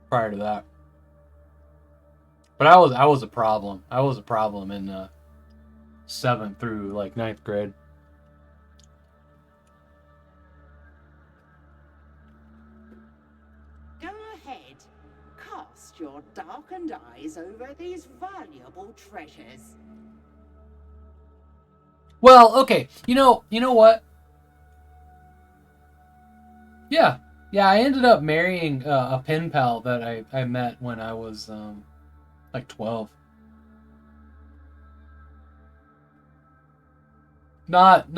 prior to that. But I was a problem. I was a problem in 7th through like 9th grade. Go ahead. Cast your darkened eyes over these valuable treasures. Well, okay. You know what? Yeah. Yeah, I ended up marrying a pen pal that I met when I was like 12. Not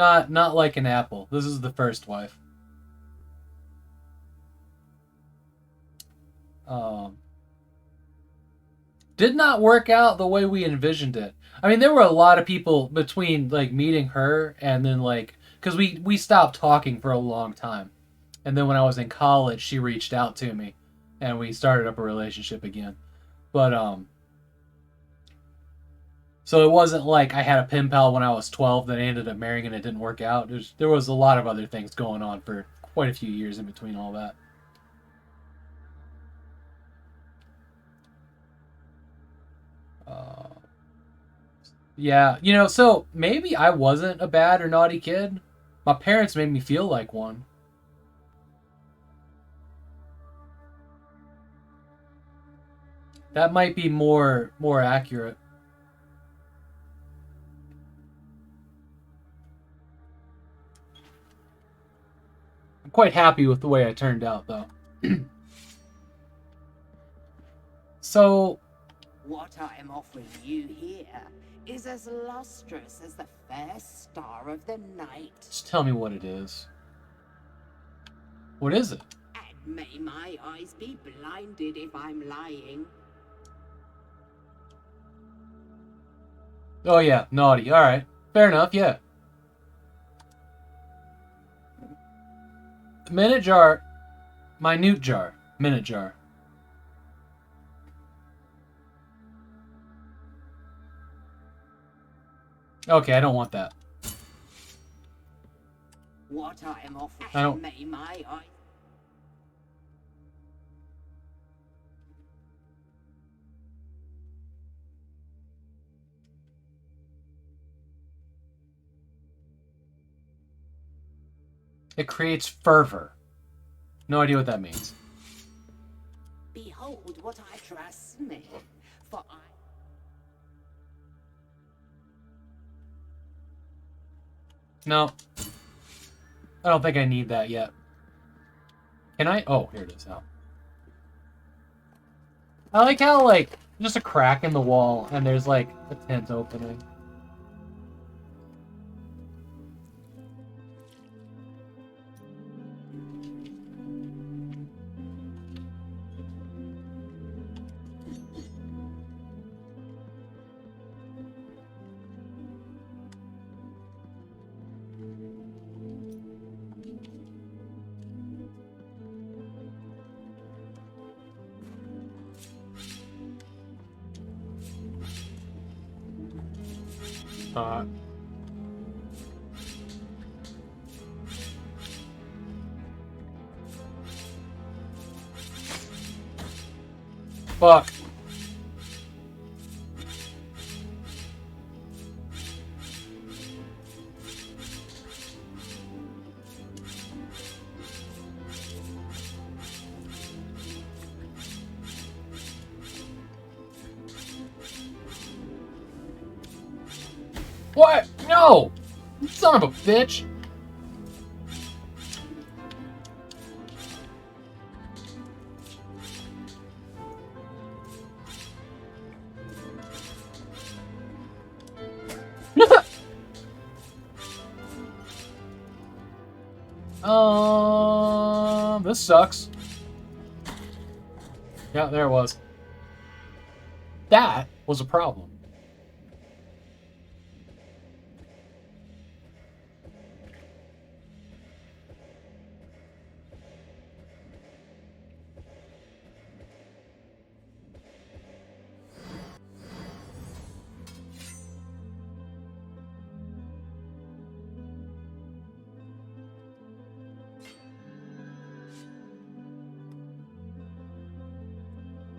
like an apple. This is the first wife. Did not work out the way we envisioned it. I mean, there were a lot of people between like meeting her and then like, because we stopped talking for a long time. And then when I was in college, she reached out to me and we started up a relationship again. But So it wasn't like I had a pen pal when I was 12 that I ended up marrying and it didn't work out. There was a lot of other things going on for quite a few years in between all that. Yeah, you know, so maybe I wasn't a bad or naughty kid. My parents made me feel like one. That might be more accurate. I'm quite happy with the way I turned out, though. So, What I am offering you here is as lustrous as the fair star of the night. just tell me what it is. What is it? And may my eyes be blinded if I'm lying. Oh yeah, naughty. Alright. Fair enough, yeah. Minute jar. Minute jar. Minute jar. Okay, I don't want that. What I am offering, I don't- may my eyes... It creates fervor. No idea what that means. Behold what I transmit, for I... No. I don't think I need that yet. Can I? Oh, here it is now. I like how, like, just a crack in the wall and there's, like, a tent opening. Uh, fuck. What? No! Son of a bitch! This sucks. Yeah, there it was. That was a problem.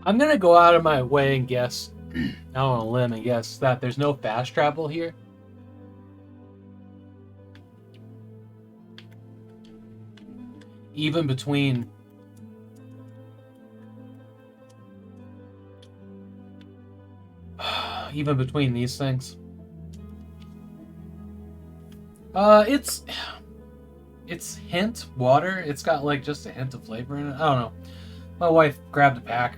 I'm gonna go out of my way and guess, out on a limb and guess that there's no fast travel here. Even between these things. It's hint water. It's got like just a hint of flavor in it. I don't know. My wife grabbed a pack,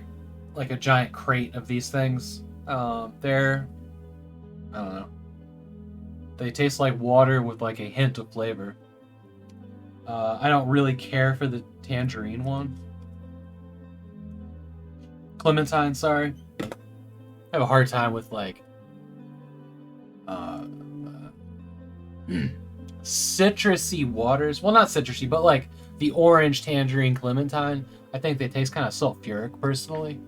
like a giant crate of these things. They're, I don't know. They taste like water with like a hint of flavor. I don't really care for the tangerine one. Clementine, sorry. I have a hard time with like citrusy waters. Well, not citrusy, but like the orange tangerine clementine. I think they taste kind of sulfuric personally.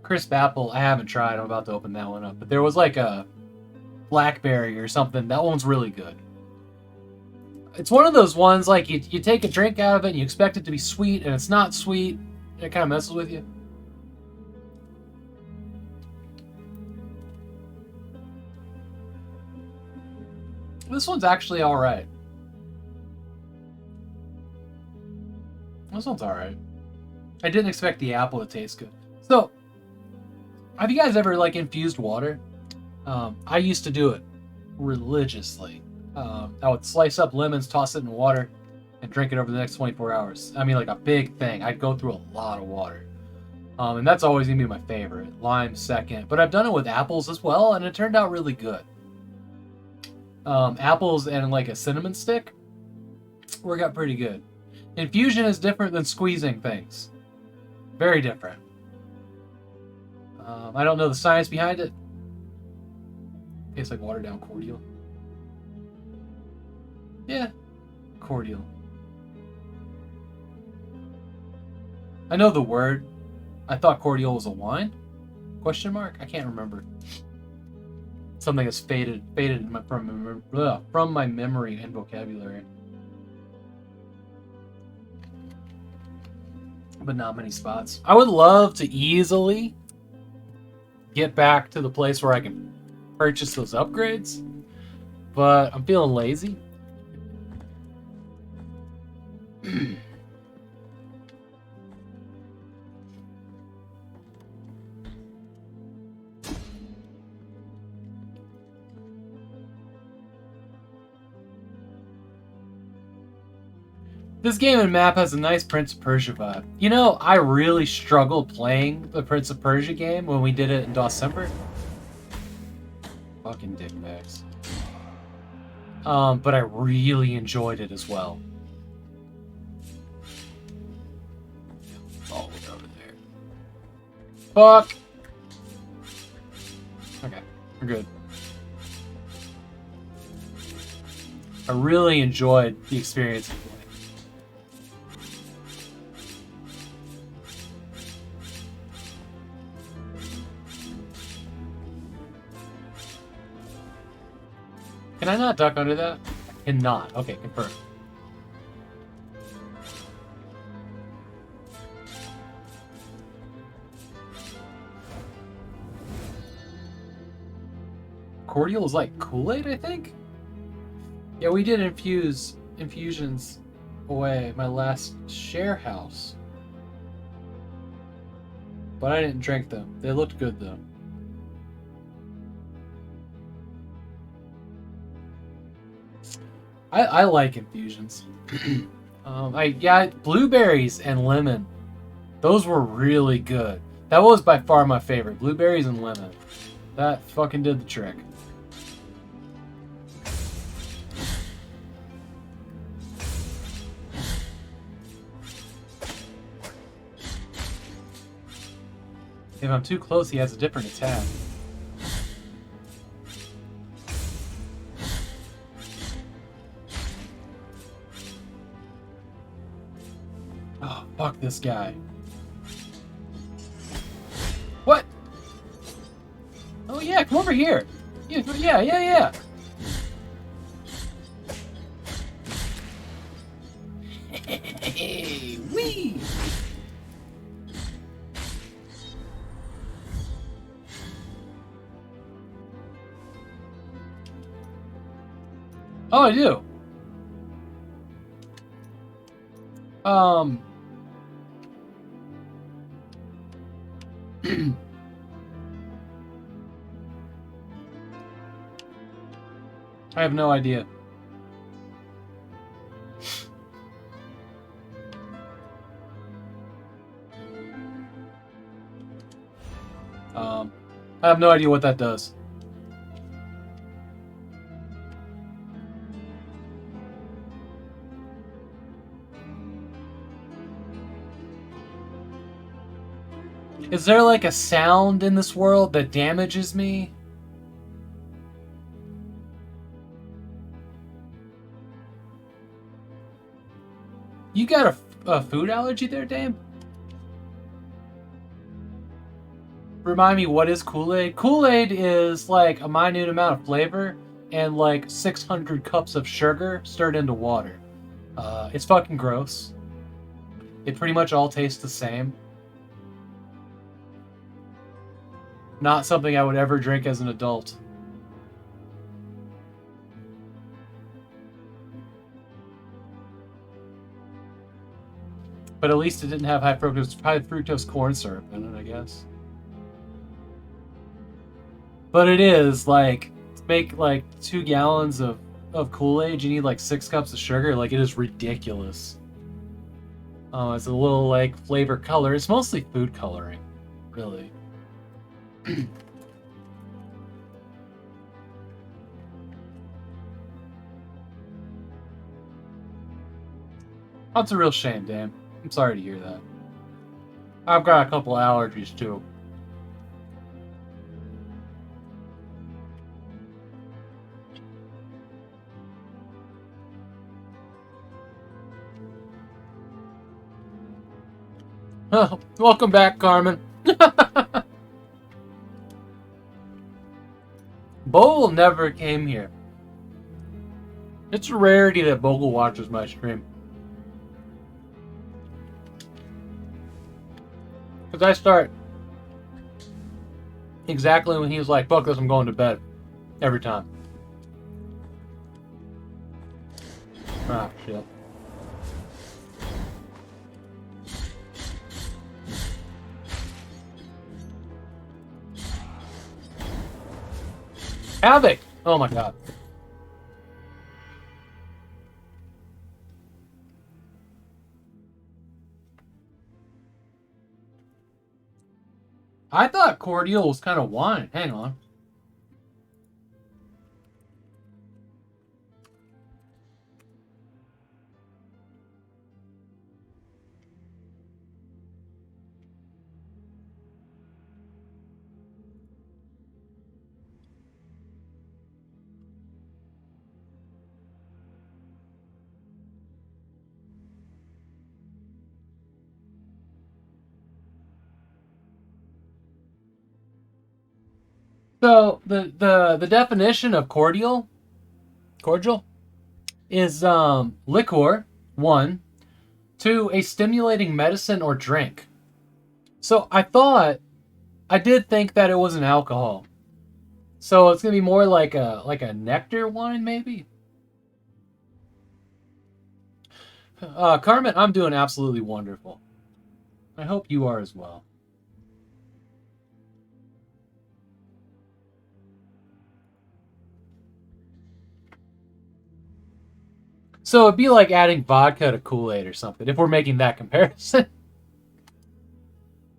Crisp apple, I haven't tried. I'm about to open that one up. But there was like a blackberry or something. That one's really good. It's one of those ones like you take a drink out of it and you expect it to be sweet and it's not sweet. It kind of messes with you. This one's actually alright. This one's alright. I didn't expect the apple to taste good. So, have you guys ever like infused water? I used to do it religiously. I would slice up lemons, toss it in water, and drink it over the next 24 hours. I mean, like a big thing. I'd go through a lot of water. And that's always going to be my favorite. Lime second. But I've done it with apples as well, and it turned out really good. Apples and like a cinnamon stick work out pretty good. Infusion is different than squeezing things. Very different. I don't know the science behind it. Tastes like watered down cordial. Yeah, cordial. I know the word. I thought cordial was a wine? Question mark? I can't remember. Something that's faded from my memory and vocabulary. But not many spots. I would love to easily get back to the place where I can purchase those upgrades, but I'm feeling lazy. This game and map has a nice Prince of Persia vibe. You know, I really struggled playing the Prince of Persia game when we did it in Dosember. Fucking dickbags. But I really enjoyed it as well. Oh, over there. Fuck! Okay, we're good. I really enjoyed the experience of playing. Can I not duck under that? I cannot. Okay, confirm. Cordial is like Kool-Aid, I think? Yeah, we did infusions away at my last share house. But I didn't drink them. They looked good though. I like infusions. Blueberries and lemon. Those were really good. That was by far my favorite. Blueberries and lemon. That fucking did the trick. If I'm too close, he has a different attack. Oh, fuck this guy. What? Oh yeah, come over here. Yeah. Wee! Oh, I do. I have no idea. I have no idea what that does. Is there like a sound in this world that damages me? You got a food allergy there, Dame? Remind me, what is Kool-Aid? Kool-Aid is like a minute amount of flavor and like 600 cups of sugar stirred into water. It's fucking gross. It pretty much all tastes the same. Not something I would ever drink as an adult. But at least it didn't have high fructose corn syrup in it, I guess. But it is, like, to make, like, 2 gallons of Kool-Aid, you need, like, 6 cups of sugar. Like, it is ridiculous. It's a little, like, flavor color. It's mostly food coloring, really. That's a real shame, Dan. I'm sorry to hear that. I've got a couple allergies, too. Oh, welcome back, Carmen. Bogle never came here. It's a rarity that Bogle watches my stream. Because I start exactly when he's like, fuck this, I'm going to bed. Every time. Ah, shit. Havoc! Oh my god. I thought cordial was kind of wine. Hang on. So the definition of cordial is liquor, 1, 2, a stimulating medicine or drink. So I did think that it was an alcohol. So it's gonna be more like a nectar wine, maybe. Carmen, I'm doing absolutely wonderful. I hope you are as well. So it'd be like adding vodka to Kool-Aid or something, if we're making that comparison.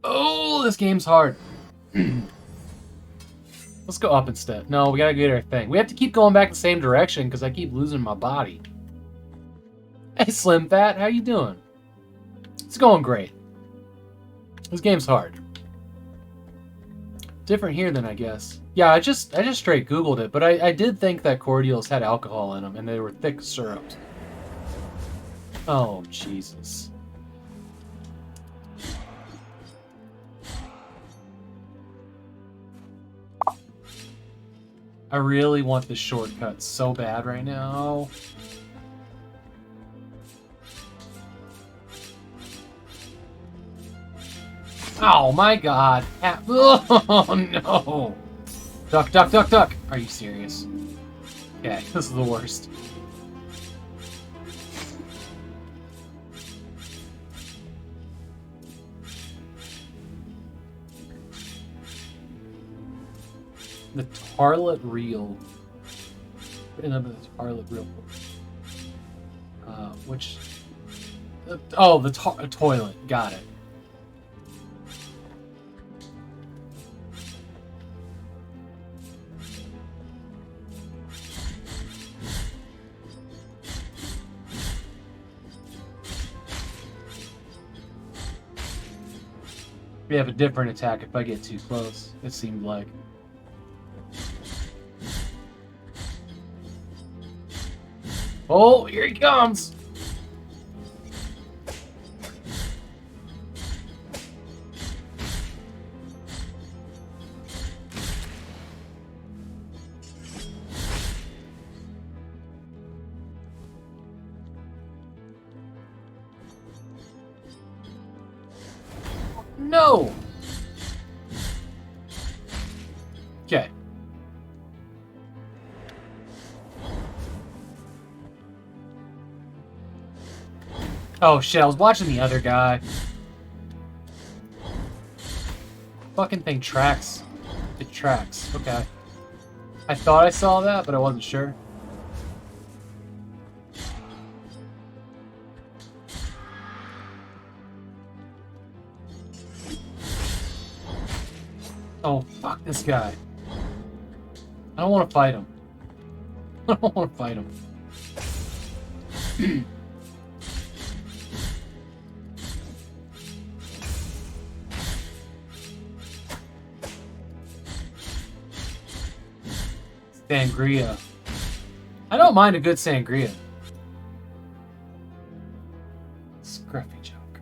Oh, this game's hard. Let's go up instead. No, we gotta get our thing. We have to keep going back the same direction because I keep losing my body. Hey, Slim Fat, how you doing? It's going great. This game's hard. Different here than I guess. Yeah, I just straight Googled it, but I did think that cordials had alcohol in them, and they were thick syrups. Oh, Jesus. I really want this shortcut so bad right now. Oh my god. Oh no. Duck, duck, duck, duck. Are you serious? Okay, this is the worst. The Tarlet Reel. Another Tarlet Reel. Which... oh, the toilet. Got it. We have a different attack if I get too close, it seemed like. Oh, here he comes! No! Okay. Oh shit, I was watching the other guy. Fucking thing tracks. It tracks. Okay. I thought I saw that, but I wasn't sure. Oh, fuck this guy. I don't want to fight him. I don't want to fight him. Sangria. I don't mind a good sangria. Scruffy joke.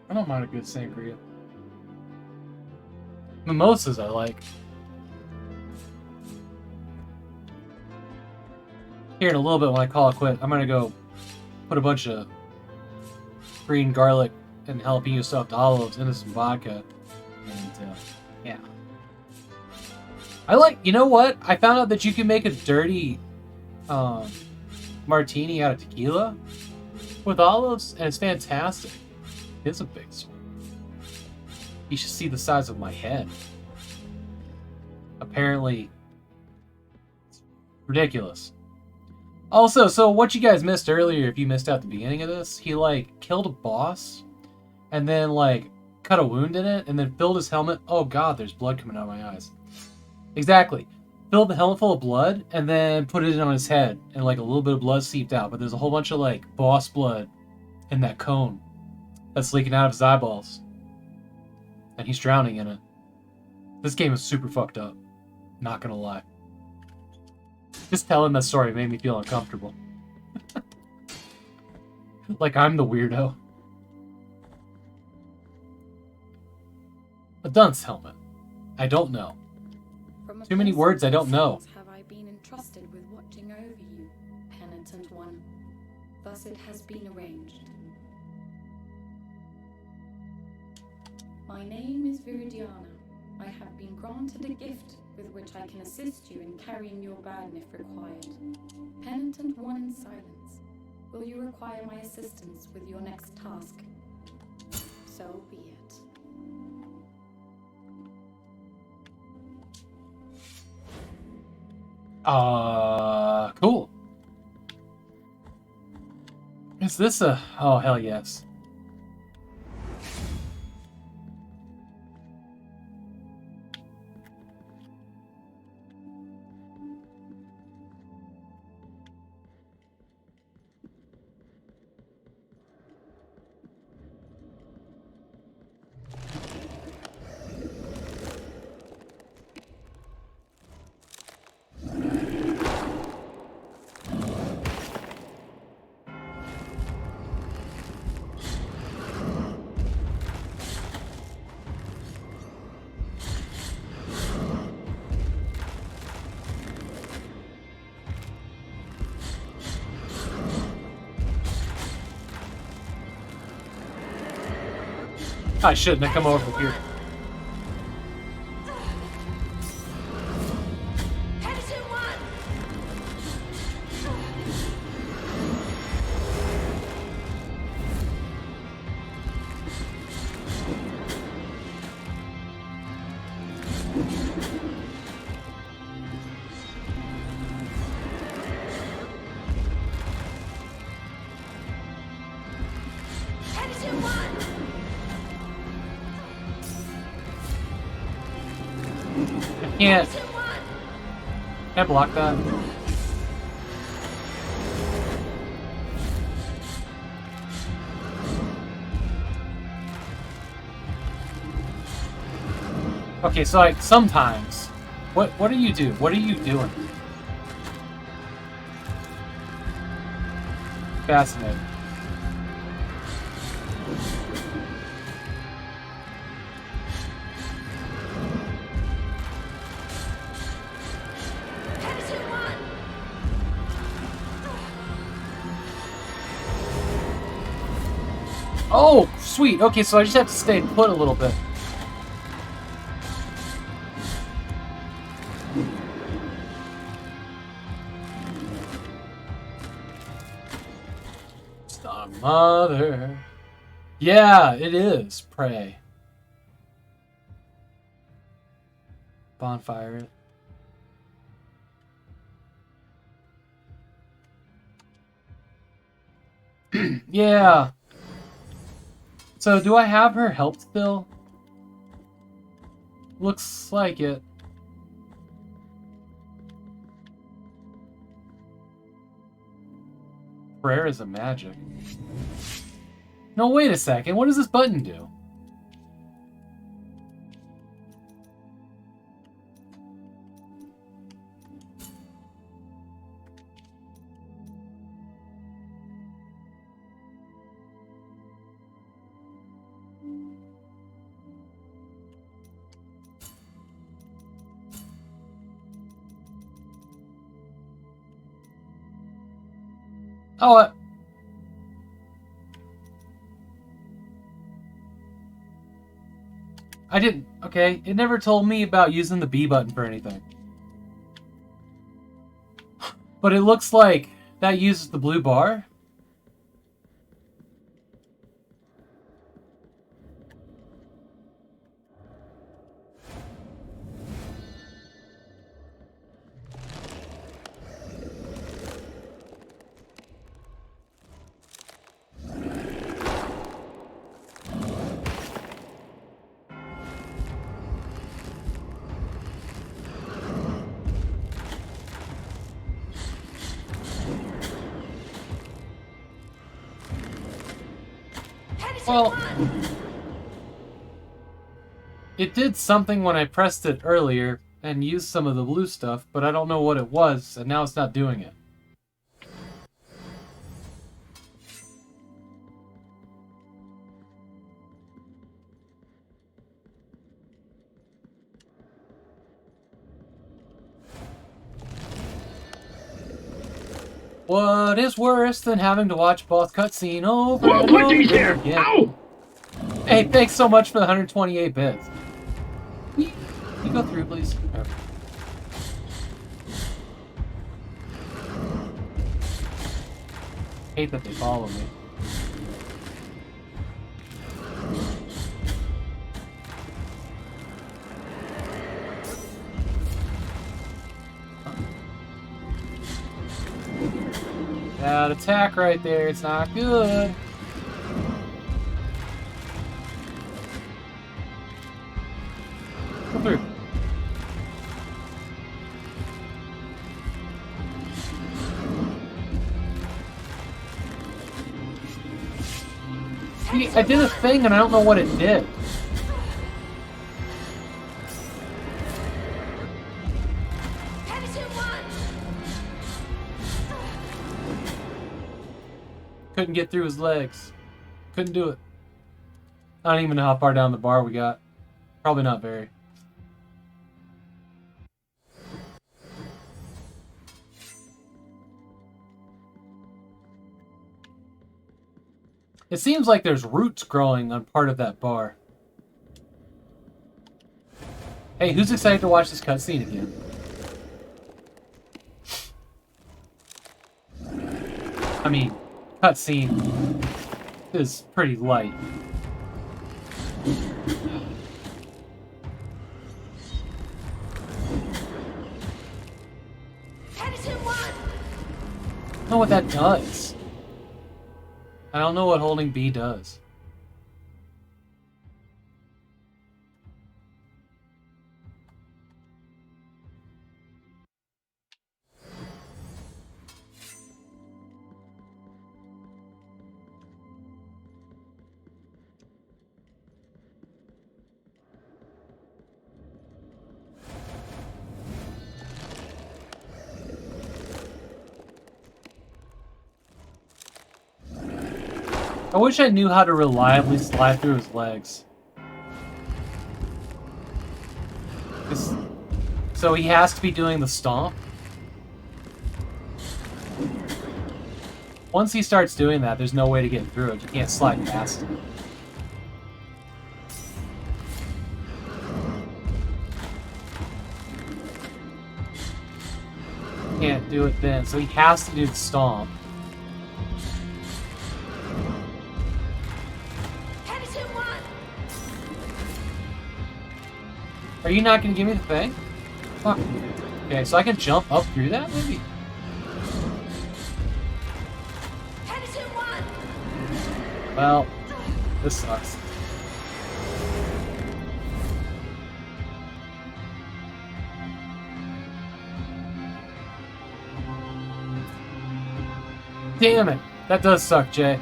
I don't mind a good sangria. Mimosas I like. Here in a little bit when I call it quit, I'm gonna go put a bunch of green garlic and jalapeno stuffed olives into some vodka. And, yeah. I like, you know what? I found out that you can make a dirty martini out of tequila with olives, and it's fantastic. It's a big sword. You should see the size of my head. Apparently, it's ridiculous. Also, so what you guys missed earlier, if you missed out the beginning of this, he, like, killed a boss, and then, like, cut a wound in it, and then filled his helmet. Oh god, there's blood coming out of my eyes. Exactly. Filled the helmet full of blood, and then put it on his head, and, like, a little bit of blood seeped out, but there's a whole bunch of, like, boss blood in that cone that's leaking out of his eyeballs. And he's drowning in it. This game is super fucked up. Not gonna lie. Just telling that story made me feel uncomfortable. Like I'm the weirdo. A dunce helmet. I don't know. Too many words I don't know. Have I been entrusted with watching over you, penitent one? Thus it has been arranged. My name is Viridiana. I have been granted a gift with which I can assist you in carrying your burden if required. Penitent one in silence, will you require my assistance with your next task? So be it. Cool. Is this a... Oh, hell yes. I shouldn't have come over from here. Can't block that. Okay, so like sometimes, what do you do? What are you doing? Fascinating. Oh, sweet. Okay, so I just have to stay put a little bit. Star Mother. Yeah, it is. Pray. Bonfire it. Yeah. So, do I have her help still? Looks like it. Prayer is a magic. No, wait a second. What does this button do? Oh, I didn't. Okay, it never told me about using the B button for anything. But it looks like that uses the blue bar. Well, it did something when I pressed it earlier and used some of the blue stuff, but I don't know what it was, and now it's not doing it. What is worse than having to watch both cutscene over and over again? Ow! Hey, thanks so much for the 128 bits. Can you go through, please? Okay. Hate that they follow me. That attack right there, it's not good. Come through. See, I did a thing and I don't know what it did. Couldn't get through his legs. Couldn't do it. I don't even know how far down the bar we got. Probably not very. It seems like there's roots growing on part of that bar. Hey, who's excited to watch this cutscene again? I mean, cutscene is pretty light. I don't know what that does. I don't know what holding B does. I wish I knew how to reliably slide through his legs. So he has to be doing the stomp? Once he starts doing that, there's no way to get through it. You can't slide past him. Can't do it then, so he has to do the stomp. Are you not gonna give me the thing? Fuck. Okay, so I can jump up through that, maybe? Well, this sucks. Damn it! That does suck, Jay.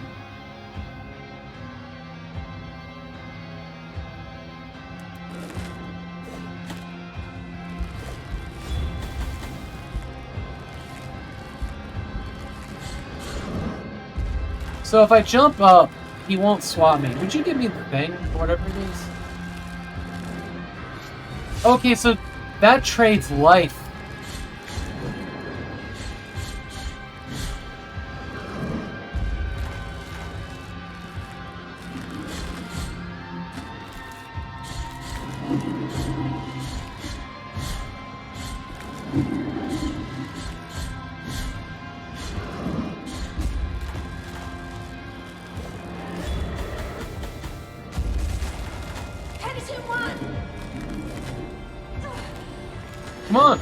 So if I jump up, he won't swap me. Would you give me the thing, or whatever it is? Okay, so that trades life. Come on,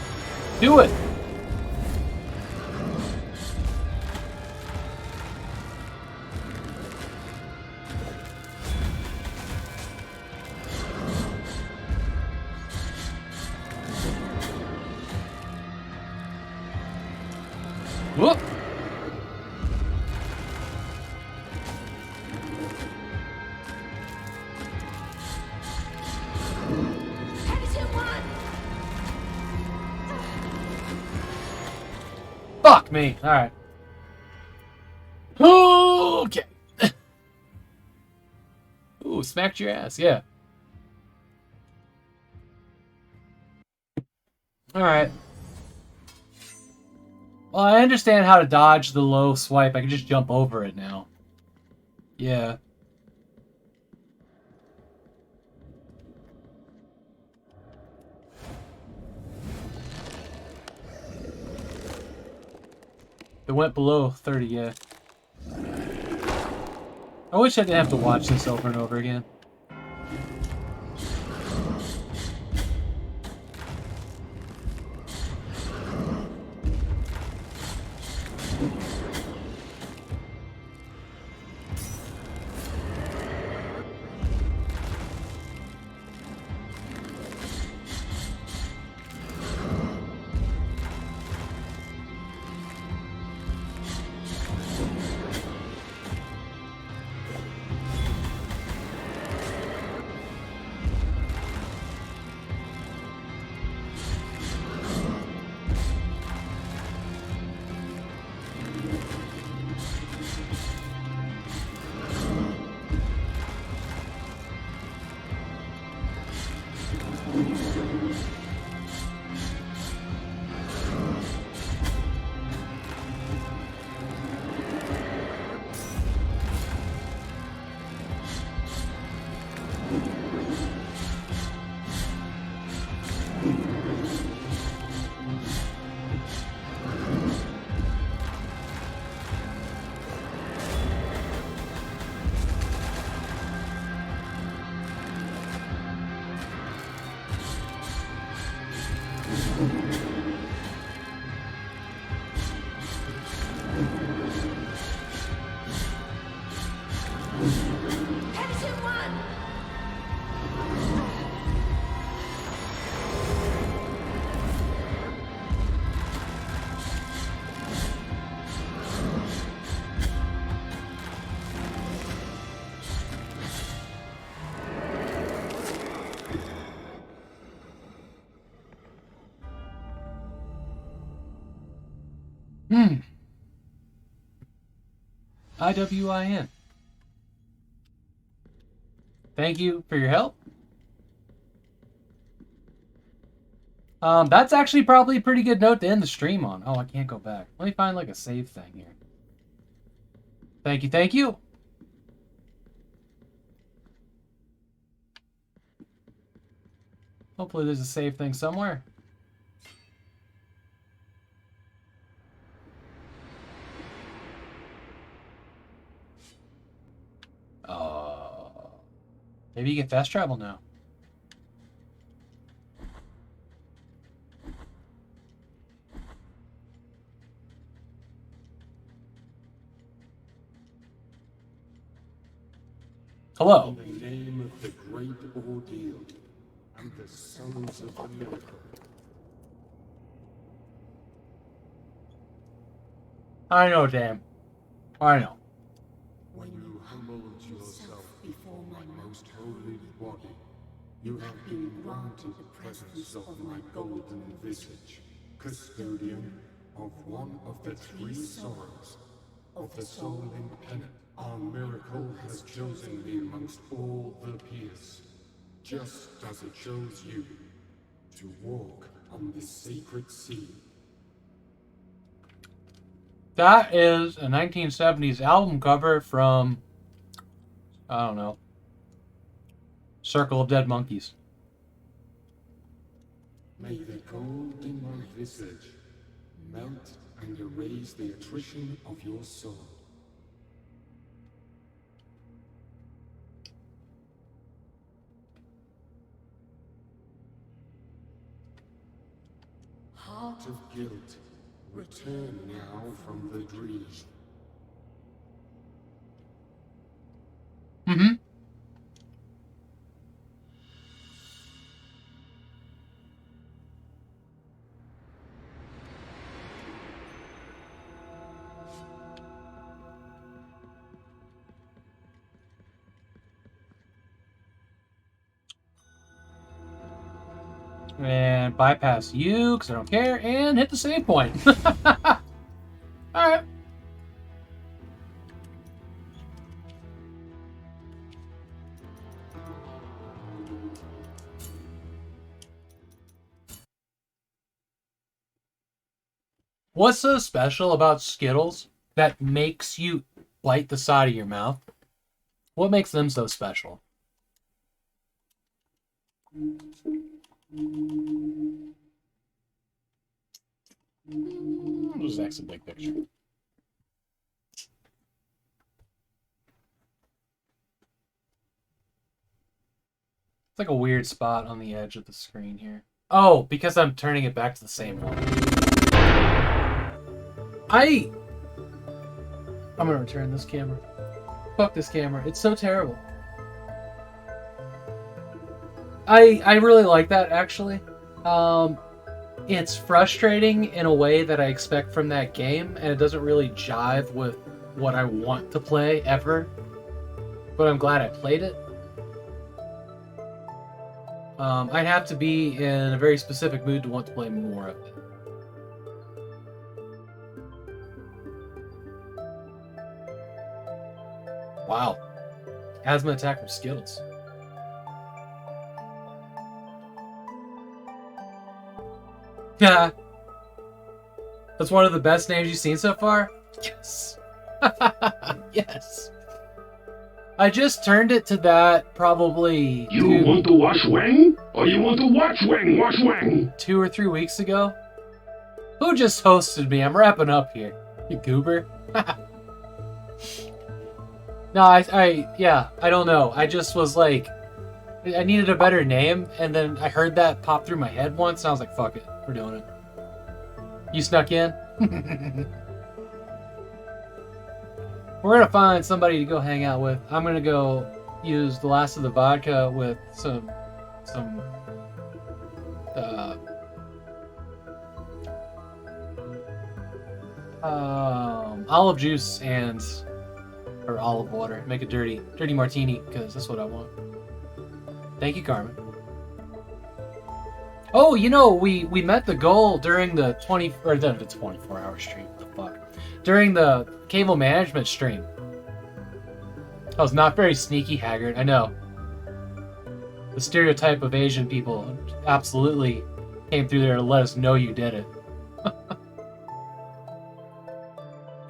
do it. Whoop. Fuck me. All right. Okay. Ooh, smacked your ass. Yeah. All right. Well, I understand how to dodge the low swipe. I can just jump over it now. Yeah. It went below 30, yeah. I wish I didn't have to watch this over and over again. IWIN. Thank you for your help. That's actually probably a pretty good note to end the stream on. Oh, I can't go back. Let me find like a save thing here. Thank you, thank you. Hopefully there's a save thing somewhere. Maybe you get fast travel now. Hello. In the name of the great ordeal and the sons of the miracle. I know, damn. I know. When you humbled yourself before my most holy body, you have been granted the presence of my golden visage, custodian of one of the three sorrows of the soul impenit. Our miracle has chosen me amongst all the peers, just as it chose you to walk on this sacred sea. That is a 1970s album cover from, I don't know, Circle of Dead Monkeys. May the gold in my visage melt and erase the attrition of your soul. Heart of guilt, return now from the dream. Mm-hmm. And bypass you, because I don't care, and hit the save point. Alright. What's so special about Skittles that makes you bite the side of your mouth? What makes them so special? Just exit big picture. It's like a weird spot on the edge of the screen here. Oh, because I'm turning it back to the same one. I'm gonna return this camera. Fuck this camera. It's so terrible. I really like that, actually. It's frustrating in a way that I expect from that game, and it doesn't really jive with what I want to play ever. But I'm glad I played it. I'd have to be in a very specific mood to want to play more of it. Wow. Asthma attack from Skittles. Yeah. That's one of the best names you've seen so far? Yes. Yes. I just turned it to that probably... You want to wash Wang? Or you want to watch Wang wash Wang? 2 or 3 weeks ago? Who just hosted me? I'm wrapping up here. You goober. No, yeah, I don't know. I just was like, I needed a better name, and then I heard that pop through my head once, and I was like, fuck it, we're doing it. You snuck in? We're gonna find somebody to go hang out with. I'm gonna go use the last of the vodka with some olive juice or olive water. Make a dirty martini, because that's what I want. Thank you, Carmen. Oh, you know, we met the goal during the 24-hour stream. What the fuck? During the cable management stream. I was not very sneaky, Haggard. I know. The stereotype of Asian people absolutely came through there to let us know you did it.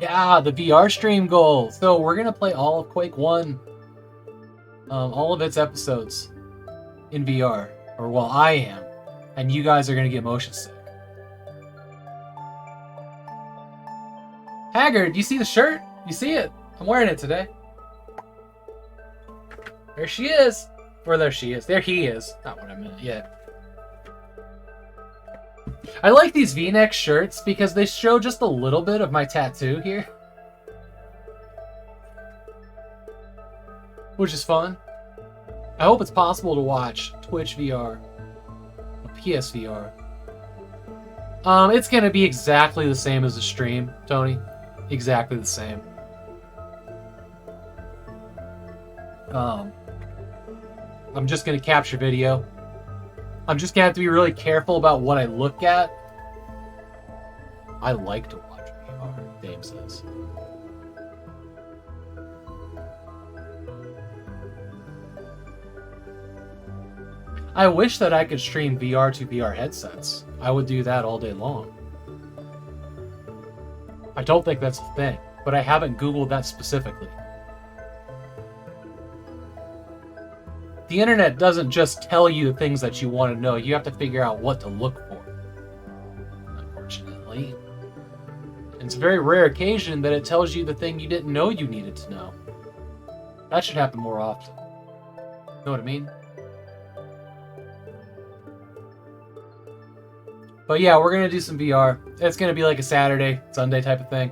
Yeah, the VR stream goal. So we're gonna play all of Quake 1, all of its episodes in VR, or well, I am, and you guys are gonna get motion sick. Haggard, do you see the shirt? You see it? I'm wearing it today. There she is. Or there she is. There he is. Not what I meant. Yeah. I like these V-neck shirts because they show just a little bit of my tattoo here. Which is fun. I hope it's possible to watch Twitch VR. PSVR. It's gonna be exactly the same as the stream, Tony. Exactly the same. I'm just gonna capture video. I'm just gonna have to be really careful about what I look at. I like to watch VR, Dame says. I wish that I could stream VR to VR headsets. I would do that all day long. I don't think that's a thing, but I haven't Googled that specifically. The internet doesn't just tell you the things that you want to know. You have to figure out what to look for. Unfortunately. And it's a very rare occasion that it tells you the thing you didn't know you needed to know. That should happen more often. Know what I mean? But yeah, we're going to do some VR. It's going to be like a Saturday, Sunday type of thing.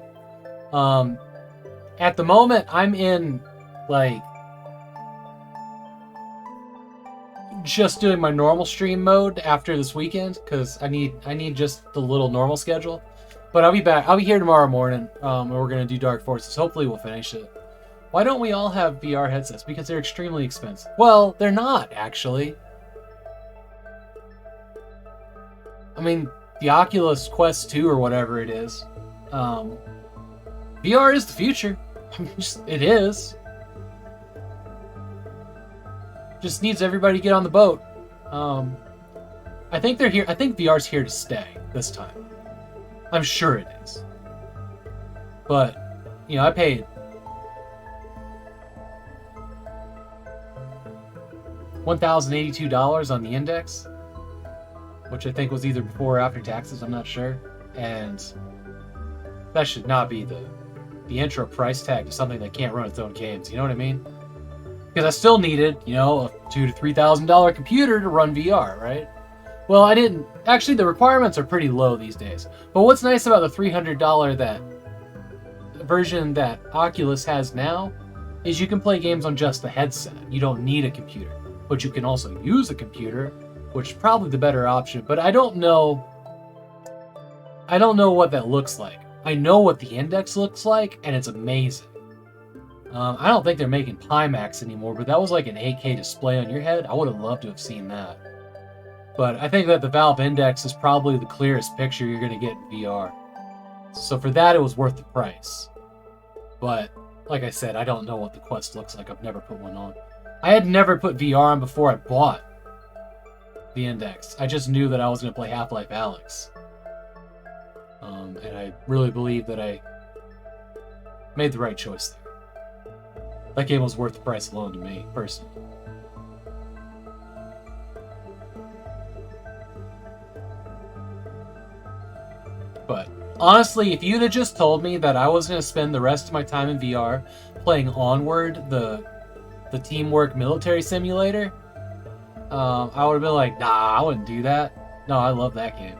At the moment, I'm in, like, just doing my normal stream mode after this weekend, because I need just the little normal schedule. But I'll be back. I'll be here tomorrow morning, and we're going to do Dark Forces. Hopefully we'll finish it. Why don't we all have VR headsets? Because they're extremely expensive. Well, they're not, actually. I mean, the Oculus Quest 2 or whatever it is. VR is the future. I mean, it is. Just needs everybody to get on the boat. I think they're here. I think VR's here to stay this time. I'm sure it is. But, you know, I paid $1,082 on the index, which I think was either before or after taxes, I'm not sure. And that should not be the intro price tag to something that can't run its own games, you know what I mean? Because I still needed, you know, a $2,000 to $3,000 computer to run VR, right? Well, I didn't. Actually, the requirements are pretty low these days. But what's nice about the $300 version that Oculus has now is you can play games on just the headset. You don't need a computer. But you can also use a computer, which is probably the better option. But I don't know what that looks like. I know what the index looks like, and it's amazing. I don't think they're making Pimax anymore, but that was like an 8K display on your head. I would have loved to have seen that. But I think that the Valve Index is probably the clearest picture you're going to get in VR. So for that, it was worth the price. But, like I said, I don't know what the Quest looks like. I've never put one on. I had never put VR on before I bought the Index. I just knew that I was going to play Half-Life Alyx. And I really believe that I made the right choice there. That game was worth the price alone to me, personally. But honestly, if you'd have just told me that I was going to spend the rest of my time in VR playing Onward, the teamwork military simulator, I would have been like, nah, I wouldn't do that. No, I love that game.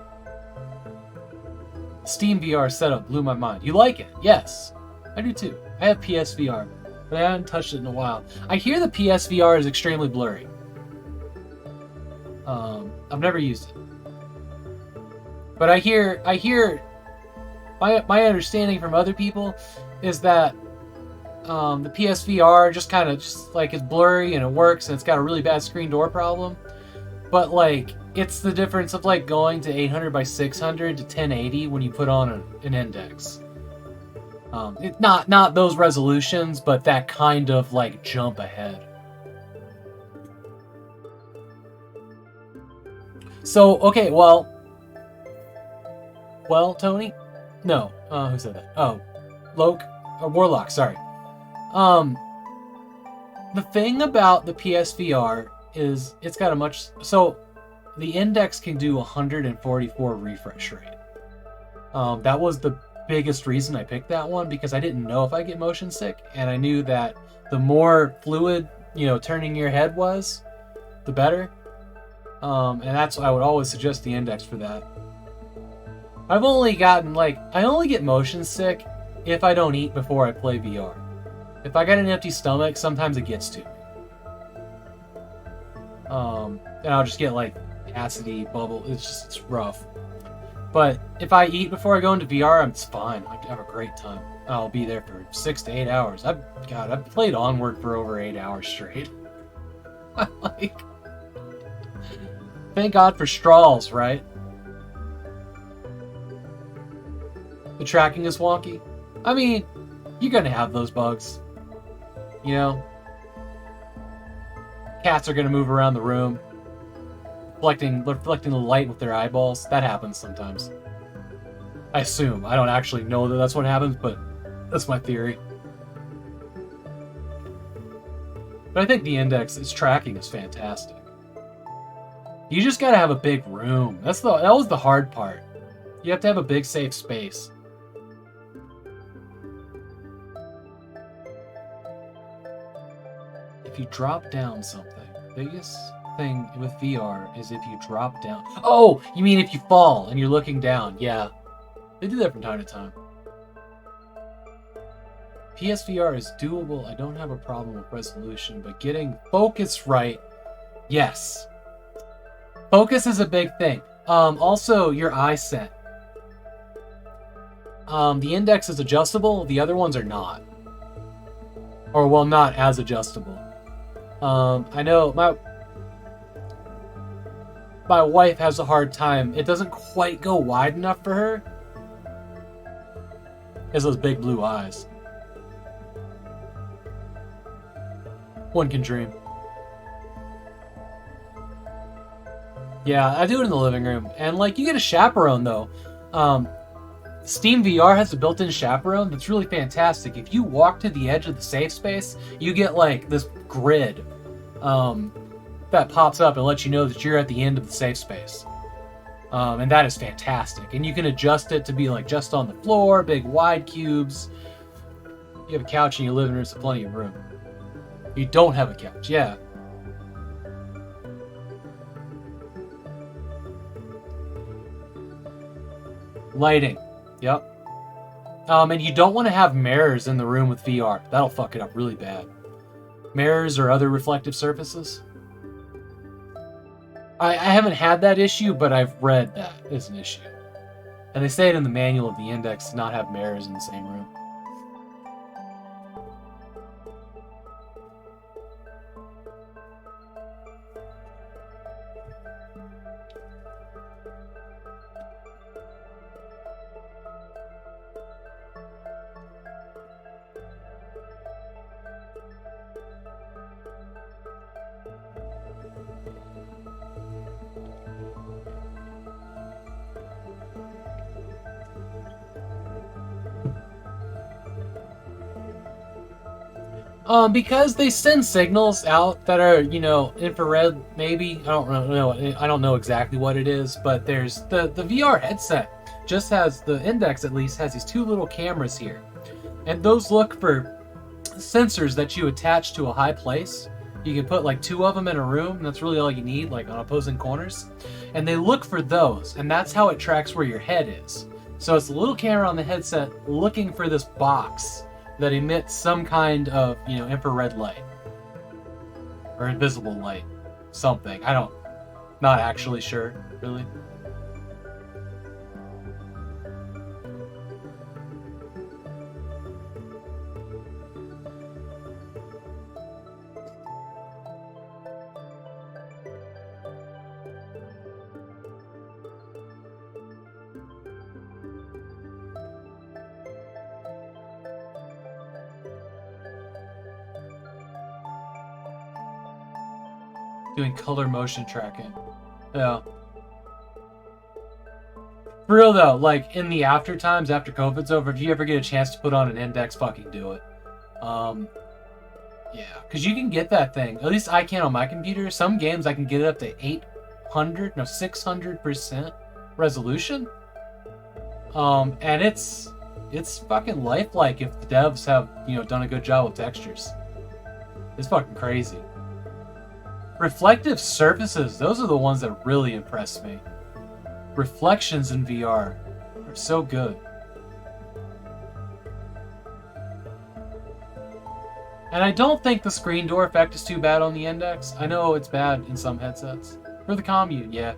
Steam VR setup blew my mind. You like it? Yes. I do too. I have PSVR, but I haven't touched it in a while. I hear the PSVR is extremely blurry. I've never used it. But I hear my understanding from other people is that the PSVR just kind of is blurry and it works and it's got a really bad screen door problem. But like it's the difference of like going to 800 by 600 to 1080 when you put on an index. It's not those resolutions, but that kind of like jump ahead. So okay, well, Tony? No, who said that? Oh, Warlock, sorry. The thing about the PSVR is it's got a much... So, the Index can do 144 refresh rate. That was the biggest reason I picked that one, because I didn't know if I get motion sick, and I knew that the more fluid, turning your head was, the better. And that's why I would always suggest the Index for that. I've only gotten, I only get motion sick if I don't eat before I play VR. If I got an empty stomach, sometimes it gets to me. And I'll just get, acidy, bubble. It's rough. But if I eat before I go into VR, it's fine. I have a great time. I'll be there for 6 to 8 hours. I've played Onward for over 8 hours straight. Thank God for straws, right? The tracking is wonky. I mean, you're gonna have those bugs. Cats are gonna move around the room, reflecting the light with their eyeballs. That happens sometimes. I assume. I don't actually know that that's what happens, but that's my theory. But I think the Index, its tracking is fantastic. You just gotta have a big room. That was the hard part. You have to have a big, safe space. If you drop down something, biggest thing with VR is if you drop down. Oh, you mean if you fall and you're looking down? Yeah, they do that from time to time. PSVR is doable. I don't have a problem with resolution, but getting focus right, yes. Focus is a big thing. Also, your eye set. The Index is adjustable. The other ones are not. Or, well, not as adjustable. I know my wife has a hard time. It doesn't quite go wide enough for her. She has those big blue eyes. One can dream. Yeah, I do it in the living room. And, you get a chaperone, though. Steam VR has a built-in chaperone that's really fantastic. If you walk to the edge of the safe space, you get, this grid that pops up and lets you know that you're at the end of the safe space. And that is fantastic. And you can adjust it to be, just on the floor, big wide cubes. You have a couch in your living room, so plenty of room. You don't have a couch, yeah. Lighting, yep. And you don't want to have mirrors in the room with VR. That'll fuck it up really bad. Mirrors or other reflective surfaces. I haven't had that issue, but I've read that is an issue. And they say it in the manual of the Index to not have mirrors in the same room. Because they send signals out that are, infrared, maybe. I don't know exactly what it is, but there's the VR headset just has, the Index at least, has these two little cameras here. And those look for sensors that you attach to a high place. You can put 2 of them in a room, and that's really all you need, on opposing corners. And they look for those, and that's how it tracks where your head is. So it's a little camera on the headset looking for this box that emits some kind of, infrared light. Or invisible light. Something. Not actually sure, really. Doing color motion tracking. Yeah. For real though, like in the after times, after COVID's over, if you ever get a chance to put on an index, fucking do it. Yeah, because you can get that thing. At least I can on my computer. Some games I can get it up to 600% resolution. And it's fucking lifelike if the devs have, done a good job with textures. It's fucking crazy. Reflective surfaces, those are the ones that really impress me. Reflections in VR are so good. And I don't think the screen door effect is too bad on the index. I know it's bad in some headsets. For the commune, yeah.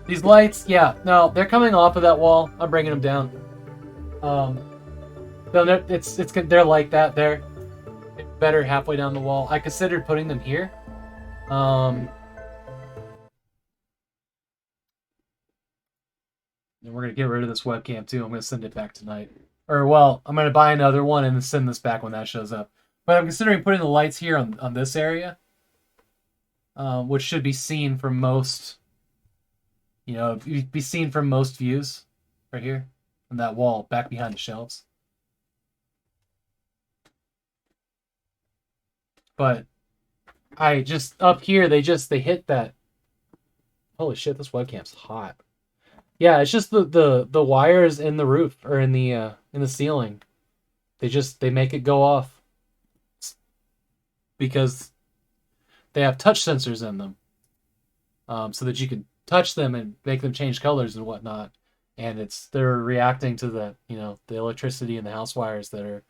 These lights, yeah, no, they're coming off of that wall. I'm bringing them down. They're like that there. Better halfway down the wall. I considered putting them here. And we're gonna get rid of this webcam too. I'm gonna send it back tonight. Or well, I'm gonna buy another one and then send this back when that shows up. But I'm considering putting the lights here on this area, which should be seen from most. Be seen from most views, right here, on that wall back behind the shelves. But I just up here they hit that. Holy shit, this webcam's hot. Yeah, it's just the wires in the roof or in the ceiling. They make it go off because they have touch sensors in them, so that you can touch them and make them change colors and whatnot. And they're reacting to the electricity in the house wires that are,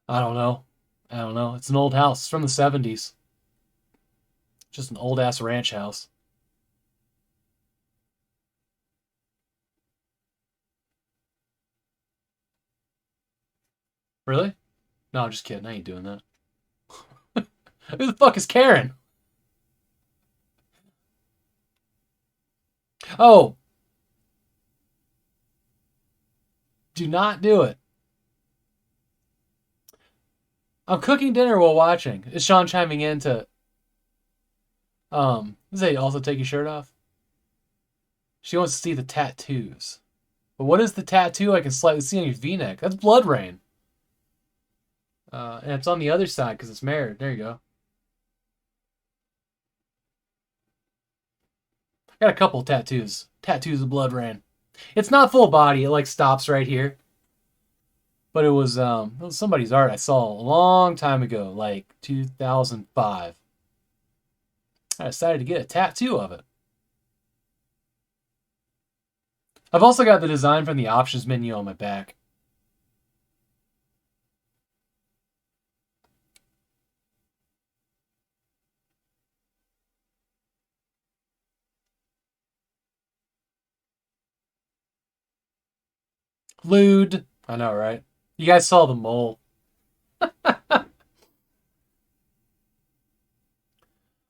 I don't know. It's an old house. It's from the 70s. Just an old ass ranch house. Really? No, I'm just kidding. I ain't doing that. Who the fuck is Karen? Oh. Do not do it. I'm cooking dinner while watching. Is Sean chiming in to say also take your shirt off? She wants to see the tattoos. But what is the tattoo I can slightly see on your V-neck? That's blood rain. And it's on the other side because it's mirrored. There you go. I got a couple tattoos. Tattoos of blood rain. It's not full body. It like stops right here. But it was somebody's art I saw a long time ago, like 2005. I decided to get a tattoo of it. I've also got the design from the options menu on my back. Lewd. I know, right? You guys saw the mole.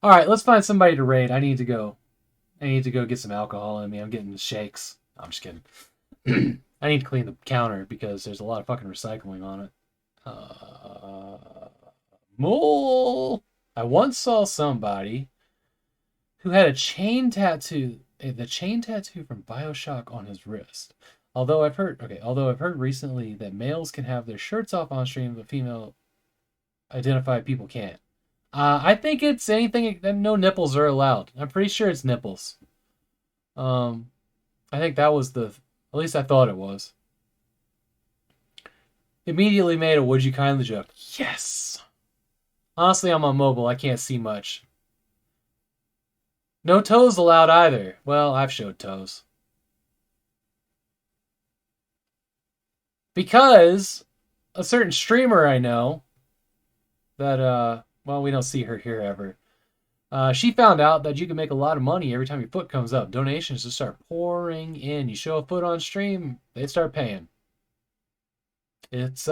Alright, let's find somebody to raid. I need to go get some alcohol in me. I'm getting the shakes. No, I'm just kidding. I need to clean the counter because there's a lot of fucking recycling on it. Mole! I once saw somebody who had a chain tattoo, the chain tattoo from BioShock on his wrist. Although I've heard recently that males can have their shirts off on stream, but female identified people can't. I think it's anything. No nipples are allowed. I'm pretty sure it's nipples. I think that was at least I thought it was. Immediately made a would you kindly joke. Yes. Honestly, I'm on mobile. I can't see much. No toes allowed either. Well, I've showed toes. Because a certain streamer I know that, well, we don't see her here ever. She found out that you can make a lot of money every time your foot comes up. Donations just start pouring in. You show a foot on stream, they start paying. It's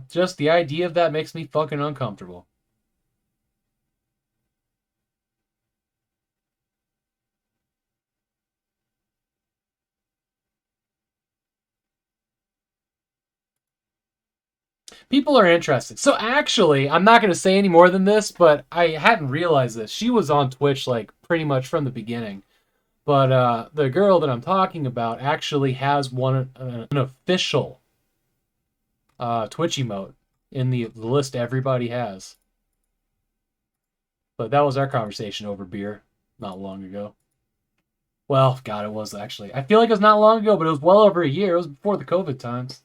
just the idea of that makes me fucking uncomfortable. People are interested. So actually, I'm not going to say any more than this, but I hadn't realized this. She was on Twitch like pretty much from the beginning. But the girl that I'm talking about actually has an official Twitch emote in the list everybody has. But that was our conversation over beer not long ago. Well, God, it was actually. I feel like it was not long ago, but it was well over a year. It was before the COVID times.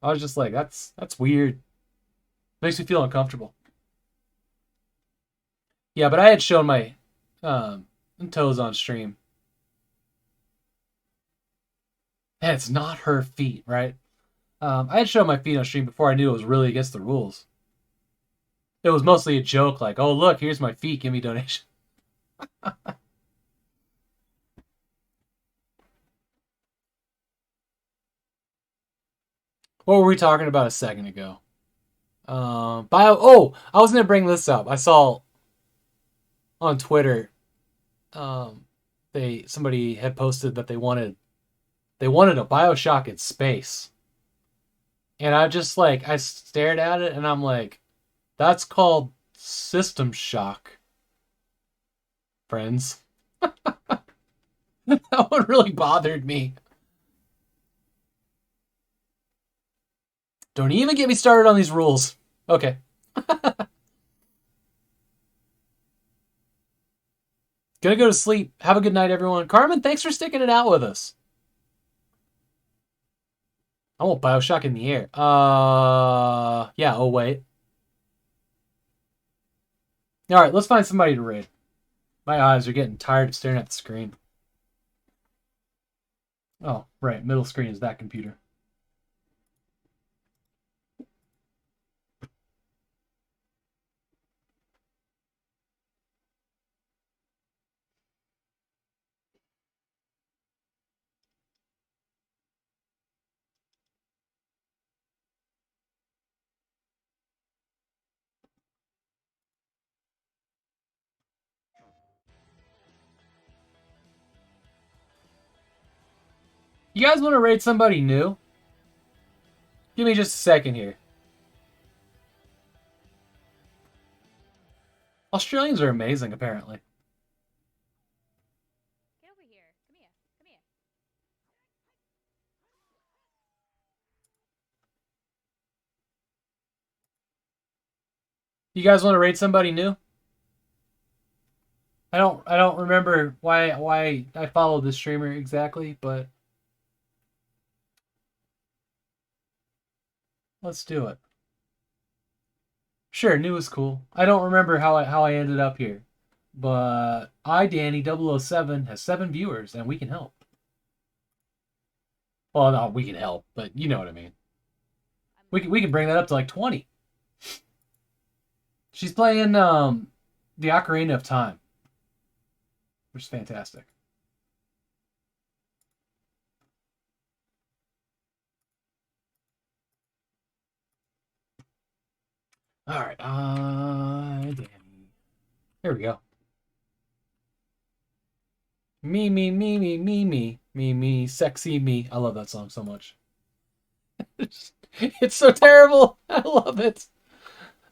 I was just like, that's weird. Makes me feel uncomfortable. Yeah, but I had shown my toes on stream. And it's not her feet, right? I had shown my feet on stream before I knew it was really against the rules. It was mostly a joke, like, oh, look, here's my feet, give me donation. What were we talking about a second ago? I was going to bring this up. I saw on Twitter, somebody had posted that they wanted a BioShock in space. And I stared at it and I'm like, that's called System Shock, friends. That one really bothered me. Don't even get me started on these rules. Okay. Gonna go to sleep. Have a good night, everyone. Carmen, thanks for sticking it out with us. I want BioShock in the air. Yeah, oh wait. Alright, let's find somebody to raid. My eyes are getting tired of staring at the screen. Oh, right. Middle screen is that computer. You guys want to raid somebody new? Give me just a second here. Australians are amazing, apparently. Get over here. Come here. Come here. You guys want to raid somebody new? I don't remember why I followed this streamer exactly, but let's do it. Sure, new is cool. I don't remember how I ended up here. But Danny007 has 7 viewers and we can help. Well, no, we can help, but you know what I mean. We can bring that up to like 20. She's playing the Ocarina of Time, which is fantastic. All right, Danny. There we go. Me, sexy me. I love that song so much. It's so terrible. I love it.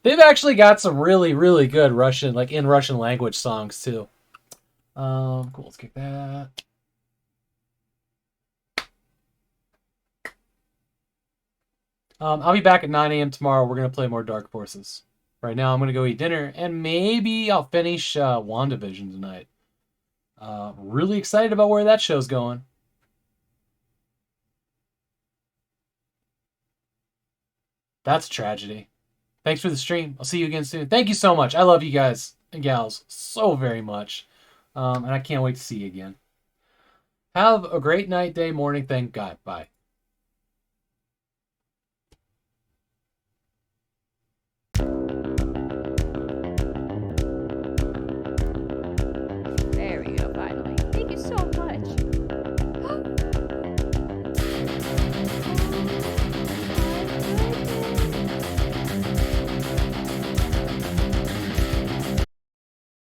They've actually got some really, really good Russian, like in Russian language songs too. Cool. Let's kick that. I'll be back at 9 a.m. tomorrow. We're gonna play more Dark Forces. Right now, I'm gonna go eat dinner, and maybe I'll finish WandaVision tonight. Really excited about where that show's going. That's a tragedy. Thanks for the stream. I'll see you again soon. Thank you so much. I love you guys and gals so very much. And I can't wait to see you again. Have a great night, day, morning. Thank God. Bye.